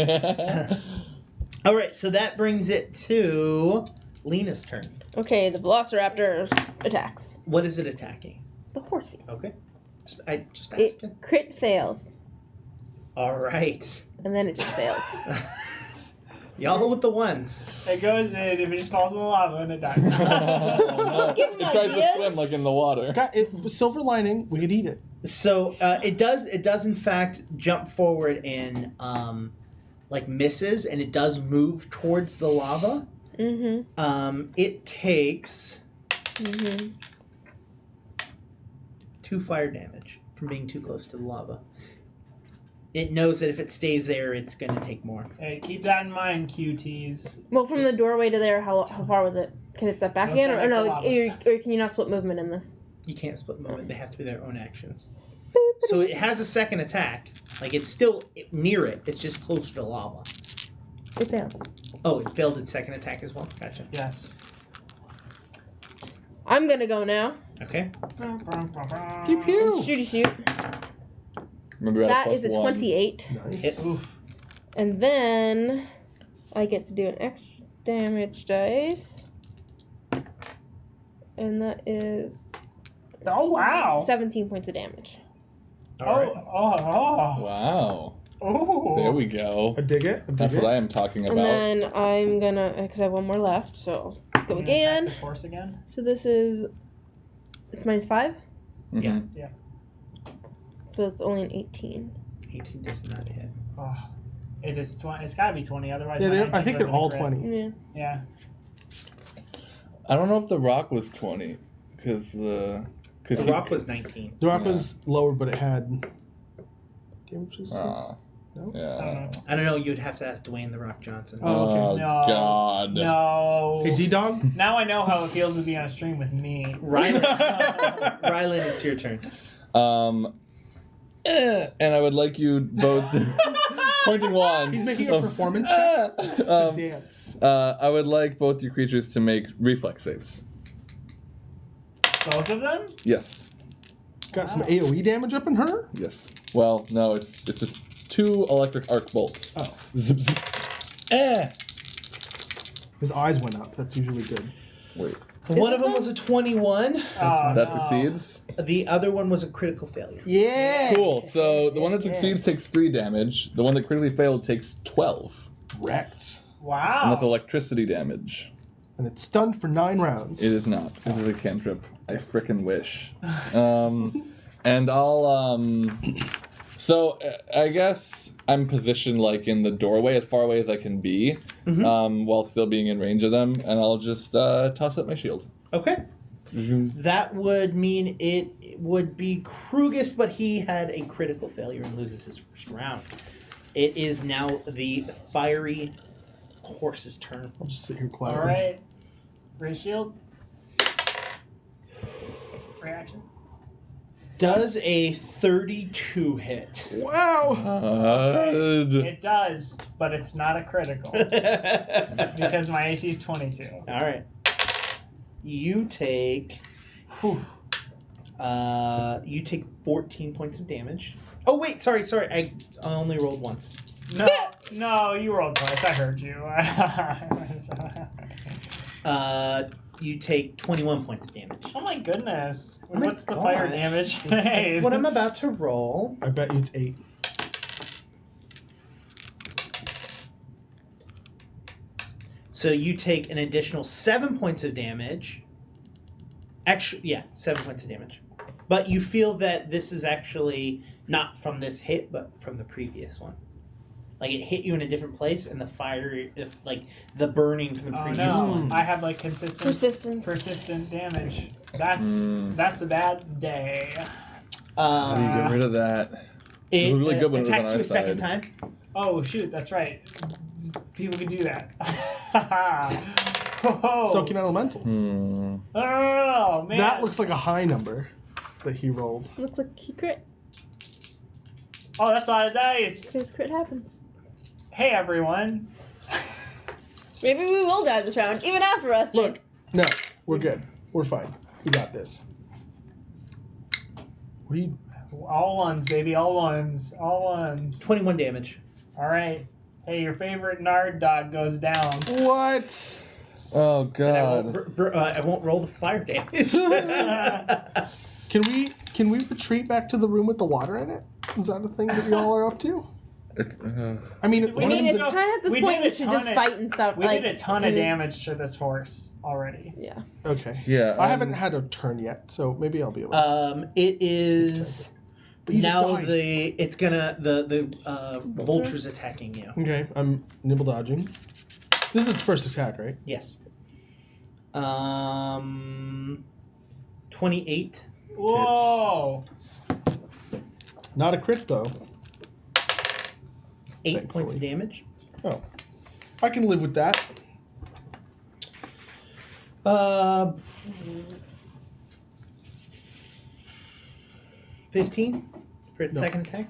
All right, so that brings it to Lena's turn. Okay, the Velociraptor attacks. What is it attacking? The horsey. Okay, just It asking. crit fails, All right, and then it just fails. y'all with the ones. It goes in, if it just falls in the lava and it dies. Oh, no. Give him It tries to ideas. swim like in the water. Got it. Silver lining. We could eat it. So it does in fact jump forward and like misses, and it does move towards the lava. It takes 2 fire damage from being too close to the lava. It knows that if it stays there, it's going to take more. Hey, keep that in mind, QTs. Well, from the doorway to there, how far was it? Can it step back No, again, step or next to no? lava. Or can you not split movement in this? You can't split movement. They have to be their own actions. So it has a second attack. Like, it's still near it. It's just closer to lava. It fails. Oh, it failed its second attack as well? Gotcha. Yes. I'm gonna go now. Okay. Pew pew. Shooty shoot. Remember, That is a 28. Nice. Hits. And then I get to do an extra damage dice. And that is Oh, wow. 17 points of damage. All right. Wow. Oh. There we go. I dig it. That's what I am talking And about. then I'm gonna, because I have one more left, so I'll go again. This horse again? So this is, it's -5? Mhm. Yeah. So it's only an 18. 18 does not hit. Oh. It is 20. It's gotta be 20, otherwise. Yeah, my I 19 think they're would've all been a crit. 20. Yeah. Yeah. I don't know if the rock was 20, because The rock was 19. The rock was lower, but it had damages. Oh, No? yeah. I don't know. You'd have to ask Dwayne The Rock Johnson. Oh, okay. Oh, No. God. No. Hey, D-Dog? Now I know how it feels to be on a stream with me. Rylan, it's your turn. And I would like you both pointing one. He's making a performance check to dance. I would like both your creatures to make reflex saves. Both of them? Yes. Got some AoE damage up in her? Yes. Well, no, it's just 2 electric arc bolts. Oh. Zip, zip. His eyes went up. That's usually good. Wait. One of them was a 21. That succeeds. The other one was a critical failure. Yeah! Cool. So the one that succeeds takes 3 damage. The one that critically failed takes 12. Wrecked. Wow. And that's electricity damage. And it's stunned for 9 rounds. It is not. This is a cantrip. I frickin' wish. And I'll So I guess I'm positioned like in the doorway as far away as I can be, while still being in range of them, and I'll just toss up my shield. Okay. That would mean it would be Krugus, but he had a critical failure and loses his first round. It is now the fiery horse's turn. I'll just sit here quietly. All right. Raise shield. reaction. Does a 32 hit? Wow. It does, but it's not a critical because my AC is 22. All right. You take. You take 14 points of damage. Oh wait, sorry. I only rolled once. No, you rolled twice. I heard you. You take 21 points of damage. Oh my goodness! Oh my What's the fire gosh. damage? That's what I'm about to roll. I bet you it's 8. So you take an additional 7 points of damage. Actually, yeah, 7 points of damage. But you feel that this is actually not from this hit, but from the previous one. Like it hit you in a different place, and the fire, like the burning from the previous one. I have like persistent damage. That's a bad day. How do you get rid of that? It was really good when it was attacks on you our a second side. time. Oh shoot, that's right. People can do that. Soaking elementals. Oh man, That looks like a high number that he rolled. Looks like he crit. Oh, that's a lot of dice. Because crit happens. Hey everyone. Maybe we will die this round, even after us. Look, no, we're good. We're fine. We got this. What are you? All ones, baby. All ones. 21 damage. All right. Hey, your favorite Nard dog goes down. What? Oh And god. I won't roll the fire damage. Can we retreat back to the room with the water in it? Is that a thing that y'all are up to? I mean, I I mean, did it's a- kind of at this we point did a we should ton just of- fight and stuff. We like, did a ton of damage to this horse already. Yeah. okay. Yeah. I haven't had a turn yet, so maybe I'll be able. It is But you just now died. the vulture's attacking you. Okay, I'm nibble dodging. This is its first attack, right? Yes. 28. Whoa! Not a crit though. 8 points of Thankfully. damage. Oh, I can live with that. 15 for its No. second attack.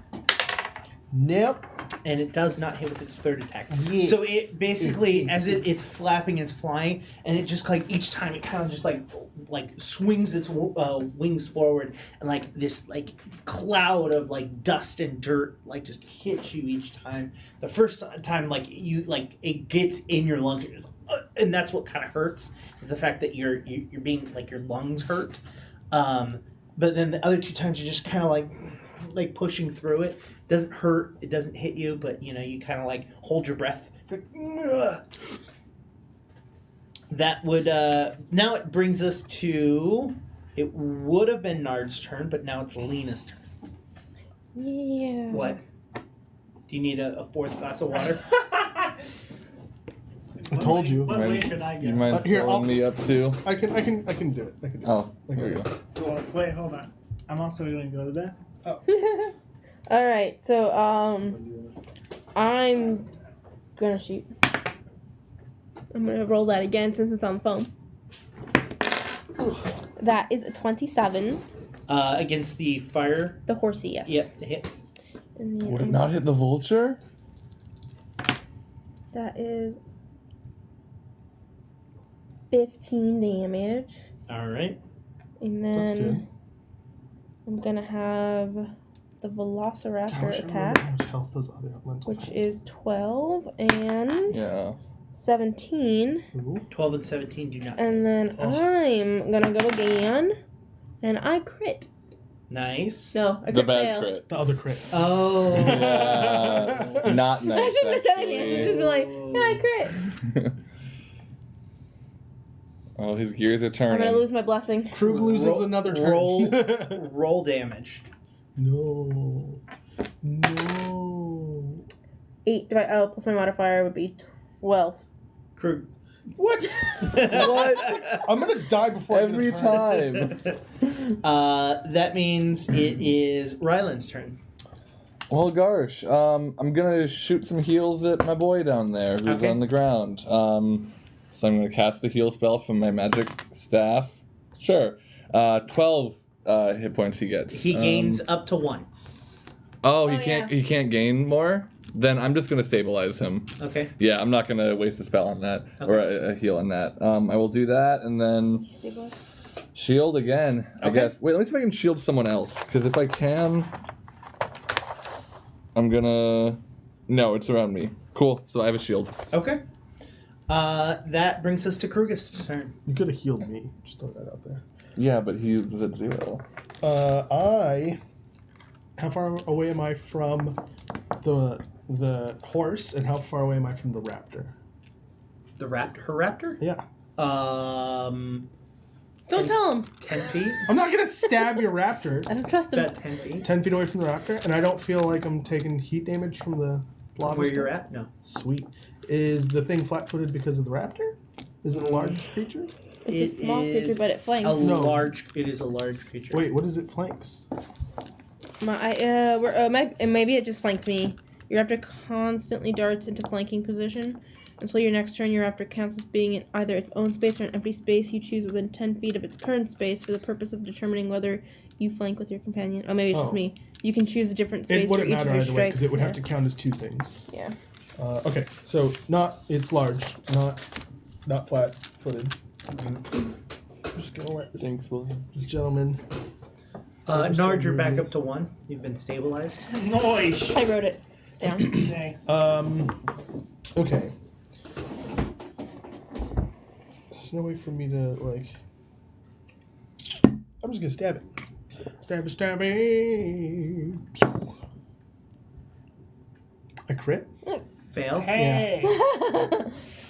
Nope. And it does not hit with its third attack. Yeah. So it basically, as it's flapping, it's flying, and it just like each time it kind of just like swings its wings forward, and like this like cloud of like dust and dirt like just hits you each time. The first time like you like it gets in your lungs, you're just, and that's what kind of hurts is the fact that you're being like your lungs hurt. But then the other two times you're just kind of like pushing through it. Doesn't hurt, it doesn't hit you, but you know, you kind of like hold your breath. That would now it brings us to, it would have been Nard's turn, but now it's Lena's turn. Yeah. What? Do you need a fourth glass of water? I told you. What way should I You go? mind Here, throwing I'll- me up too? I can do it. I can do it. Oh, there we go. Well, wait, hold on. I'm also going to go to bed. All right. So I'm gonna shoot. I'm gonna roll that again since it's on the phone. That is a 27. Against the fire. The horsey, yes. Yep, it hits. And then Would it not hit the vulture? That is 15 damage. All right. And That's then good. I'm gonna have the Velociraptor Gosh, I remember attack, how much health those other elementals which have. is 12 and Yeah. 17. Ooh. 12 and 17 do not. And then I'm gonna go again, and I crit. Nice. No, I crit The bad fail. crit. The other crit. Oh. Yeah. Not nice. I shouldn't have said anything. I should just be like, yeah, I crit. Oh, his gears are I'm turning. gonna lose my blessing. Krug loses Roll- another turn. Roll damage. No. 8 plus my modifier would be 12. Krug. What? What? I'm gonna die before Every I get a turn. time. That means it is Ryland's turn. Well, gosh, I'm gonna shoot some heals at my boy down there who's Okay. on the ground. So I'm gonna cast the heal spell from my magic staff. Sure. 12 hit points he gets. He gains up to 1. Oh, Oh, he can't gain more? Then I'm just gonna stabilize him. Okay. Yeah, I'm not gonna waste a spell on that or a heal on that. I will do that and then Stabilize. shield again. I Okay. guess. Wait, let me see if I can shield someone else. Because if I can, I'm gonna. No, it's around me. Cool. So I have a shield. Okay. That brings us to Krugus' turn. You could have healed me. Just throw that out there. Yeah, but he was at 0. How far away am I from the horse, and how far away am I from the raptor? The her raptor? Yeah. Don't tell him. 10 feet? I'm not gonna stab your raptor. I don't trust him. About 10 feet. 10 feet away from the raptor, and I don't feel like I'm taking heat damage from the lava. Where stuff? you're at? No. Sweet. Is the thing flat-footed because of the raptor? Is it a large creature? It's a small It creature, is but it flanks. It is a large creature. Wait, what is it flanks? Maybe it just flanked me. Your raptor constantly darts into flanking position. Until your next turn, your raptor counts as being in either its own space or an empty space you choose within 10 feet of its current space for the purpose of determining whether you flank with your companion. Oh, maybe it's just me. You can choose a different space It for wouldn't each of matter your either way, strikes. because it would have to count as 2 things. Yeah. Okay, so it's large, not flat-footed. I'm just gonna let this gentleman. Nard, you're back up to 1. You've been stabilized. Noise. I wrote it down. Thanks. Okay. There's no way for me to I'm just gonna stab it. Stab it. I crit. Fail. Hey.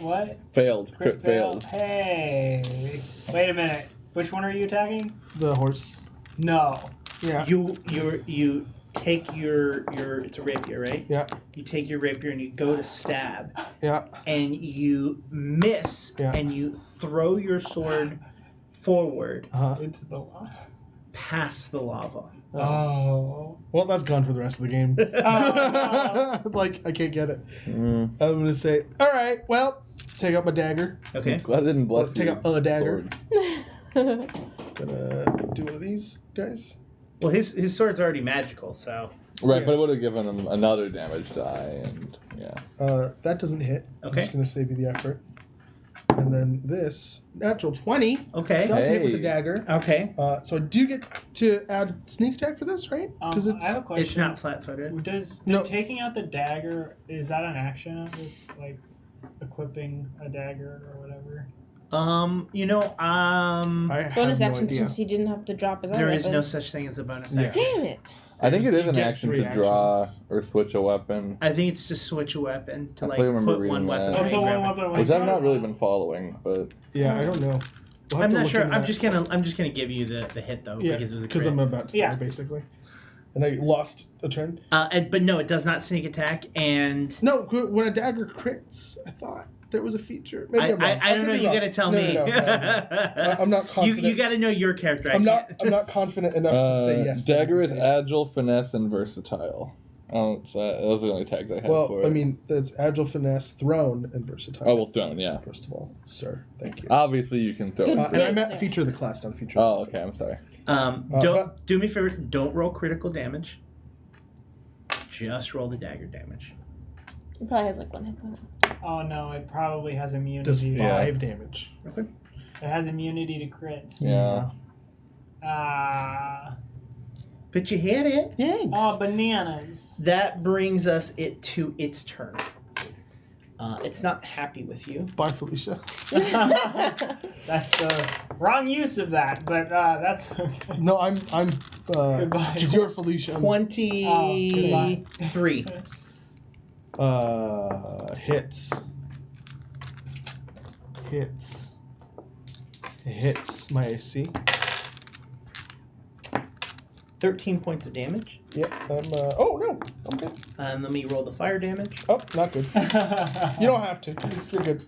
What? Failed. Crit failed. Hey. Wait a minute. Which one are you attacking? The horse. No. Yeah. You take your it's a rapier, right? Yeah. You take your rapier and you go to stab, Yeah. and you miss, Yeah. and you throw your sword forward Into the lava. past the lava. Oh. Well, that's gone for the rest of the game. Oh, I can't get it. Mm. I'm gonna say, all right. Well, take out my dagger. Okay. Glad I didn't bless Take you. out a dagger. Sword. Gonna do one of these guys. Well, his sword's already magical, so Right, Yeah. but it would have given him another damage die, and yeah. That doesn't hit. I'm Okay. just gonna save you the effort. And then this natural 20 okay. does hit with the Hey. dagger. Okay. So I do get to add sneak attack for this, right? Because I have a question. It's not flat-footed. No. Taking out the dagger, is that an action with equipping a dagger or whatever? I have Bonus no action idea. since he didn't have to drop his There other is no weapon. such thing as a bonus Yeah. action. Damn it! I think it is You an get action 3 to draw actions. or switch a weapon, I think it's to switch a weapon to I fully remember put reading one weapon. that. away Put one from- weapon away which I've from not it? really been following, but Yeah, I don't know. We'll have I'm to not look sure. into I'm that. just gonna give you the hit though Yeah, because it was a because crit. I'm about to die, basically. And I lost a turn. But no, it does not sneak attack, and No, when a dagger crits, I thought there was a feature. Maybe I'm wrong. I don't know. You gotta tell me. No. I'm not confident. You gotta know your character. I'm not confident enough to say yes. that dagger is is the case. agile, finesse, and versatile. Oh, so those are the only tags I have for Well, it. I mean, that's agile, finesse, thrown, and versatile. Oh, well, thrown, yeah. First of all, sir, thank you. Obviously, you can throw Good. it. And I Yes, meant sir. feature of the class, not feature. Oh, okay, I'm sorry. Don't do me a favor. Don't roll critical damage. Just roll the dagger damage. He probably has 1 hit point. Oh no, it probably has immunity. Does 5 Yeah. damage. Okay. It has immunity to crits. Yeah. Ah. But you hit it. Thanks. Oh, bananas. That brings us to its turn. It's not happy with you. Bye, Felicia. That's the wrong use of that, but that's okay. No, I'm. Goodbye. It's your Felicia. 23. Hits my AC. 13 points of damage. Yep. Oh no, I'm good. And let me roll the fire damage. Oh, not good. You don't have to. You're good.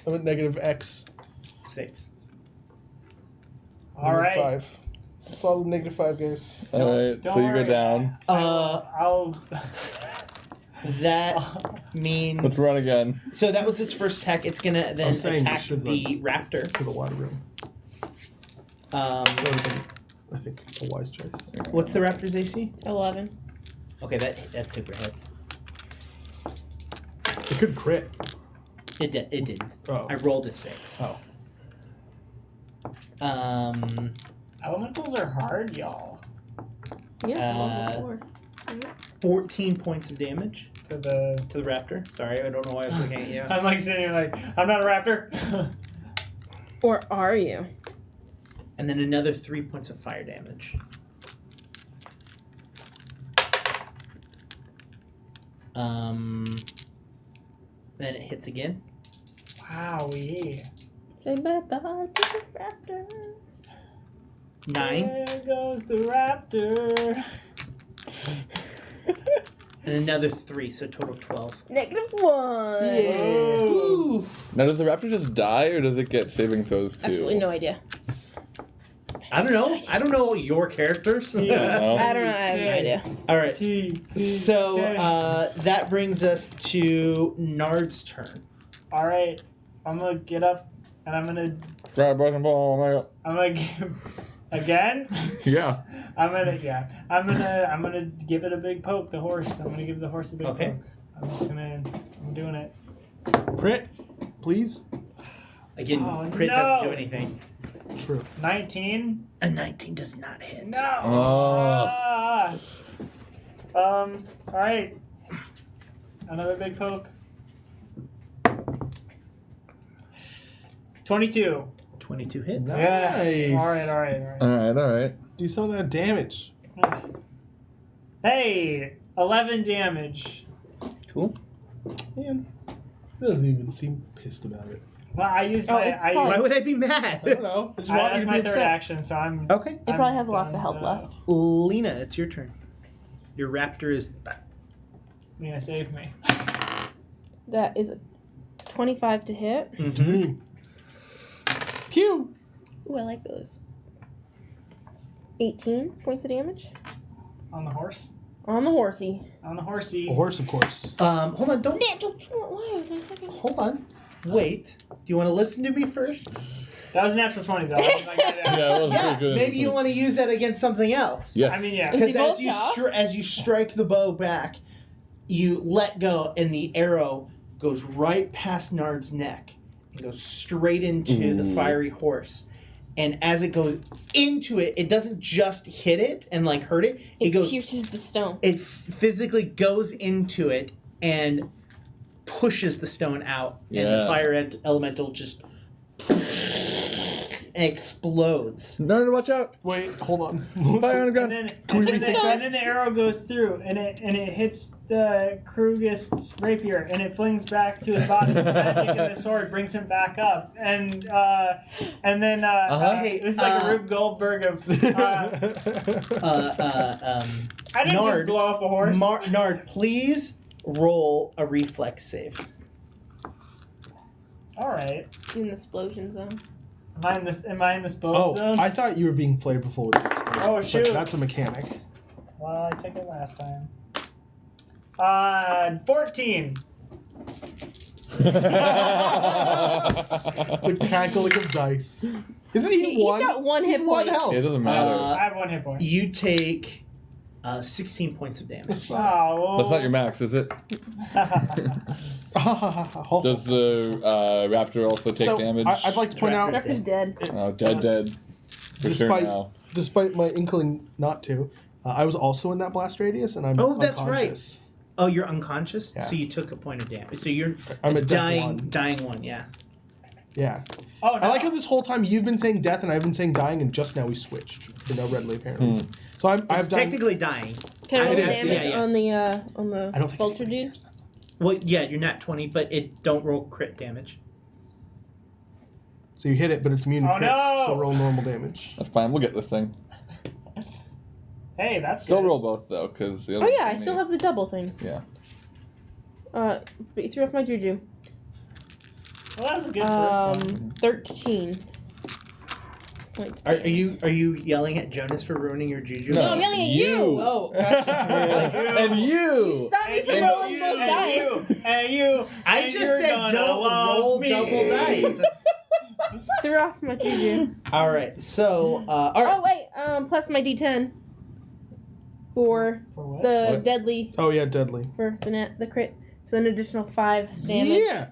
I'm at negative X. 6. All right. -5. Solid -5, guys. All right, Don't so you worry. go down. I'll That means Let's run again. so that was its first attack. It's gonna then saying you attack should the raptor. To the water room. Um, I think a wise choice. What's the Raptor's AC? 11. Okay, that super hits. It could crit. It did. It didn't. Oh. I rolled a 6. Oh. Elementals are hard, y'all. Yeah, level 4. 14 points of damage To the. to the Raptor. Sorry, I don't know why I was looking at you. I'm like sitting here like, I'm not a raptor. Or are you? And then another 3 points of fire damage. Then it hits again. Wowee. Say bye-bye to the Raptor. 9. There goes the raptor. And another 3, so total 12. -1. Oof. Now, does the raptor just die, or does it get saving throws too? Absolutely no idea. I don't know. I don't know your characters. Yeah. No? I don't know. I have no idea. All right. T. So that brings us to Nard's turn. All right, I'm gonna get up and I'm gonna Grab button ball, oh my God. give again. Yeah. I'm gonna give it a big poke. The horse. I'm gonna give the horse a big Okay. poke. I'm doing it. Crit, please. Again, Oh, crit no. doesn't do anything. True. 19. A 19 does not hit. No. Oh. All right. Another big poke. 22. 22 hits. Nice. Yes. All right. All right. Do some of that damage. Hey, 11 damage. Cool. Man, he doesn't even seem pissed about it. Well, I used Oh, my. it's I paused. Why used, would I be mad? I don't know. I just want you that's to my be third upset. action, so I'm. Okay. It I'm probably has lots done, of health so- left. Lena, it's your turn. Your raptor is back. You're gonna save me. That is a 25 to hit. Dude. Pew. Ooh, I like those. 18 points of damage. On the horse. On the horsey. On the horsey. A horse, of course. Hold on. Don't. Natural 20. Why was my second? Hold on. Wait. Do you want to listen to me first? That was a natural 20 though. Yeah, that was Yeah. pretty good. Maybe you want to use that against something else. Yes. I mean, yeah. Is he Because both as you strike the bow back, you let go, and the arrow goes right past Nard's neck and goes straight into the fiery horse. And as it goes into it, it doesn't just hit it and like hurt it. It goes. pierces the stone. It physically goes into it and pushes the stone out, and the Yeah. fire elemental just explodes. Nerd, watch out! Wait, hold on. Fire on the ground. And Can we then, rethink that? and then the arrow goes through, and it hits the Krugist's rapier, and it flings back to his body. The magic in the sword brings him back up, and then Hey, this is like a Rube Goldberg of. I didn't just Nard, blow up a horse. Nard, please roll a reflex save. All right. In the explosion zone. Am I in this boat Oh, zone? I thought you were being flavorful with the explosion. Oh, but shoot. that's a mechanic. Well, I took it last time. 14. The cackling of dice. Isn't he He's one? got one hit He's one point. health. It doesn't matter. I have 1 hit point. You take 16 points of damage. That's fine. Oh, That's not your max, is it? Does the raptor also take So, damage? I'd like to point out, Raptor's dead. Oh, dead. For sure despite now. despite my inkling not to, I was also in that blast radius, and I'm Oh, that's unconscious. Oh, you're unconscious? Yeah. So you took a point of damage. So you're I'm at death one. dying one, yeah. Yeah. Oh, no. I like how this whole time you've been saying death and I've been saying dying, and just now we switched for no readily apparent reason. So I've It's done. technically dying. Can I roll It is, damage yeah. on the I don't think vulture anybody dude? does that. Well, yeah, you're not 20, but it don't roll crit damage. So you hit it, but it's immune to Oh, crits, no! so roll normal damage. That's fine. We'll get this thing. Hey, that's Still good. roll both though, because Oh yeah, I still have the double thing. Yeah. But you threw off my juju. Well, that was a good first one. 13. Are you yelling at Jonas for ruining your juju? No, I'm yelling at you! Oh, gotcha. I was like, And you! Stop me from And rolling you, both and dice! you, and you. I and just you're said gonna don't love roll me. double dice. That's- Threw off my juju. All right. So, all right. Oh wait, plus my D10 for For what? the What? deadly Oh yeah, deadly. for the crit. So an additional 5 damage. Yeah.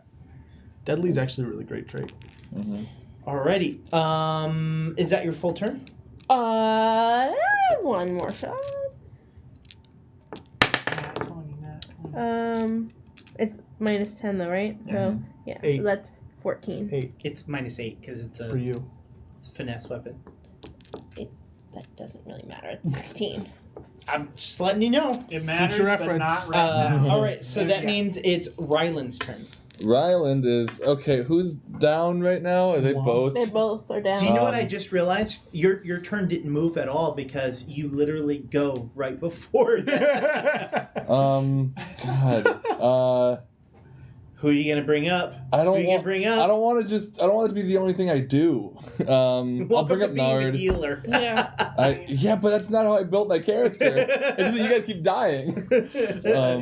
Deadly's actually a really great trait. Mhm. Alrighty. Is that your full turn? One more shot. Nat 20, nat 20. It's minus 10 though, right? Yes. So yeah, 8. so that's 14. 8 It's -8 because it's for a you. finesse weapon. That doesn't really matter. It's 16. I'm just letting you know. It matters, Future but reference. not right now. All right. So that Yeah. means it's Ryland's turn. Ryland is okay. Who's down right now? Are they Wow. both? They both are down. Do you know what Um, I just realized? Your turn didn't move at all because you literally go right before that. God. Who are you gonna bring up? I Who are don't you want. gonna bring up? I don't want to just. I don't want it to be the only thing I do. I'll Welcome bring to up being the Nard. healer. Yeah. Yeah, but that's not how I built my character. It's just that you guys keep dying.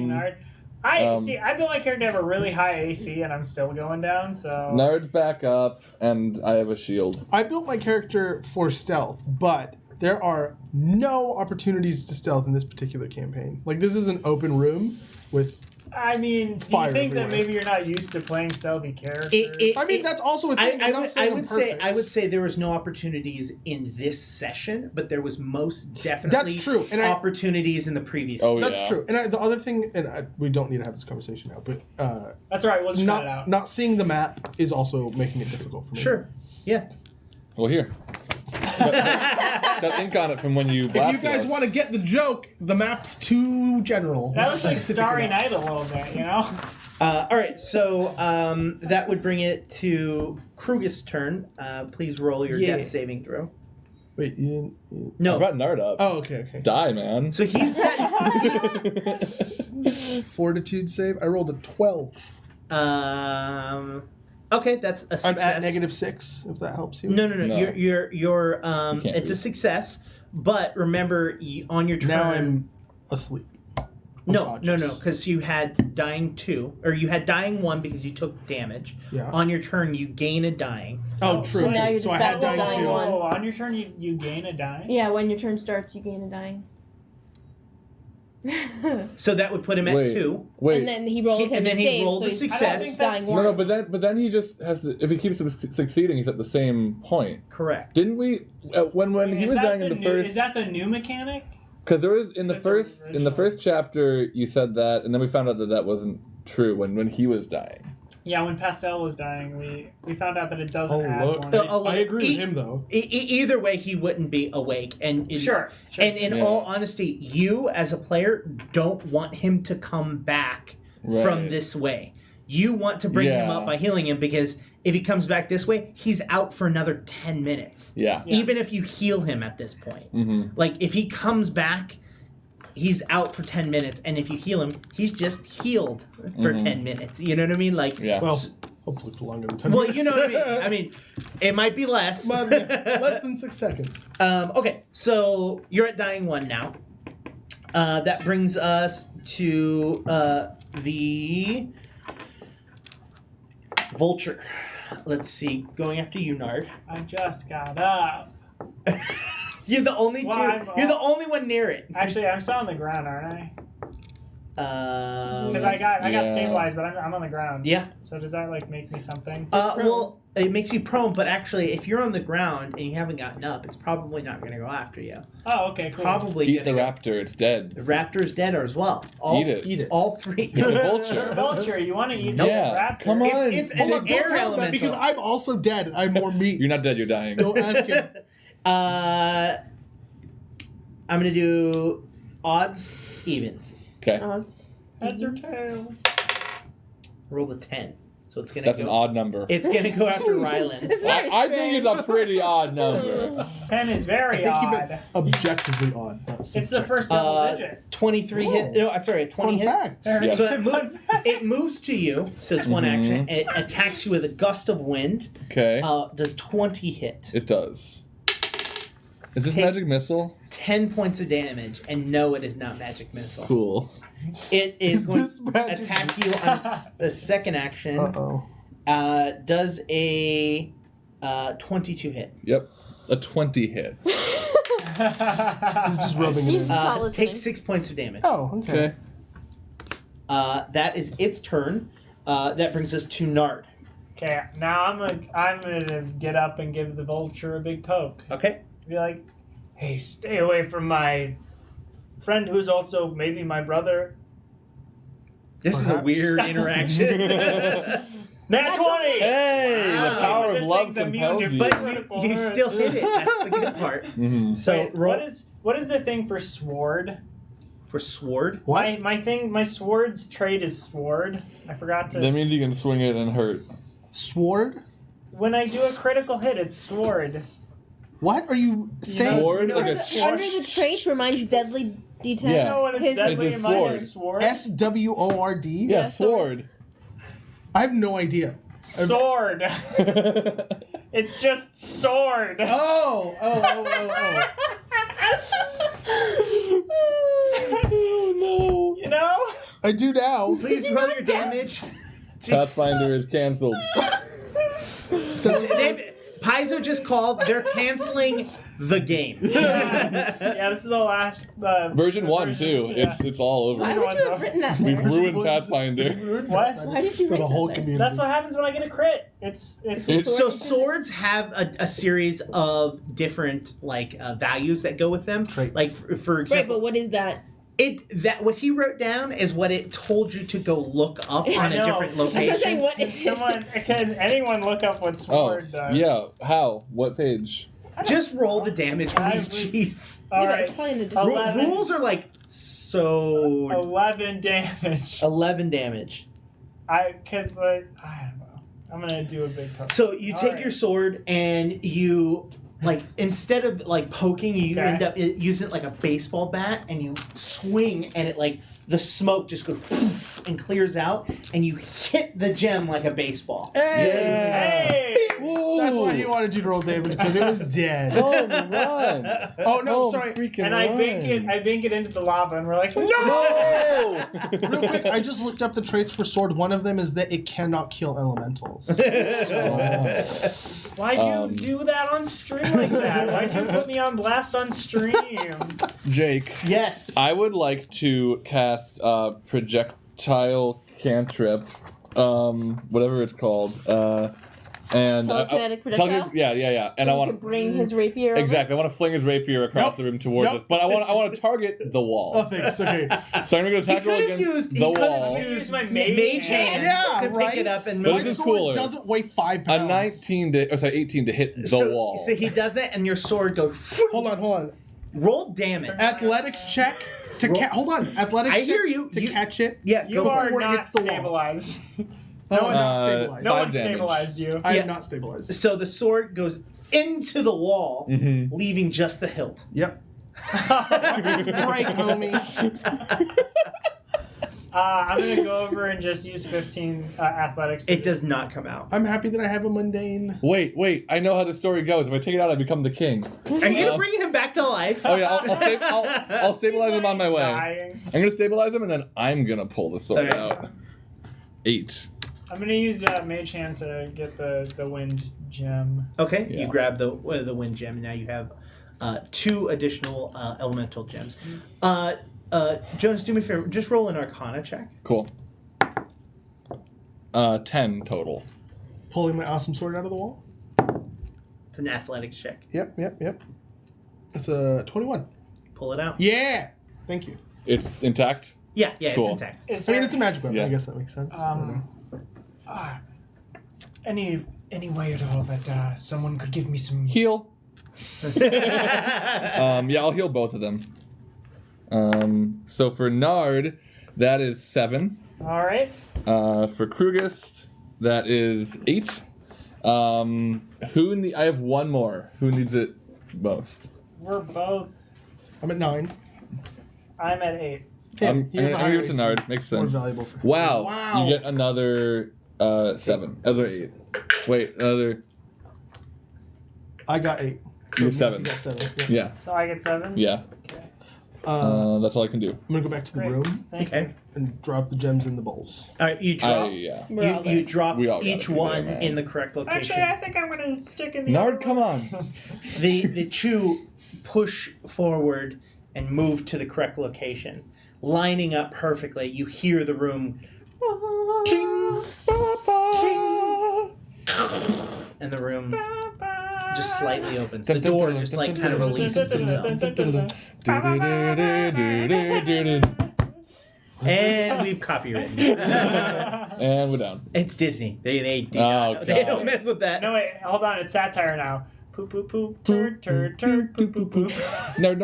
Nard. I um, I built my character to have a really high AC, and I'm still going down. So Nard's back up, and I have a shield. I built my character for stealth, but there are no opportunities to stealth in this particular campaign. Like, this is an open room with... I mean, do you Fire think that everywhere. maybe you're not used to playing stealthy characters? I mean, that's also a thing. I'm not saying I'm perfect. I would say there was no opportunities in this session, but there was most definitely That's true, and opportunities in the previous. Oh, game. That's yeah. true. And the other thing, and we don't need to have this conversation now, but That's all right. We'll just cut it out. not seeing the map is also making it difficult for me. Sure. Yeah. Well, here. Got ink on it from when you If blasted you guys us. want to get the joke, the map's too general. That looks like Specific Starry enough. Night a little bit, you know? All right. So that would bring it to Krug's turn. Please roll your Yeah. death saving throw. Wait, you... I No. brought Nard up. Oh, okay. Die, man. So he's Fortitude save. I rolled a 12. Okay, that's a I'm success. at -6, if that helps you. No. No. You're can't it's a read. success, but remember on your turn. Now I'm asleep. No, Unconscious. because you had dying 2, or you had dying 1 because you took damage. Yeah. On your turn, you gain a dying. Oh, true. So now you're just I back had to dying dying too. one. Oh, on your turn, you gain a die? Yeah, when your turn starts, you gain a dying. So that would put him at Wait. 2. Wait. And then he rolled And then he save, rolled so the he's success. dying No, one. but then he just has to, if he keeps succeeding, he's at the same point. Correct. Didn't we when he Is was that dying in the new, first? Is that the new mechanic? Because there was in the That's first original. chapter you said that, and then we found out that wasn't true when he was dying. Yeah, when Pastel was dying, we found out that it doesn't add Oh, look. one. I agree with him, though. Either way, he wouldn't be awake. And Sure. And in Yeah. all honesty, you as a player don't want him to come back from Right. this way. You want to bring him Yeah. up by healing him, because if he comes back this way, he's out for another 10 minutes. Yeah. Yeah. Even if you heal him at this point. Mm-hmm. Like, if he comes back, he's out for 10 minutes. And if you heal him, he's just healed for 10 minutes. You know what I mean? Like, Yeah. Well, hopefully for longer than 10 well, minutes. you know what I mean? I mean, it might be less. Well, yeah, less than 6 seconds. Okay, so you're at dying 1 now. That brings us to the vulture. Let's see, going after you, Nard. I just got up. You're the only Well, You're the only one near it. Actually, I'm still on the ground, aren't I? Because I got Yeah. stabilized, but I'm on the ground. Yeah. So does that like make me something? Well, it makes you prone, but actually, if you're on the ground and you haven't gotten up, it's probably not going to go after you. Oh, okay, cool. Probably Eat the gonna raptor. It's dead. go. The raptor's dead as well. Eat it. Eat it. All 3. It's a vulture. Vulture, you want to eat Nope. the Yeah, raptor? come on. It's Hold an on, don't air tell him that elemental. because I'm also dead and I have more meat. You're not dead. You're dying. Don't ask him. I'm going to do odds, evens. Okay. Heads or tails? Roll the 10. So it's going That's to an go. odd number. It's going to go after Ryland. It's very I think it's a pretty odd number. 10 is I very think he odd. meant objectively odd. Not It's the subjective. first double digit. 23 hit. No, sorry, 20 Fun hits. fact. Yeah. So it moves to you. So it's one action. And it attacks you with a gust of wind. Okay. Does 20 hit? It does. Is this Take- magic missile? 10 points of damage. And no, it is not magic missile. Cool. It is going this to magic attack you on its second action. Uh-oh. Does a 22 hit. Yep. A 20 hit. He's just rubbing it He's in. not listening. Take 6 points of damage. Oh, okay. That is its turn. That brings us to Nard. Okay, now I'm gonna get up and give the vulture a big poke. Okay. Be like, hey, stay away from my friend who's also maybe my brother. This is a Perhaps. weird interaction. Nat 20! Hey, Wow. the power of This love thing's immune compels to- you. But you still hit it. That's the good part. Mhm. So Wait, roll what is the thing for sword? for sword. What? My sword's trait is sword. I forgot to. That means you can swing it and hurt. Sword? When I do a critical hit, it's sword. What are you saying? Sword? know Like a sword. Under the trait reminds deadly D10. Yeah. You know when it's His- deadly It's a and mine sword. is sword? SWORD? Yeah, Yeah, sword. I have no idea. Sword. It's just sword. Oh. Oh no. You know? I do now. Please roll your damage. Pathfinder is cancelled. Paizo just called. They're canceling the game. Yeah, this is the last Version 1 too. Yeah. It's all over. Why would you have written that We've there? ruined Pathfinder. What? Why did you For write the that whole there? community. That's what happens when I get a crit. It's So swords have a series of different values that go with them. Traits. Like for Right, example, but what is that? what he wrote down is what it told you to go look up on a know. different I was saying, location. what is it? Can anyone look up what Oh, sword does? yeah. How? What page? Just roll the damage, I please. would- Jeez. All Yeah, it's right. probably in a Oh, different. 11. Rules are so 11 damage. 11 damage. I don't know. I'm gonna do a big poke. So you take Alright. your sword and you instead of poking, you Okay. end up using it like a baseball bat, and you swing, and it the smoke just goes poof and clears out, and you hit the gem like a baseball. Hey! That's why he wanted you to roll damage, because it was dead. Oh, run! Oh, no, Oh, sorry. freaking And I run. bink it into the lava, and we're like, No! Real quick, I just looked up the traits for sword. One of them is that it cannot kill elementals. Why'd you do that on stream like that? Why'd you put me on blast on stream? Jake, Yes. I would like to cast projectile cantrip, whatever it's called, and Telekinetic projectile? yeah, and So I he want could bring his rapier over? exactly. I want to fling his rapier across Nope. the room towards Nope. us, but I want to target the wall. Oh, thanks. Okay. So I'm gonna go attack roll He could against have used, the he could wall. have used my mage mage hand hand. to Yeah, right? pick it up and But move this My is sword cooler. doesn't weigh 5 A pounds. 18 to 18 to hit the wall. So he does it, and your sword goes. Hold on. Roll damage. Athletics check to hold on. Athletics I check hear you. to You- catch it. Yeah, You go are for it. it not hits the wall. stabilized. No, I'm not Uh, stabilized. No 5 one damage. stabilized you. I Yeah. am not stabilized. So the sword goes into the wall, Mhm. leaving just the hilt. Yep. Break, homie. I'm gonna go over and just use 15 athletics. It does not come out. I'm happy that I have a mundane. Wait! I know how the story goes. If I take it out, I become the king. Are you gonna bring him back to life? Oh yeah, I'll stabilize him on my way. Dying. I'm gonna stabilize him, and then I'm gonna pull the sword Okay. out. 8. I'm gonna use Mage Hand to get the wind gem. Okay, Yeah. you grab the wind gem, and now you have 2 additional elemental gems. Jonas, do me a favor. Just roll an Arcana check. Cool. 10 total. Pulling my awesome sword out of the wall. It's an athletics check. Yep. That's a 21. Pull it out. Yeah. Thank you. It's intact. Yeah, Cool. it's intact. Is I mean, there it's a magic weapon. Yeah. I guess that makes sense. I don't know. any way at all that someone could give me some? Heal. Yeah, I'll heal both of them. So for Nard, that is 7. All right. For Krugist, that is 8. I have one more. Who needs it most? We're both. I'm at 9. I'm at 8. I'm he has a gonna higher give it to AC. Nard. Makes More sense. valuable for him. Wow. Wow. You get another 7. Another 8. Wait, another. I got 8. You it have means 7. You got 7. Yeah. Yeah. So I get 7. Yeah. Okay. That's all I can do. I'm gonna go back to the room Thank Okay. you. and drop the gems in the bowls. All right, you drop. Yeah. We're all there. You drop We all gotta each be there, one man. in the correct location. Actually, I think I'm gonna stick in the. Nard, other come one. on. The two push forward and move to the correct location, lining up perfectly. You hear the room, ching, ching, and the room just slightly opens. The door just like kind of releases itself. And we've copywritten. And we're down. It's Disney. They Oh, they God. don't mess with that. No wait, hold on. It's satire now. Poop poop poop. Turd turd turd. Poop poop poop. No,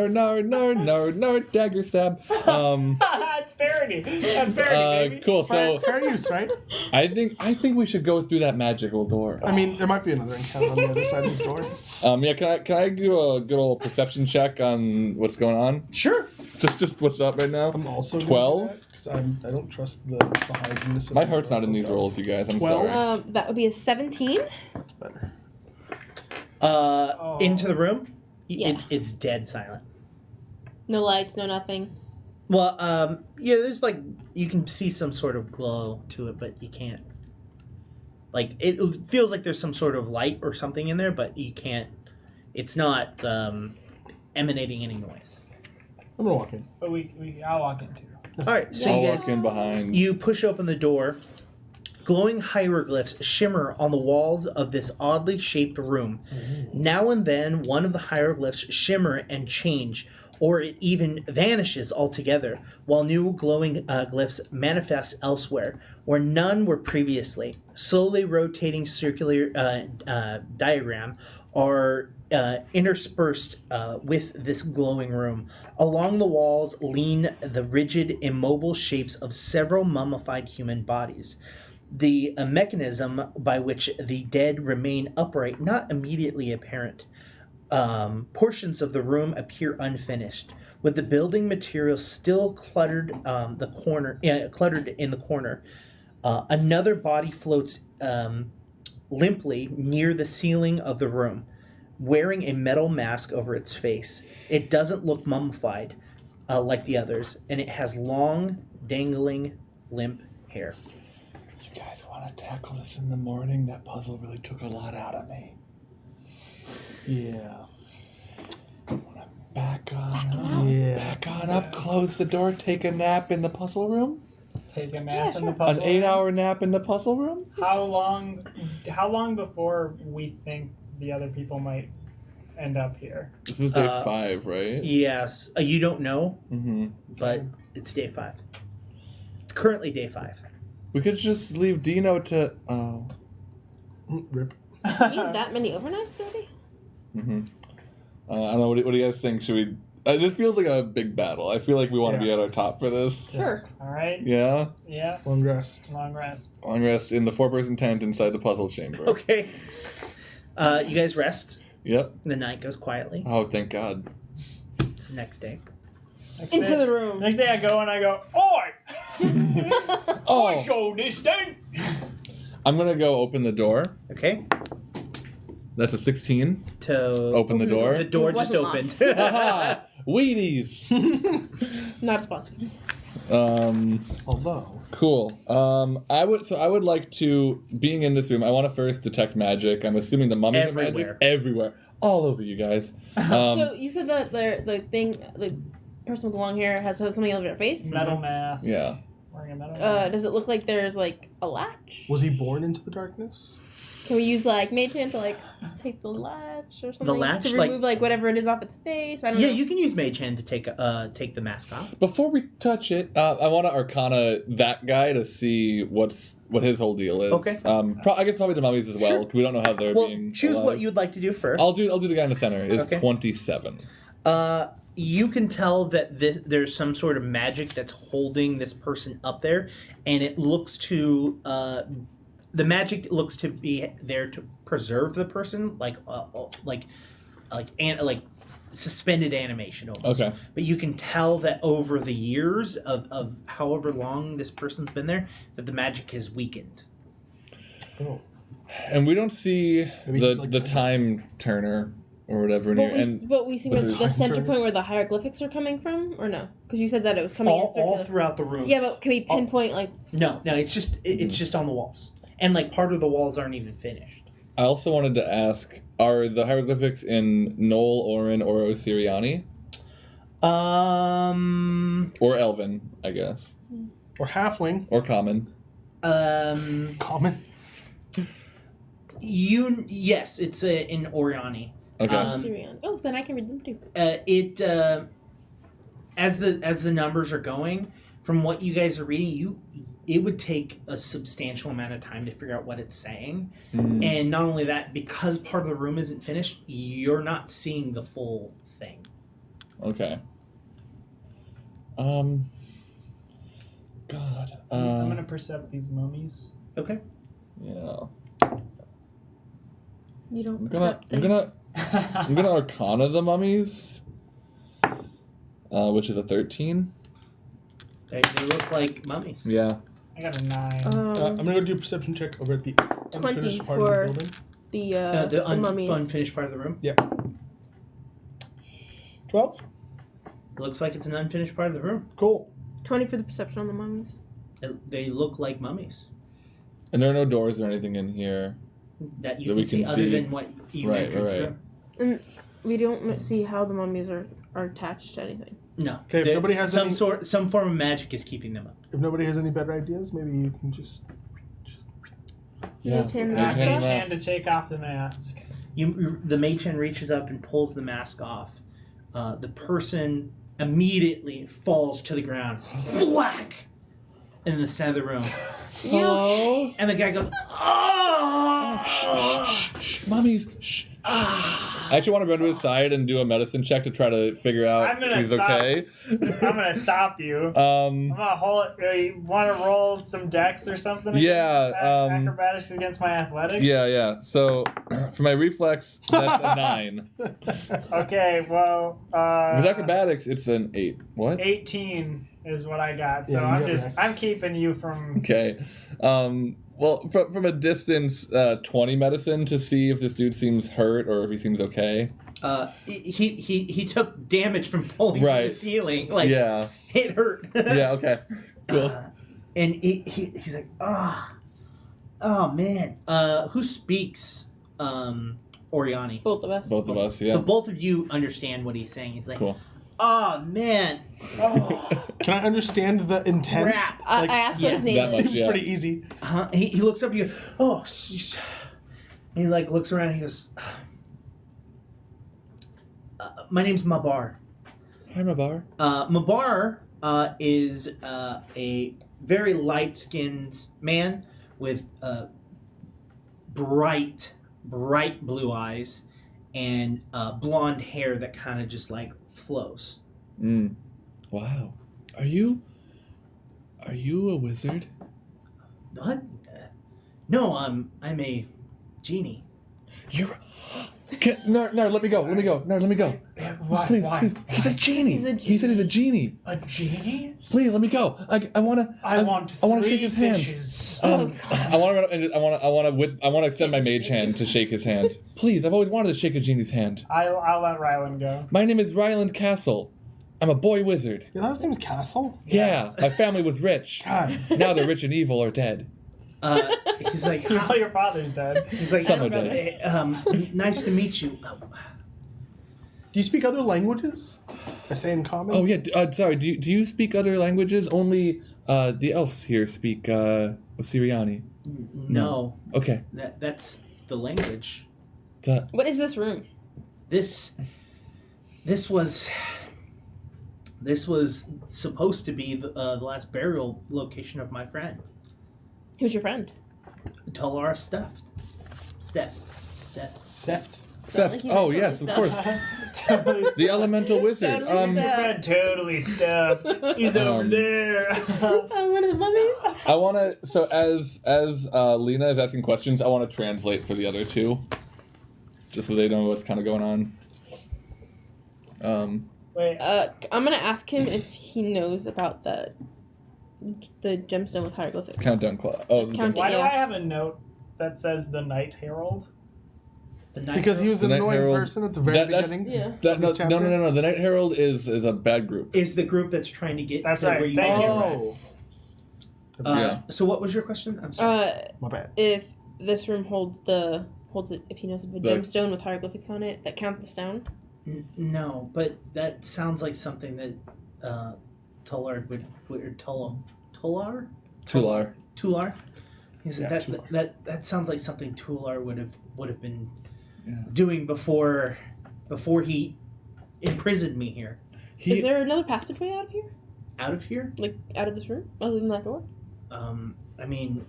dagger stab. That's parody. That's parody, baby. Cool. So Fair use, right? I think we should go through that magical door. I mean, there might be another encounter on the other side of this door. Yeah. Can I do a good old perception check on what's going on? Sure. Just what's up right now? I'm also 12? because I don't trust the behindness of My this heart's not in these door. rolls, you guys. I'm 12? sorry. That would be a 17. That's better. Into the room. Yeah. It's dead silent. No lights, no nothing. Well, yeah, there's like you can see some sort of glow to it, but you can't. Like it feels like there's some sort of light or something in there, but you can't. It's not emanating any noise. I'm gonna walk in. But I'll walk in too. All right, so I'll you walk guys in behind. you push open the door. Glowing hieroglyphs shimmer on the walls of this oddly shaped room. Now and then, one of the hieroglyphs shimmer and change, or it even vanishes altogether, while new glowing glyphs manifest elsewhere, where none were previously. Slowly rotating circular diagram are interspersed with this glowing room. Along the walls lean the rigid, immobile shapes of several mummified human bodies. The mechanism by which the dead remain upright not immediately apparent. Portions of the room appear unfinished, with the building materials still cluttered cluttered in the corner. Another body floats limply near the ceiling of the room, wearing a metal mask over its face. It doesn't look mummified like the others, and it has long, dangling, limp hair. You guys want to tackle this in the morning? That puzzle really took a lot out of me. Yeah. Back on Yeah. up, close the door, take a nap in the puzzle room? Take a nap Yeah, in the sure. puzzle. An 8-hour nap in the puzzle room? How long before we think the other people might end up here? This is day 5, right? Yes, you don't know, Mm-hmm. but it's day 5. It's currently day 5. We could just leave Dino to... Oh. Rip. We had that many overnights already? Mm-hmm. I don't know, what do you guys think? Should we... this feels like a big battle. I feel like we want to be at our top for this. Sure. All right. Yeah? Yeah. Long rest. Long rest. Long rest in the 4-person tent inside the puzzle chamber. Okay. You guys rest. Yep. The night goes quietly. Oh, thank God. It's the next day. Next Into day, the room. Next day I go and I go, oi! Oh, Show this thing! I'm going to go open the door. Okay. That's a 16. To Open the door. The door It just wasn't opened. Haha! Wheaties! Not a sponsor. Although. Cool. I would like to, being in this room, I want to first detect magic. I'm assuming the mummies are magic Everywhere. everywhere, all over you guys. So you said that the person with the long hair has something over their face? Metal mask. Yeah. Wearing a metal mask. Does it look like there's like a latch? Was he born into the darkness? Can we use like mage hand to like take the latch or something? latch? To remove like whatever it is off its face? I don't know. Yeah, you can use Mage Hand to take the mask off. Before we touch it, I want to Arcana that guy to see what his whole deal is. Okay. I guess probably the mummies as well. Sure. 'Cause we don't know how they're Well, being. choose alive. what you'd like to do first. I'll do the guy in the center. It's Okay. 27. You can tell that there's some sort of magic that's holding this person up there, and it looks to the magic looks to be there to preserve the person, like suspended animation almost. Okay. But you can tell that over the years of however long this person's been there, that the magic has weakened. Oh. And we don't see Maybe he's like the that. time turner or whatever. But we see where but the there's- center point where the hieroglyphics are coming from, or no? Because you said that it was coming in all circular. throughout the room. Yeah, but can we pinpoint like? No, it's just on the walls, and like part of the walls aren't even finished. I also wanted to ask: are the hieroglyphics in Noel, Orin, or Osiriani, or Elven? I guess, Or halfling. or Common. Common. Yes, it's in Oriani. Okay. Oh, then I can read them too. As the numbers are going, from what you guys are reading, it would take a substantial amount of time to figure out what it's saying. And not only that, because part of the room isn't finished, you're not seeing the full thing. Okay. God. I'm gonna percept these mummies. Okay. Yeah. You don't. I'm gonna Arcana the mummies, which is a 13. They look like mummies. Yeah. I got a 9. I'm gonna go do a perception check over at the 20 unfinished part for- of the building. The mummies. Unfinished part of the room. 12. Looks like it's an unfinished part of the room. Cool. 20 for the perception on the mummies. They look like mummies And there are no doors or anything in here. that you That we can see can other see. than what you Right, entered right. through. And we don't see how the mummies are attached to anything. No. Okay, if There- nobody has some any- some form of magic is keeping them up. If nobody has any better ideas, maybe you can just. Yeah. Mage hand Ask mask each off? hand to take off the mask. The mage hand reaches up and pulls the mask off. The person immediately falls to the ground, thwack, in the center of the room, Hello? and the guy goes, "Oh, Shh, mummies. Shh. I actually want to run to his side and do a medicine check to try to figure out I'm gonna if he's stop. okay. I'm gonna stop you. I'm gonna hold. You want to roll some dex or something? Yeah, Acrobatics against my athletics. Yeah. So for my reflex, that's a 9. Okay. Well. With acrobatics, it's an 8. What? 18 is what I got. So Yeah, you got I'm keeping you from. Okay. Well, from a distance, 20 medicine to see if this dude seems hurt or if he seems okay. He took damage from falling from Right. the ceiling. Like, Yeah. it hurt. Yeah. Okay. Cool. And he's like, oh man. Who speaks Oriani? Both of us. Both of us. Yeah. So both of you understand what he's saying. He's like, Cool. oh man. Oh. Can I understand the intent? Crap. I asked what his name that is. much. Seems Yeah. pretty easy. He looks up and he goes, oh, jeez. And he like looks around and he goes, my name's Mabar. Hi, Mabar. Mabar is a very light-skinned man with bright blue eyes and blonde hair that kind of just like flows. Wow. Are you a wizard? What? No, I'm a genie. You're. No, let me go. Let me go. No, let me go. Why? Please. He's a genie. He's a He said he's a genie. A genie? Please let me go. I want to shake his hand. fishes. I want to extend my mage hand to shake his hand. Please, I've always wanted to shake a genie's hand. I'll let Rylan go. My name is Ryland Castle. I'm a boy wizard. Your last name's Castle? Yes. Yeah, my family was rich. God. Now they're rich and evil or dead. He's like, Well, your father's dead. he's like, Some are dead. Nice to meet you. Do you speak other languages? I say in common? Oh yeah. Sorry. Do you speak other languages? Only the elves here speak Osiriani. No, Okay. that's the language. What is this room? This was supposed to be the last burial location of my friend. Who's your friend? Talara Steft. Seft. Seth. he's Oh like yes, of totally course. Totally The elemental wizard. Totally Your friend totally stuffed. He's over there. One of the mummies. I want to. So as Lena is asking questions, I want to translate for the other two, just so they know what's kind of going on. Wait. I'm gonna ask him if he knows about the gemstone with hieroglyphics. Countdown clock. Oh, the Count- Why do yeah. I have a note that says the Night Herald? The Night Because he was The an Night annoying Herald- person at the very that's- beginning. Yeah. Of this chapter? No. The Night Herald is a bad group. is the group that's trying to get That's to right. where you Thank can you. Oh. Yeah. So what was your question? I'm sorry. My bad. If this room holds it, if he knows of a gemstone with hieroglyphics on it that count the stone. No, but that sounds like something that Tullard would or Tular. He said that sounds like something Tular would have been doing before he imprisoned me here. Is there another passageway out of here? Out of here? Like out of this room, other than that door? I mean,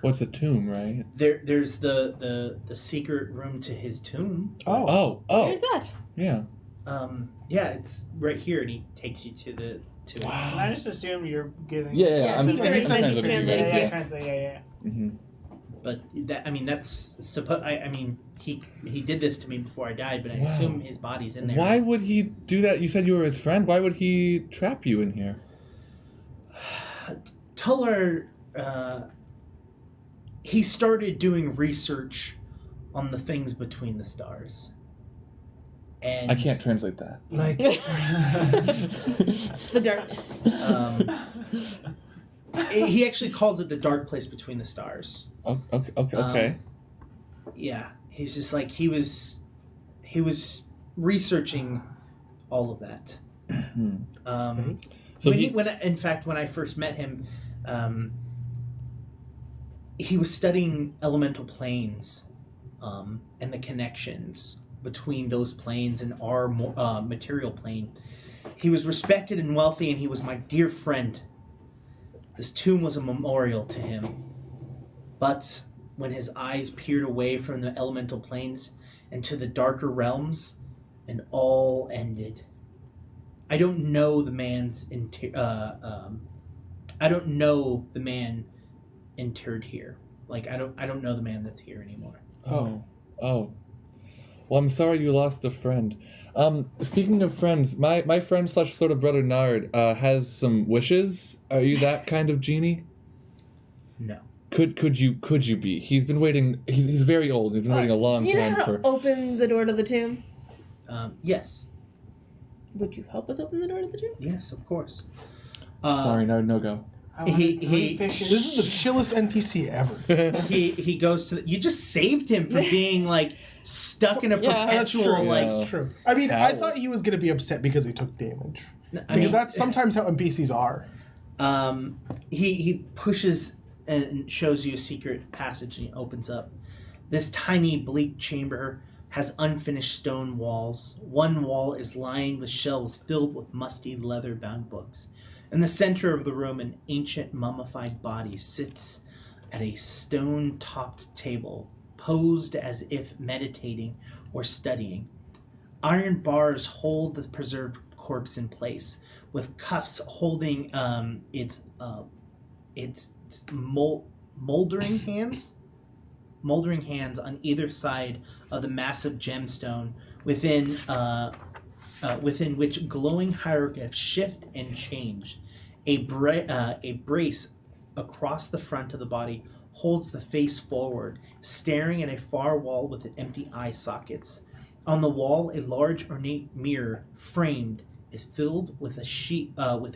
What's a tomb, right? there's the secret room to his tomb. Oh. Where's that? Yeah. Yeah, it's right here, and he takes you to the Can I just assume you're giving? Yeah. Yes, I'm he's already translating translated. for you. Yeah. Translate. Yeah. Mm-hmm. But that's I mean, he did this to me before I died, but I Wow. assume his body's in there. Why would he do that? You said you were his friend. Why would he trap you in here? Tuller, he started doing research on the things between the stars. And I can't translate that. Like, The darkness. He actually calls it the dark place between the stars. Okay. Yeah, he's just like he was researching all of that. So when I first met him, he was studying elemental planes, and the connections between those planes and our material plane. He was respected and wealthy, and he was my dear friend. This tomb was a memorial to him. But when his eyes peered away from the elemental planes and to the darker realms, and all ended. I don't know the man's I don't know the man interred here. Like I don't know the man that's here anymore. Oh. Well, I'm sorry you lost a friend. Speaking of friends, my friend / sort of brother Nard has some wishes. Are you that kind of genie? No. Could you be? He's been waiting. He's very old. He's been waiting a long Do you know time how for. to open the door to the tomb? Yes. Would you help us open the door to the tomb? Yes, of course. Sorry, Nard, no go. This is the chillest NPC ever. he goes to you just saved him from being like stuck in a perpetual like That's true. I mean, I Ow. thought he was going to be upset because he took damage. I mean, Because that's sometimes how NPCs are. he pushes and shows you a secret passage, and he opens up. This tiny bleak chamber has unfinished stone walls. One wall is lined with shelves filled with musty leather-bound books. In the center of the room, an ancient mummified body sits at a stone-topped table, posed as if meditating or studying. Iron bars hold the preserved corpse in place, with cuffs holding its moldering hands on either side of the massive gemstone, within which glowing hieroglyphs shift and change. A brace across the front of the body holds the face forward, staring at a far wall with empty eye sockets. On the wall, a large ornate mirror framed is filled with a sheet of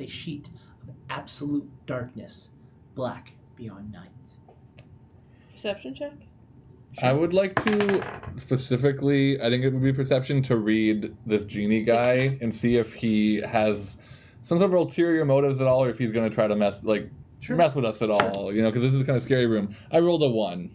absolute darkness, black beyond night. Perception check? I would like to specifically, I think it would be perception, to read this genie guy and see if he has some sort of ulterior motives at all, or if he's going to try to mess with us at all. You know, because this is a kind of scary room. I rolled a 1.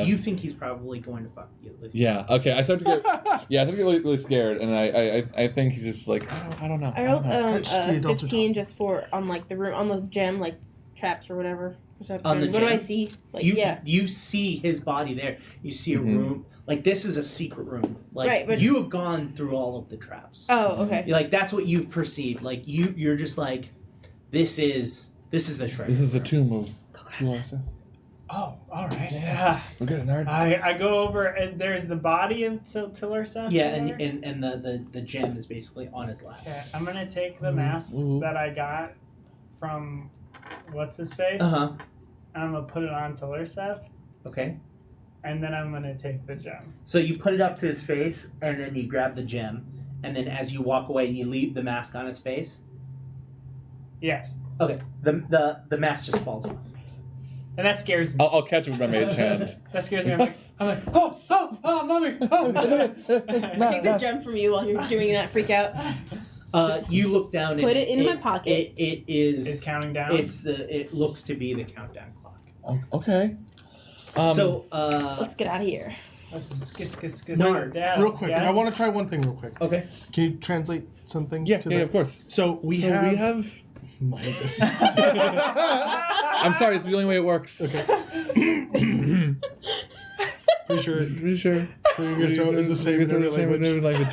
You think he's probably going to fuck you? Yeah. Okay. I start to get really, really scared, and I think he's just like I don't know. I rolled the adults are 15 just for on like the room on the gem like traps or whatever. Perception. On the what do I gem? see? Like You see his body there. You see a room. Like, this is a secret room. Like, Right, but- you have gone through all of the traps. Oh, okay. Like, that's what you've perceived. Like, you're just like, this is the treasure. This is the tomb of. Oh, all right. Yeah. We're good, nerd. I go over and there's the body of Tillersa. Yeah, and the gem is basically on his lap. Okay, I'm gonna take the mask that I got from what's his face. Uh-huh. And I'm gonna put it on Tillersa. Okay. and then I'm gonna take the gem. So you put it up to his face, and then you grab the gem, and then as you walk away, you leave the mask on his face. Yes, Okay. The mask just falls off. and that scares me. I'll catch it with my mage hand. That scares me. I'm like, oh, mommy, oh. Take the gem from you while you're doing that freak out. You look down. Put and it in my pocket. It is. It's counting down. It looks to be the countdown clock. Okay. Let's get out of here. Let's kiss. No, Dad. Real quick, Yes? I want to try one thing real quick. Okay. Can you translate something? Yeah, to yeah, the... of course. So we So have. we have. I hate this. I'm sorry, it's the only way it works. Okay. Pretty sure. Pretty sure. It's the same in every language.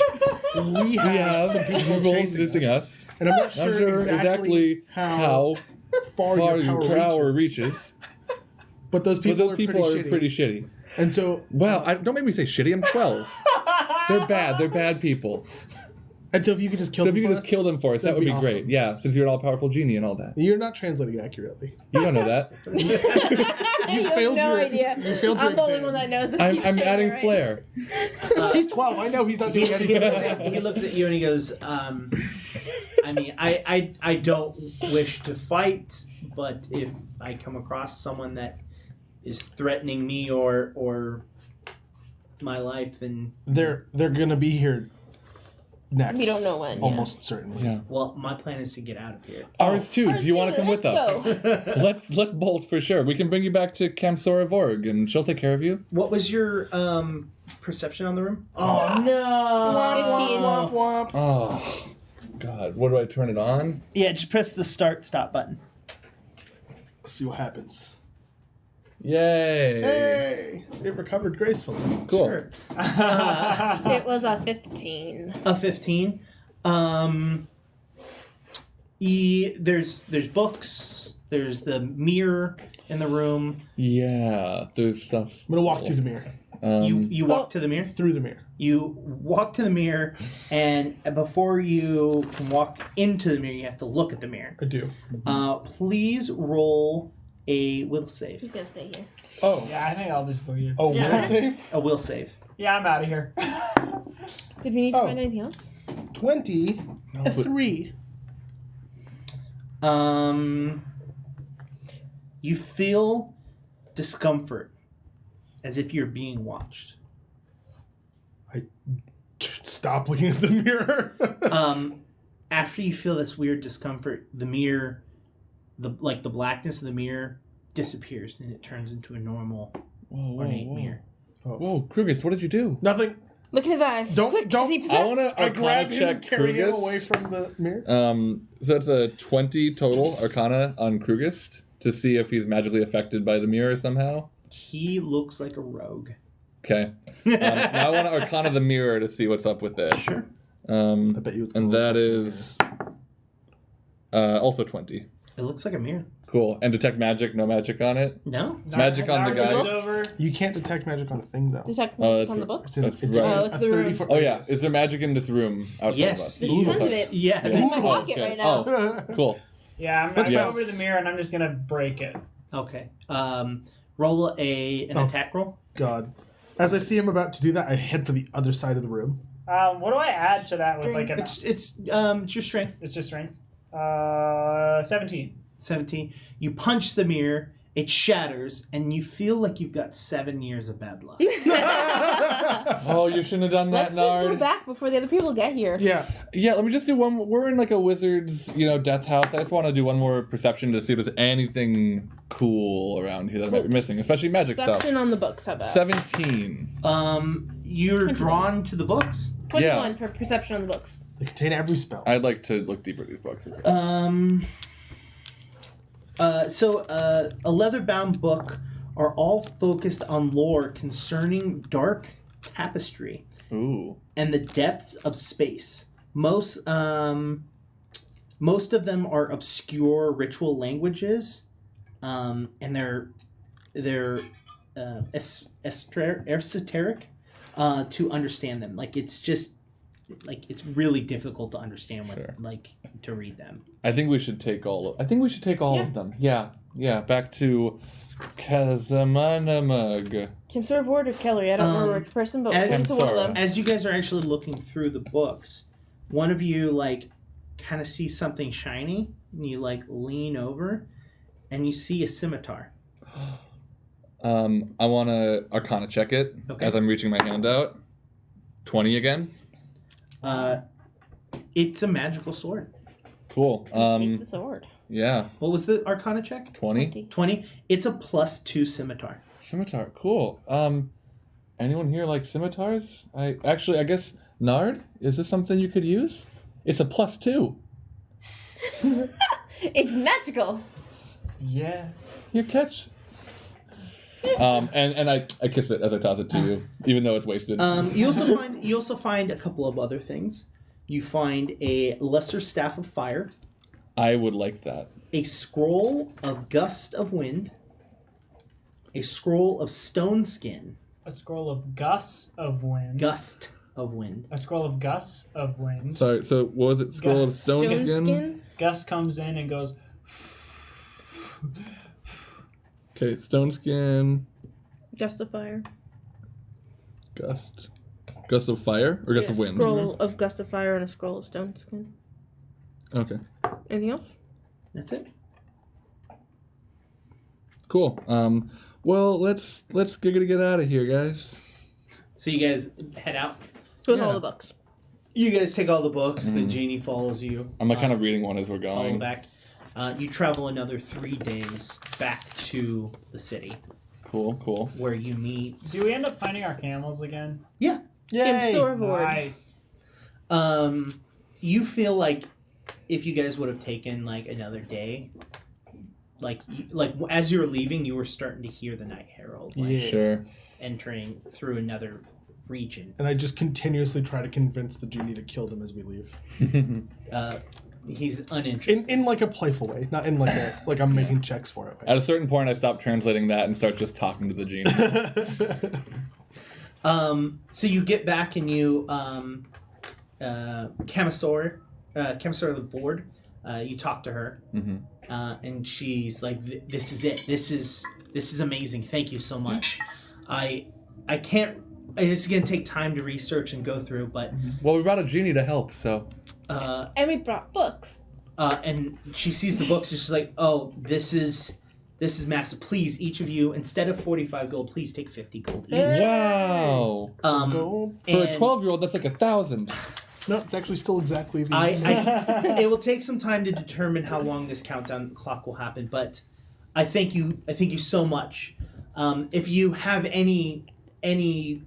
We have some people people chasing chasing us, us. and I'm not Not sure exactly how far far your your power reaches. But those But people, those people are pretty shitty. And so, Wow, don't make me say shitty. I'm 12. They're bad. They're bad people. if you could just kill So them if you for could just us, kill them for us, that that'd would be be awesome. great. Yeah, since you're an all-powerful genie and all that. You're not translating accurately. You don't know that. You have failed no your- idea. you failed your I'm the only exam. one that knows. If I'm he's saying adding it right. flair. He's 12. I know he's not doing anything. He looks at you and he goes, I mean, I don't wish to fight, but if I come across someone that is threatening me or my life, then They're gonna be here next. We don't know when. Almost certainly. Yeah. well, my plan is to get out of here. Ours too. Ours Do you want too. to come with Let's us? Let's bolt for sure. We can bring you back to Camp Sora Vorg, and she'll take care of you. What was your perception on the room? Oh no! 15. Oh, God. What do I turn it on? Yeah, just press the stop button. Let's see what happens. Yay! Hey, it recovered gracefully. Cool. Sure. It was a 15. A 15. There's books. There's the mirror in the room. Yeah, there's stuff. I'm gonna walk through the mirror. You walk to the mirror. Through the mirror. You walk to the mirror, and before you can walk into the mirror, you have to look at the mirror. I do. Please roll a will save. He's gonna stay here. Oh. Yeah, I think I'll just leave. Oh, Yeah. will save? A will save. Yeah, I'm out of here. Did we need to Oh. find anything else? 20. No, A but- 3. You feel discomfort, as if you're being watched. Stop looking at the mirror. After you feel this weird discomfort, the mirror, the blackness of the mirror disappears, and it turns into a normal ornate mirror. Whoa, Krugus, what did you do? Nothing. Look at his eyes. Don't- Quick, don't- is he possessed? I want to I grab him, check carry him Krugus. away from the mirror. So it's a 20 total Arcana on Krugist to see if he's magically affected by the mirror somehow. He looks like a rogue. Okay. Now I want to Arcana the mirror to see what's up with it. Sure. I bet you it's And gonna that look like is also 20. It looks like a mirror. Cool. And detect magic, no magic on it. No? Magic on the guy. Over. You can't detect magic on a thing, though. Detect Oh, that's on the right. books? It's That's a, right. Oh, it's a the room. 30-foot Oh, yeah. radius. Is there magic in this room outside Yes. of us? There's Ooh. tons of it. Yeah. It's in my Oh, pocket okay. right now. Oh, cool. Yeah, I'm Let's going go. over to the mirror and I'm just gonna break it. Okay. Roll an attack roll. God. As I see him about to do that, I head for the other side of the room. What do I add to that with like an? It's your strength. It's just strength. 17. 17. You punch the mirror, it shatters, and you feel like you've got 7 years of bad luck. Oh, you shouldn't have done that, Let's just go Nard. back before the other people get here. Yeah. Yeah, let me just do one more. We're in like a wizard's, death house. I just want to do one more perception to see if there's anything cool around here that I might be missing, especially magic stuff. Perception on the books, how about? 17. You're 21. drawn to the books. 21 for perception on the books. They contain every spell. I'd like to look deeper at these books. A leather-bound book are all focused on lore concerning dark tapestry Ooh. and the depths of space. Most of them are obscure ritual languages, and they're esoteric to understand them. Like it's just like it's really difficult to understand what Sure. like to read them. I think we should take all of them. Yeah. Back to Kazamanamug. Kim Sort of Ward or Kelly? I don't remember which person, but we'll as- get to one of them. As you guys are actually looking through the books, one of you like kind of sees something shiny, and you like lean over, and you see a scimitar. I want to Arcana check it as I'm reaching my hand out. 20 again. It's a magical sword. Cool. Take the sword. Yeah. What was the Arcana check? 20. 20. It's a +2 scimitar. Scimitar. Cool. Anyone here like scimitars? I guess Nard. Is this something you could use? It's a +2. It's magical. Yeah. Your catch. And I kiss it as I toss it to you, even though it's wasted. You also find a couple of other things. You find a lesser staff of fire, I would like that. a scroll of gust of wind, a scroll of stone skin, A scroll of Gus of Wind. gust of wind. A scroll of Gus of Wind. Sorry. So what was it? Scroll of stone skin. Gus comes in and goes, Okay. Stone skin. Justifier. Gust. Gust of fire or gust of wind. Scroll of Gust of Fire and a scroll of Stone Skin. Okay. Anything else? That's it. Cool. Well, let's get out of here, guys. So you guys head out. With Yeah. all the books. You guys take all the books. The genie follows you. I'm kind of reading one as we're Follow going. back. You travel another 3 days back to the city Cool. where you meet. do we end up finding our camels again? Yeah. Kim Sort of Ward. Nice. You feel like if you guys would have taken like another day, like as you were leaving, you were starting to hear the Night Herald like, Yeah. Sure. entering through another region. And I just continuously try to convince the genie to kill them as we leave. He's uninterested. In like a playful way, not in like a like I'm making checks for it. At a certain point, I stop translating that and start just talking to the genie. So you get back and you Camisor the Ford, you talk to her, and she's like, "This is it. This is amazing. Thank you so much. I can't. It's gonna take time to research and go through, but Well, we brought a genie to help, so. And we brought books. and she sees the books, and she's like, oh, this is massive. Please, each of you, instead of 45 gold, please take 50 gold each. Wow. Gold? For a And 12-year-old, that's like 1,000. No, it's actually still exactly the it will take some time to determine how long this countdown clock will happen, but I thank you so much. If you have any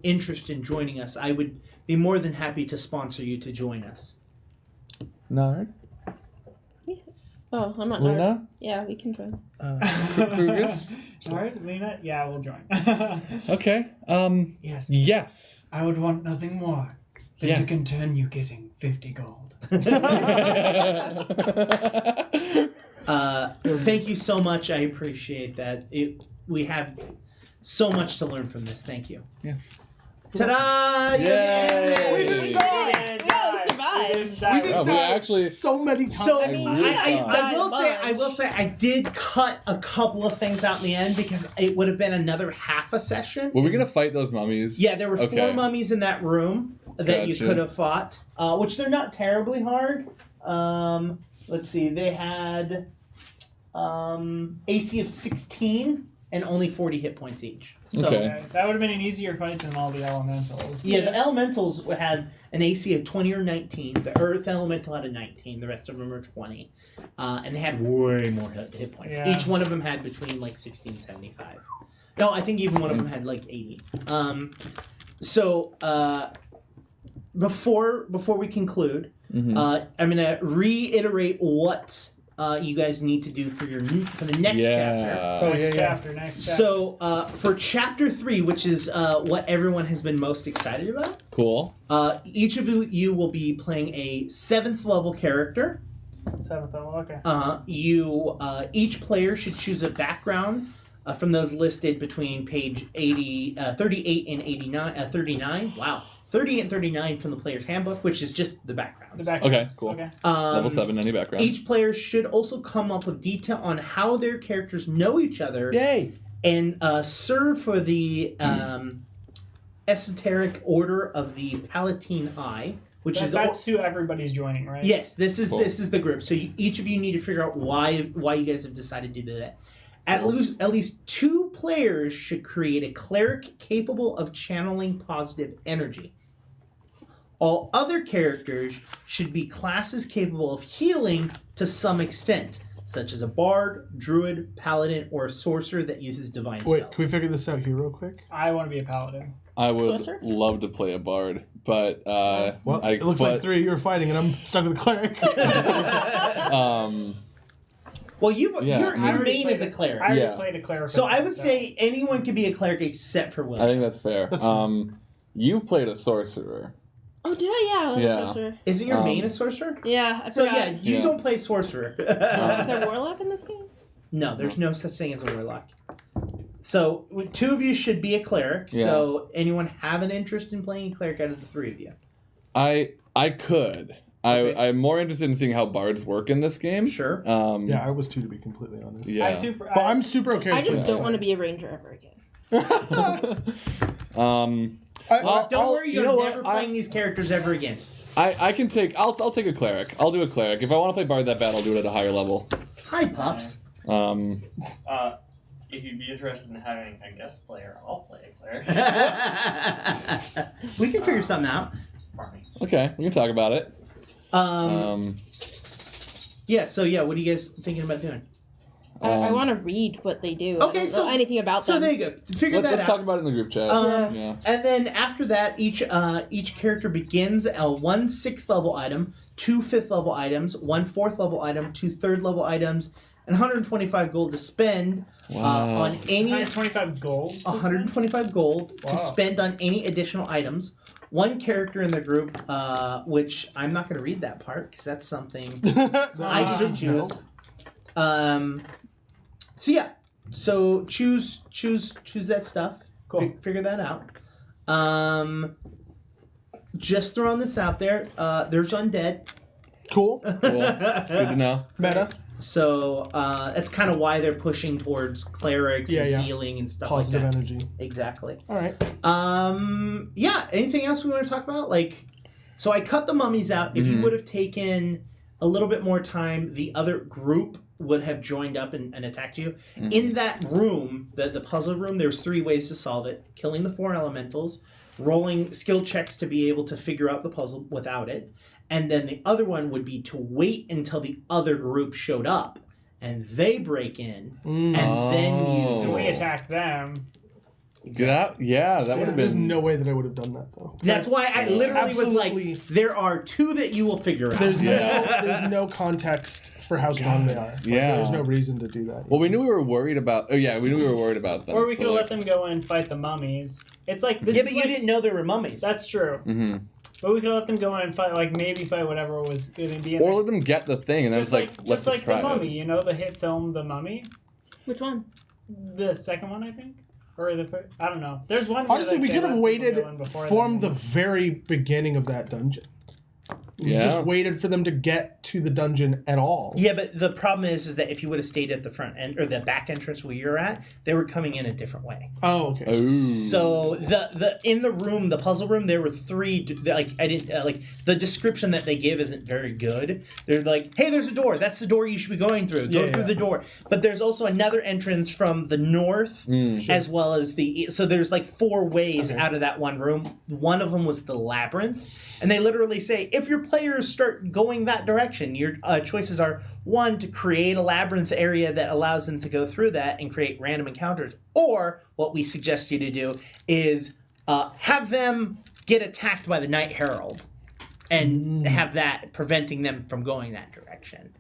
interest in joining us, I would be more than happy to sponsor you to join us. Nard? Oh, I'm not. Luna? Yeah, we can join. Krugus? Sorry, Lena? Yeah, we'll join. Okay. Yes. Yes. I would want nothing more than Yeah. to continue getting 50 gold. Thank you so much. I appreciate that. We have so much to learn from this. Thank you. Yes. Ta-da! Yay! We did it! We survived. Oh, we actually. so many times. So I will say I did cut a couple of things out in the end because it would have been another half a session. Were we gonna fight those mummies? Yeah, there were 4 mummies in that room that you Gotcha. could have fought, which they're not terribly hard. Let's see, they had AC of 16 and only 40 hit points each. So, Okay. That would have been an easier fight than all the elementals. Yeah, the elementals had an AC of 20 or 19. The earth elemental had a 19. The rest of them were 20. And they had way more hit points. Yeah. Each one of them had between like 60 and 75. No, I think even one of them had like 80. Before we conclude, I'm going to reiterate what you guys need to do for the next chapter. Next chapter. So, for chapter 3, which is what everyone has been most excited about, Cool. each of you will be playing a 7th level character. 7th level, okay. Each player should choose a background from those listed between page 38 and 39. 39. Wow. 38 and 39 from the player's handbook, which is just the background. The background. Okay, cool. Okay. Level 7, any background. Each player should also come up with detail on how their characters know each other. Yay! And serve for the esoteric order of the Palatine Eye, which That's who everybody's joining, right? yes, this is Cool. this is the group. So each of you need to figure out why you guys have decided to do that. At least 2 players should create a cleric capable of channeling positive energy. All other characters should be classes capable of healing to some extent, such as a bard, druid, paladin, or a sorcerer that uses divine spells. Wait, can we figure this out here real quick? I want to be a paladin. I would Sorcerer? love to play a bard, but Well, it looks like 3 of you are fighting, and I'm stuck with a cleric. Well, Yeah, your I already main played is a it. cleric. I already Yeah. played a cleric. So I would so- say anyone can be a cleric except for I William. think that's fair. That's You've played a sorcerer. Oh, did I? Yeah, I was Yeah. a sorcerer. Isn't your main Um, a sorcerer? Yeah, I So forgot. yeah, you Yeah. don't play sorcerer. Is there warlock in this game? No, there's no such thing as a warlock. So 2 of you should be a cleric. Yeah. So anyone have an interest in playing a cleric out of the 3 of you? I could. Okay. I'm more interested in seeing how bards work in this game. Sure. Yeah, I was too, to be completely honest. Yeah. But I'm super okay I with just it. don't want to be a ranger ever again. Don't worry, you you're know never what? playing these characters ever again. I can take. I'll take a cleric. I'll do a cleric. If I want to play bard that bad, I'll do it at a higher level. Hi, pups. If you'd be interested in having a guest player, I'll play a player. We can figure something out. Farming. Okay, we can talk about it. Yeah. So yeah, what are you guys thinking about doing? I want to read what they do. Okay, I don't so- know anything about So them. there you go. Figure that Let's out. talk about it in the group chat. Yeah. And then after that, each character begins a 1 6th level item, 2 5th level items, 1 4th level item, 2 3rd level items, and 125 gold to spend Wow. on any 125 gold. 125 gold Wow. to spend on any additional items. 1 character in the group, which I'm not going to read that part because that's something I should choose. So yeah, so choose that stuff. Cool. Figure that out. Just throwing this out there. There's undead. Cool. Cool. Good to know. Meta. So that's kind of why they're pushing towards clerics and Yeah. healing and stuff Positive like that. energy. Exactly. All right. Yeah. Anything else we want to talk about? So I cut the mummies out. If you would have taken a little bit more time, the other group would have joined up and attacked you. In that room, the puzzle room, there's 3 ways to solve it: killing the 4 elementals, rolling skill checks to be able to figure out the puzzle without it, and then the other one would be to wait until the other group showed up and they break in, and then Oh. you Do we attack them? That would have There's been. no way that I would have done that though. That's why I literally Absolutely. was like, there are 2 that you will figure out. There's Yeah. there's no context for how strong they are. Yeah. There's no reason to do that. Well, we knew we were worried about. Oh yeah, we knew we were worried about them. Or we so, could like, let them go and fight the mummies. It's like this. Yeah, is but like, you didn't know there were mummies. That's true. Mhm. But we could let them go in and fight, maybe fight whatever was going to be in Or there. let them get the thing, and then Just it's let's just like try the Mummy, it. you know, the hit film The Mummy, Which one? the second one, I think, or the first, I don't know. There's one. where, Honestly, we they could have let people waited go in before from them. the very beginning of that dungeon. We Yeah. just waited for them to get to the dungeon at all. Yeah, but the problem is that if you would have stayed at the front end or the back entrance where you're at, they were coming in a different way. Oh, okay. Ooh. So the in the room, the puzzle room, there were 3. I didn't the description that they give isn't very good. They're like, hey, there's a door. That's the door you should be going through. Go Yeah, through yeah. the door. But there's also another entrance from the north, as well as the. So there's 4 ways Okay. out of that one room. One of them was the labyrinth, and they literally say if your players start going that direction, your choices are 1 to create a labyrinth area that allows them to go through that and create random encounters, or what we suggest you to do is have them get attacked by the Night Herald and have that preventing them from going that direction.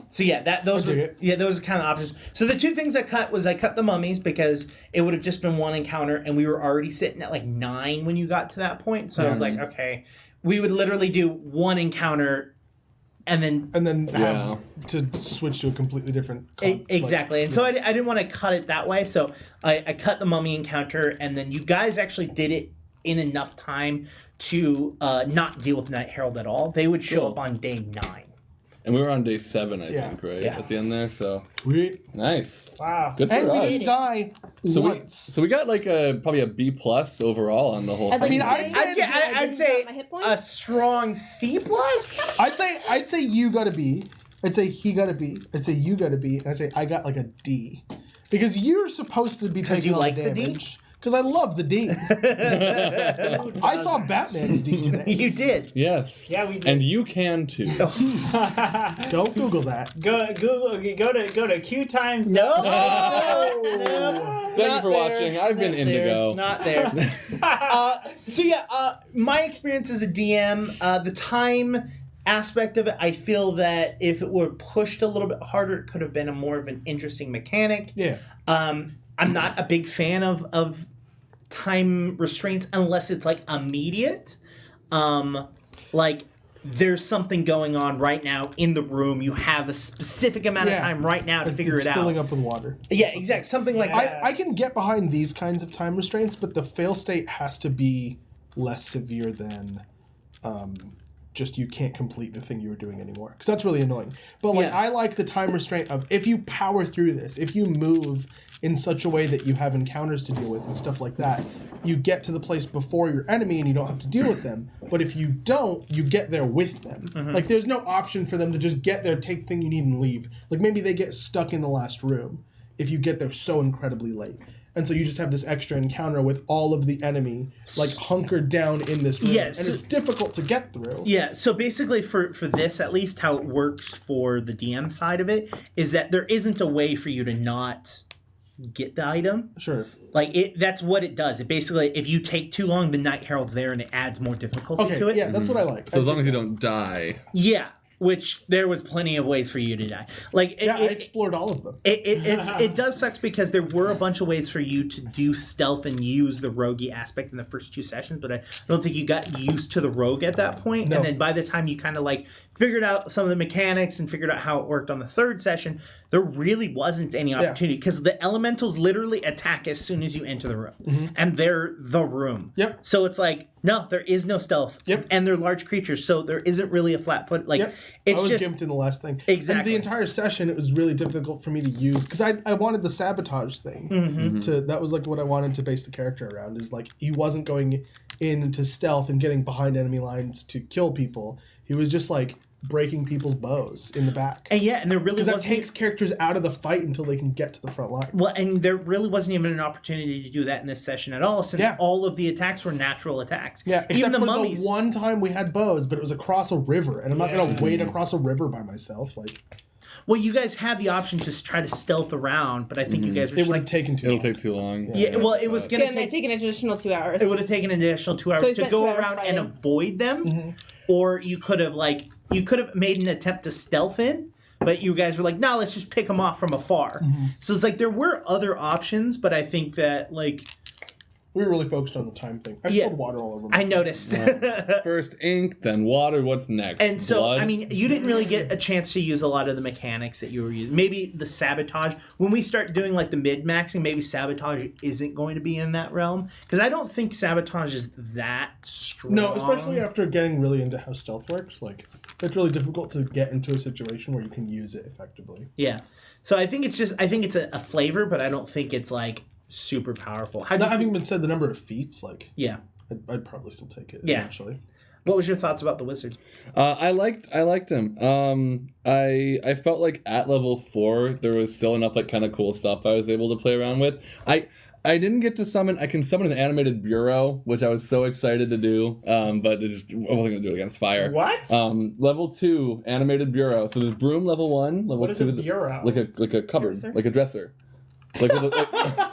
So yeah, those I dig were it. those are kind of options. So the 2 things I cut the mummies because it would have just been 1 encounter, and we were already sitting at 9 when you got to that point. So I was like, okay, we would literally do 1 encounter, and then have to switch to a completely different. exactly. And so I didn't want to cut it that way. So I cut the mummy encounter, and then you guys actually did it in enough time to not deal with Night Herald at all. They would show up on day 9. And we were on day 7, I think, right? Yeah. At the end there, so nice. Wow. Good for And we us. didn't die once. So we got like probably a B+ overall on the whole I'd thing. like to say I'd I say didn't drop my hit points. a strong C+. I'd say you got a B. I'd say he got a B. I'd say you got a B. And I'd say I got like a D. Because you're supposed to be taking you all like the the D? damage. Because I love the D. I saw Batman's D today. You did. Yes. Yeah, we did. And you can too. Don't Google that. Go to QueueTimes. No. Thank you for watching. I've been Indigo. Not there. My experience as a DM, the time aspect of it, I feel that if it were pushed a little bit harder, it could have been more of an interesting mechanic. Yeah. I'm not a big fan of time restraints unless it's like immediate. Like there's something going on right now in the room. You have a specific amount of time right now to figure it out. Filling up with water. Yeah, exactly. Something like that. I can get behind these kinds of time restraints, but the fail state has to be less severe than just you can't complete the thing you were doing anymore. Because that's really annoying. But I like the time restraint of if you power through this, if you move in such a way that you have encounters to deal with and stuff like that, you get to the place before your enemy and you don't have to deal with them. But if you don't, you get there with them. Mm-hmm. Like there's no option for them to just get there, take the thing you need and leave. Like maybe they get stuck in the last room if you get there so incredibly late. And so you just have this extra encounter with all of the enemy, like hunkered down in this room. Yeah, so- and it's difficult to get through. Yeah, so basically for this, at least how it works for the DM side of it, is that there isn't a way for you to not get the item. Sure. Like that's what it does. It basically, if you take too long, the Night Herald's there and it adds more difficulty to it. Yeah, that's what I like. So as long as you don't die. Yeah, which there was plenty of ways for you to die. Like I explored all of them. It does suck because there were a bunch of ways for you to do stealth and use the roguey aspect in the first 2 sessions, but I don't think you got used to the rogue at that point. No. And then by the time you kind of like figured out some of the mechanics and figured out how it worked on the 3rd session, there really wasn't any opportunity because the elementals literally attack as soon as you enter the room, and they're the room. Yep. So it's like, no, there is no stealth. Yep. And they're large creatures, so there isn't really a flat foot. Like it's I was just gimped in the last thing. Exactly. And the entire session, it was really difficult for me to use because I wanted the sabotage thing. That was like what I wanted to base the character around. Is like he wasn't going into stealth and getting behind enemy lines to kill people. He was just like breaking people's bows in the back. and there really Because that wasn't takes characters out of the fight until they can get to the front lines. Well, and there really wasn't even an opportunity to do that in this session at all, since all of the attacks were natural attacks. Yeah, except even the for mummies. the one time we had bows, but it was across a river, and I'm not going to wade across a river by myself. Like, Well, you guys had the option to try to stealth around, but I think you guys were it just would like, have taken too It'll long. take too long. yeah. Well, it was gonna take an additional 2 hours. It would have taken an additional 2 hours we to spent go 2 hours around and fighting. avoid them, or you could have made an attempt to stealth in. But you guys were like, no, let's just pick them off from afar. So it's like there were other options, but I think that like We were really focused on the time thing. I poured water all over me. I noticed. First ink, then water. What's next? And so, Blood? I mean, you didn't really get a chance to use a lot of the mechanics that you were using. Maybe the sabotage. When we start doing like the mid-maxing, maybe sabotage isn't going to be in that realm. Because I don't think sabotage is that strong. No, especially after getting really into how stealth works. Like, it's really difficult to get into a situation where you can use it effectively. Yeah. So I think it's a flavor, but I don't think it's like super powerful. Not having been said the number of feats, like, Yeah. I'd probably still take it Yeah. eventually. What was your thoughts about the wizard? I liked him. I felt like at level 4 there was still enough like kind of cool stuff I was able to play around with. I didn't get to summon. I can summon an animated bureau, which I was so excited to do. But I wasn't gonna do it against fire. What? Level 2 animated bureau. So there's broom level 1. Level What is 2 a bureau? like a cupboard, Dresser? like a dresser.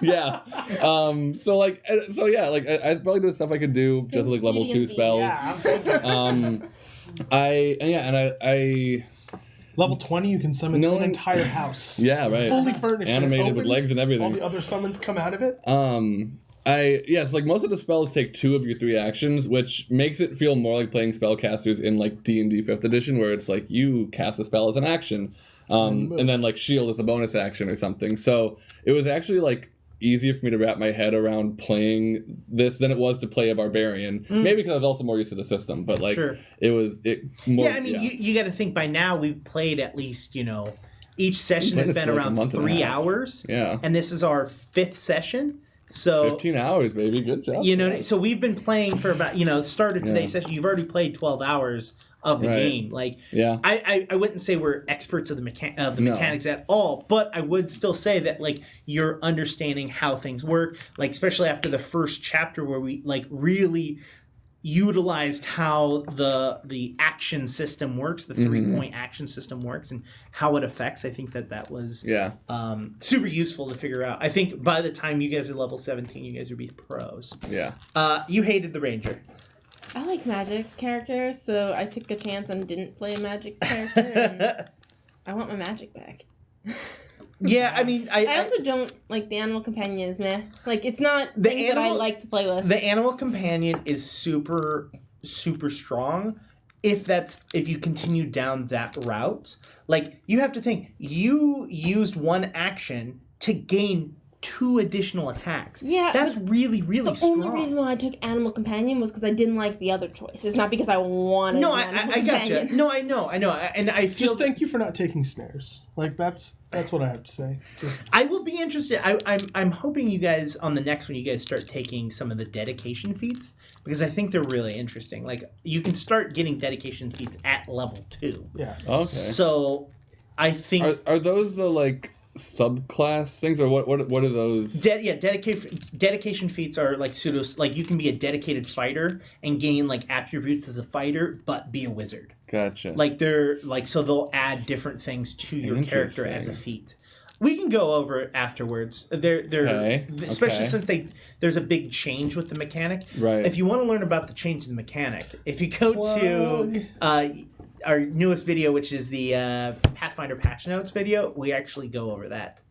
Yeah. So yeah, like I felt like there's stuff I could do just like level 2 spells. Yeah, I'm thinking. I Level 20, you can summon No an one- entire house. yeah, right. Fully furnished. Animated It with opens, legs and everything. All the other summons come out of it. Like most of the spells take 2 of your 3 actions, which makes it feel more like playing spellcasters in like D&D 5th edition, where it's like you cast a spell as an action, and then like shield as a bonus action or something. So it was actually like easier for me to wrap my head around playing this than it was to play a barbarian. Maybe because I was also more used to the system, but like it was more. Yeah, I mean, you got to think by now we've played at least each session has been around 3 hours. Yeah, and this is our 5th session. So 15 hours, baby. Good job. So we've been playing for about started today's session. You've already played 12 hours of the game. Like, I wouldn't say we're experts of the mechanics at all, but I would still say that like you're understanding how things work. Like, especially after the first chapter where we like really utilized how the action system works, the 3-point action system works, and how it affects. I think that was super useful to figure out. I think by the time you guys are level 17, you guys would be pros. Yeah. You hated the ranger. I like magic characters, so I took a chance and didn't play a magic character, and I want my magic back. Yeah, I mean, I also don't like the animal companions, man. Like, it's not things that I like to play with. The animal companion is super, super strong if you continue down that route. Like, you have to think, you used one action to gain 2 additional attacks. Yeah, that's really, really strong. The only reason why I took animal companion was because I didn't like the other choices, not because I wanted. No, I gotcha. No, I know, and I feel. Just thank you for not taking snares. Like that's what I have to say. I will be interested. I'm hoping you guys on the next one you guys start taking some of the dedication feats because I think they're really interesting. Like you can start getting dedication feats at level 2. Yeah. Okay. So, I think are those the like subclass things or what are those? Dedication feats are like like you can be a dedicated fighter and gain like attributes as a fighter but be a wizard. Gotcha. Like they're like so they'll add different things to your character as a feat. We can go over it afterwards. Especially since there's a big change with the mechanic. Right. If you want to learn about the change in the mechanic, if you go to our newest video, which is the Pathfinder patch notes video, we actually go over that.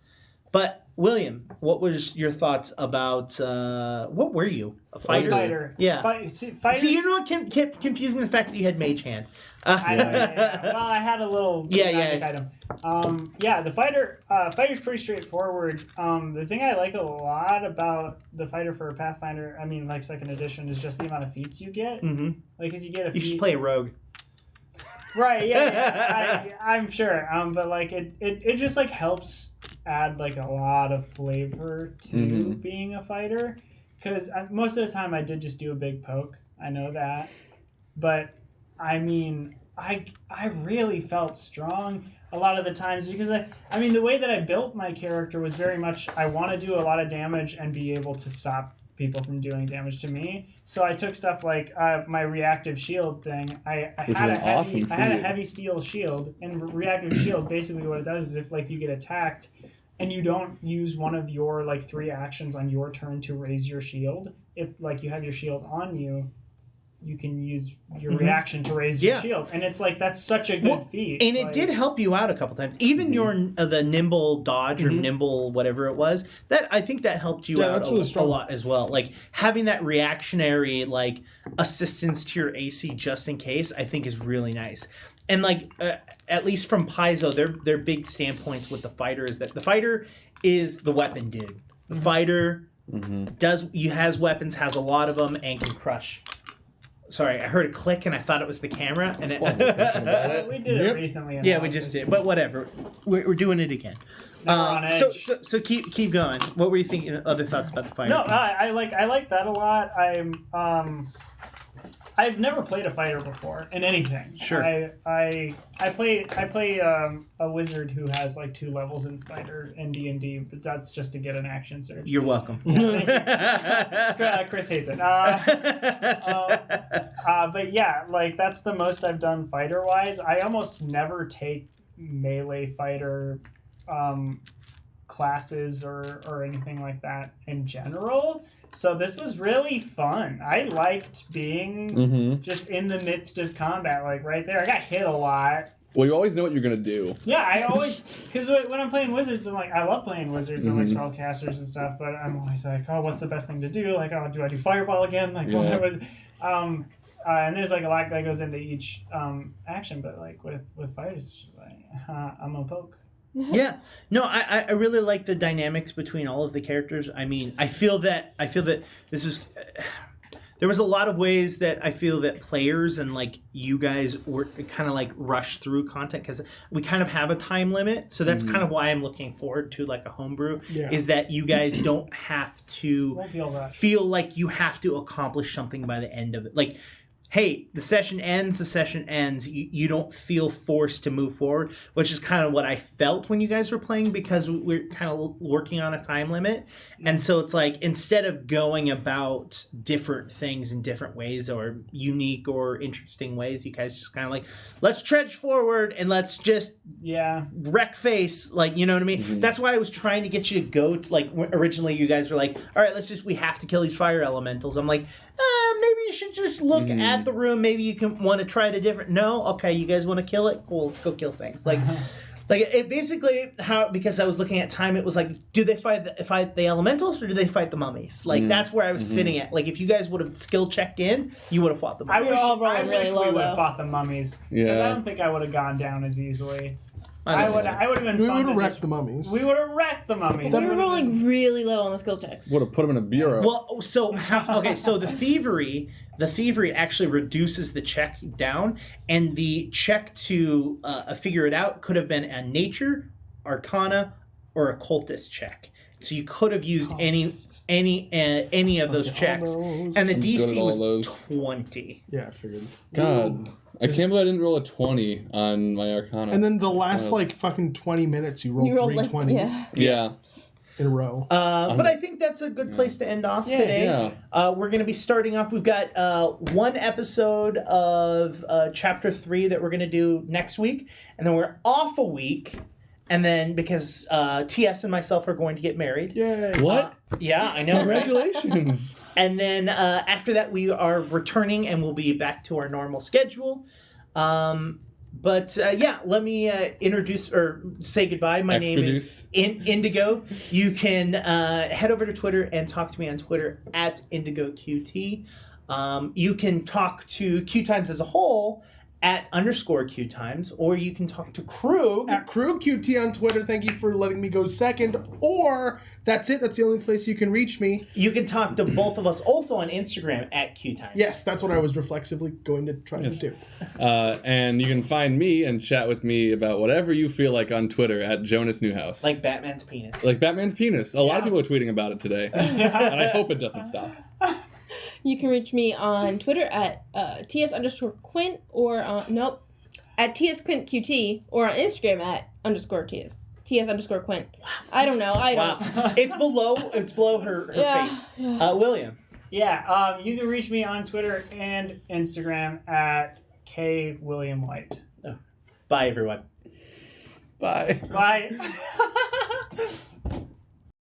But William, what was your thoughts about what were you? A fighter? Fighter. Yeah. See, you know what kept confusing the fact that you had mage hand. Well, I had a little magic item. The fighter's pretty straightforward. The thing I like a lot about the fighter for Pathfinder, I mean, like 2nd edition, is just the amount of feats you get. Mm-hmm. Like, because you get a feat. You should play a rogue. Right, yeah. I'm sure. But like it just like helps add like a lot of flavor to being a fighter. Because most of the time I did just do a big poke. I know that. But I mean, I really felt strong a lot of the times because I mean the way that I built my character was very much I want to do a lot of damage and be able to stop people from doing damage to me. So I took stuff like my reactive shield thing. I had a heavy steel shield, and reactive shield basically what it does is if like you get attacked and you don't use one of your like 3 actions on your turn to raise your shield, if like you have your shield on you, you can use your reaction to raise your shield, and it's like that's such a good feat. And it did help you out a couple times. Even your the nimble dodge or nimble whatever it was, that I think that helped you out a lot as well. Like having that reactionary like assistance to your AC just in case, I think is really nice. And like at least from Paizo, their big standpoints with the fighter is that the fighter is the weapon dude. The fighter has weapons, has a lot of them, and can crush. Sorry, I heard a click and I thought it was the camera. And we did it recently. Yeah, we just did. But whatever, we're doing it again. On edge. So keep going. What were you thinking? Other thoughts about the fighter? No, I like that a lot. I've never played a fighter before in anything. Sure. I play a wizard who has like 2 levels in fighter in D&D, but that's just to get an action surge. You're welcome. Chris hates it. But yeah, like that's the most I've done fighter wise. I almost never take melee fighter classes or anything like that in general. So this was really fun. I liked being just in the midst of combat, like right there. I got hit a lot. Well, you always know what you're going to do. Yeah, I always... Because when I'm playing wizards, I'm like, I love playing wizards and like spellcasters and stuff, but I'm always like, oh, what's the best thing to do? Like, oh, do I do fireball again? Like, what was... and there's like a lot that goes into each action, but like with fighters, it's just like, I'm gonna poke. Yeah. No, I really like the dynamics between all of the characters. I mean, I feel that this is there was a lot of ways that I feel that players and like you guys were kind of like rushed through content because we kind of have a time limit. So that's kind of why I'm looking forward to like a homebrew is that you guys don't have to feel like you have to accomplish something by the end of it. Like, hey, the session ends. You don't feel forced to move forward, which is kind of what I felt when you guys were playing because we're kind of working on a time limit. And so it's like, instead of going about different things in different ways or unique or interesting ways, you guys just kind of like, let's trudge forward and let's just wreck face. Like, you know what I mean? That's why I was trying to get you to go to, like, originally you guys were like, all right, we have to kill these fire elementals. I'm like, maybe you should just look at the room. Maybe you can want to try it a different. No, okay, you guys want to kill it? Cool, let's go kill things. Like it basically because I was looking at time. It was like, do they fight the elementals or do they fight the mummies? Like that's where I was sitting at. Like if you guys would have skill checked in, you would have fought the mummies. I wish we would have fought the mummies. Because I don't think I would have gone down as easily. I would have been. We would have wrecked the mummies. We would have wrecked the mummies. We were rolling really low on the skill checks. Would have put them in a bureau. Well, so the thievery actually reduces the check down, and the check to figure it out could have been a nature, arcana, or occultist check. So you could have used any of those checks, and the DC was 20. Yeah, I figured. God. I can't believe I didn't roll a 20 on my Arcana. And then the last fucking 20 minutes, you rolled 3 20s Yeah. in a row. But I think that's a good place to end off today. Yeah. We're going to be starting off. We've got one episode of Chapter 3 that we're going to do next week, and then we're off a week. And then because TS and myself are going to get married. Yay. What? Yeah, I know. Congratulations. And then after that, we are returning and we'll be back to our normal schedule. But let me introduce or say goodbye. My name is Indigo. You can head over to Twitter and talk to me on Twitter at IndigoQT. You can talk to QueueTimes as a whole at _QueueTimes, or you can talk to Crew at CrewQT on Twitter. Thank you for letting me go second. Or that's it. That's the only place you can reach me. You can talk to both of us also on Instagram at QueueTimes. Yes, that's what I was reflexively going to try to do. And you can find me and chat with me about whatever you feel like on Twitter at Jonas Newhouse. Like Batman's penis. Like Batman's penis. A lot of people are tweeting about it today. And I hope it doesn't stop. You can reach me on Twitter at ts_Quint or at tsQuintQT or on Instagram at _TS. ts_Quint. Wow. I don't know. I don't. Wow. It's below her face. Yeah. William. Yeah. You can reach me on Twitter and Instagram at kwilliamwhite. Oh. Bye, everyone. Bye. Bye.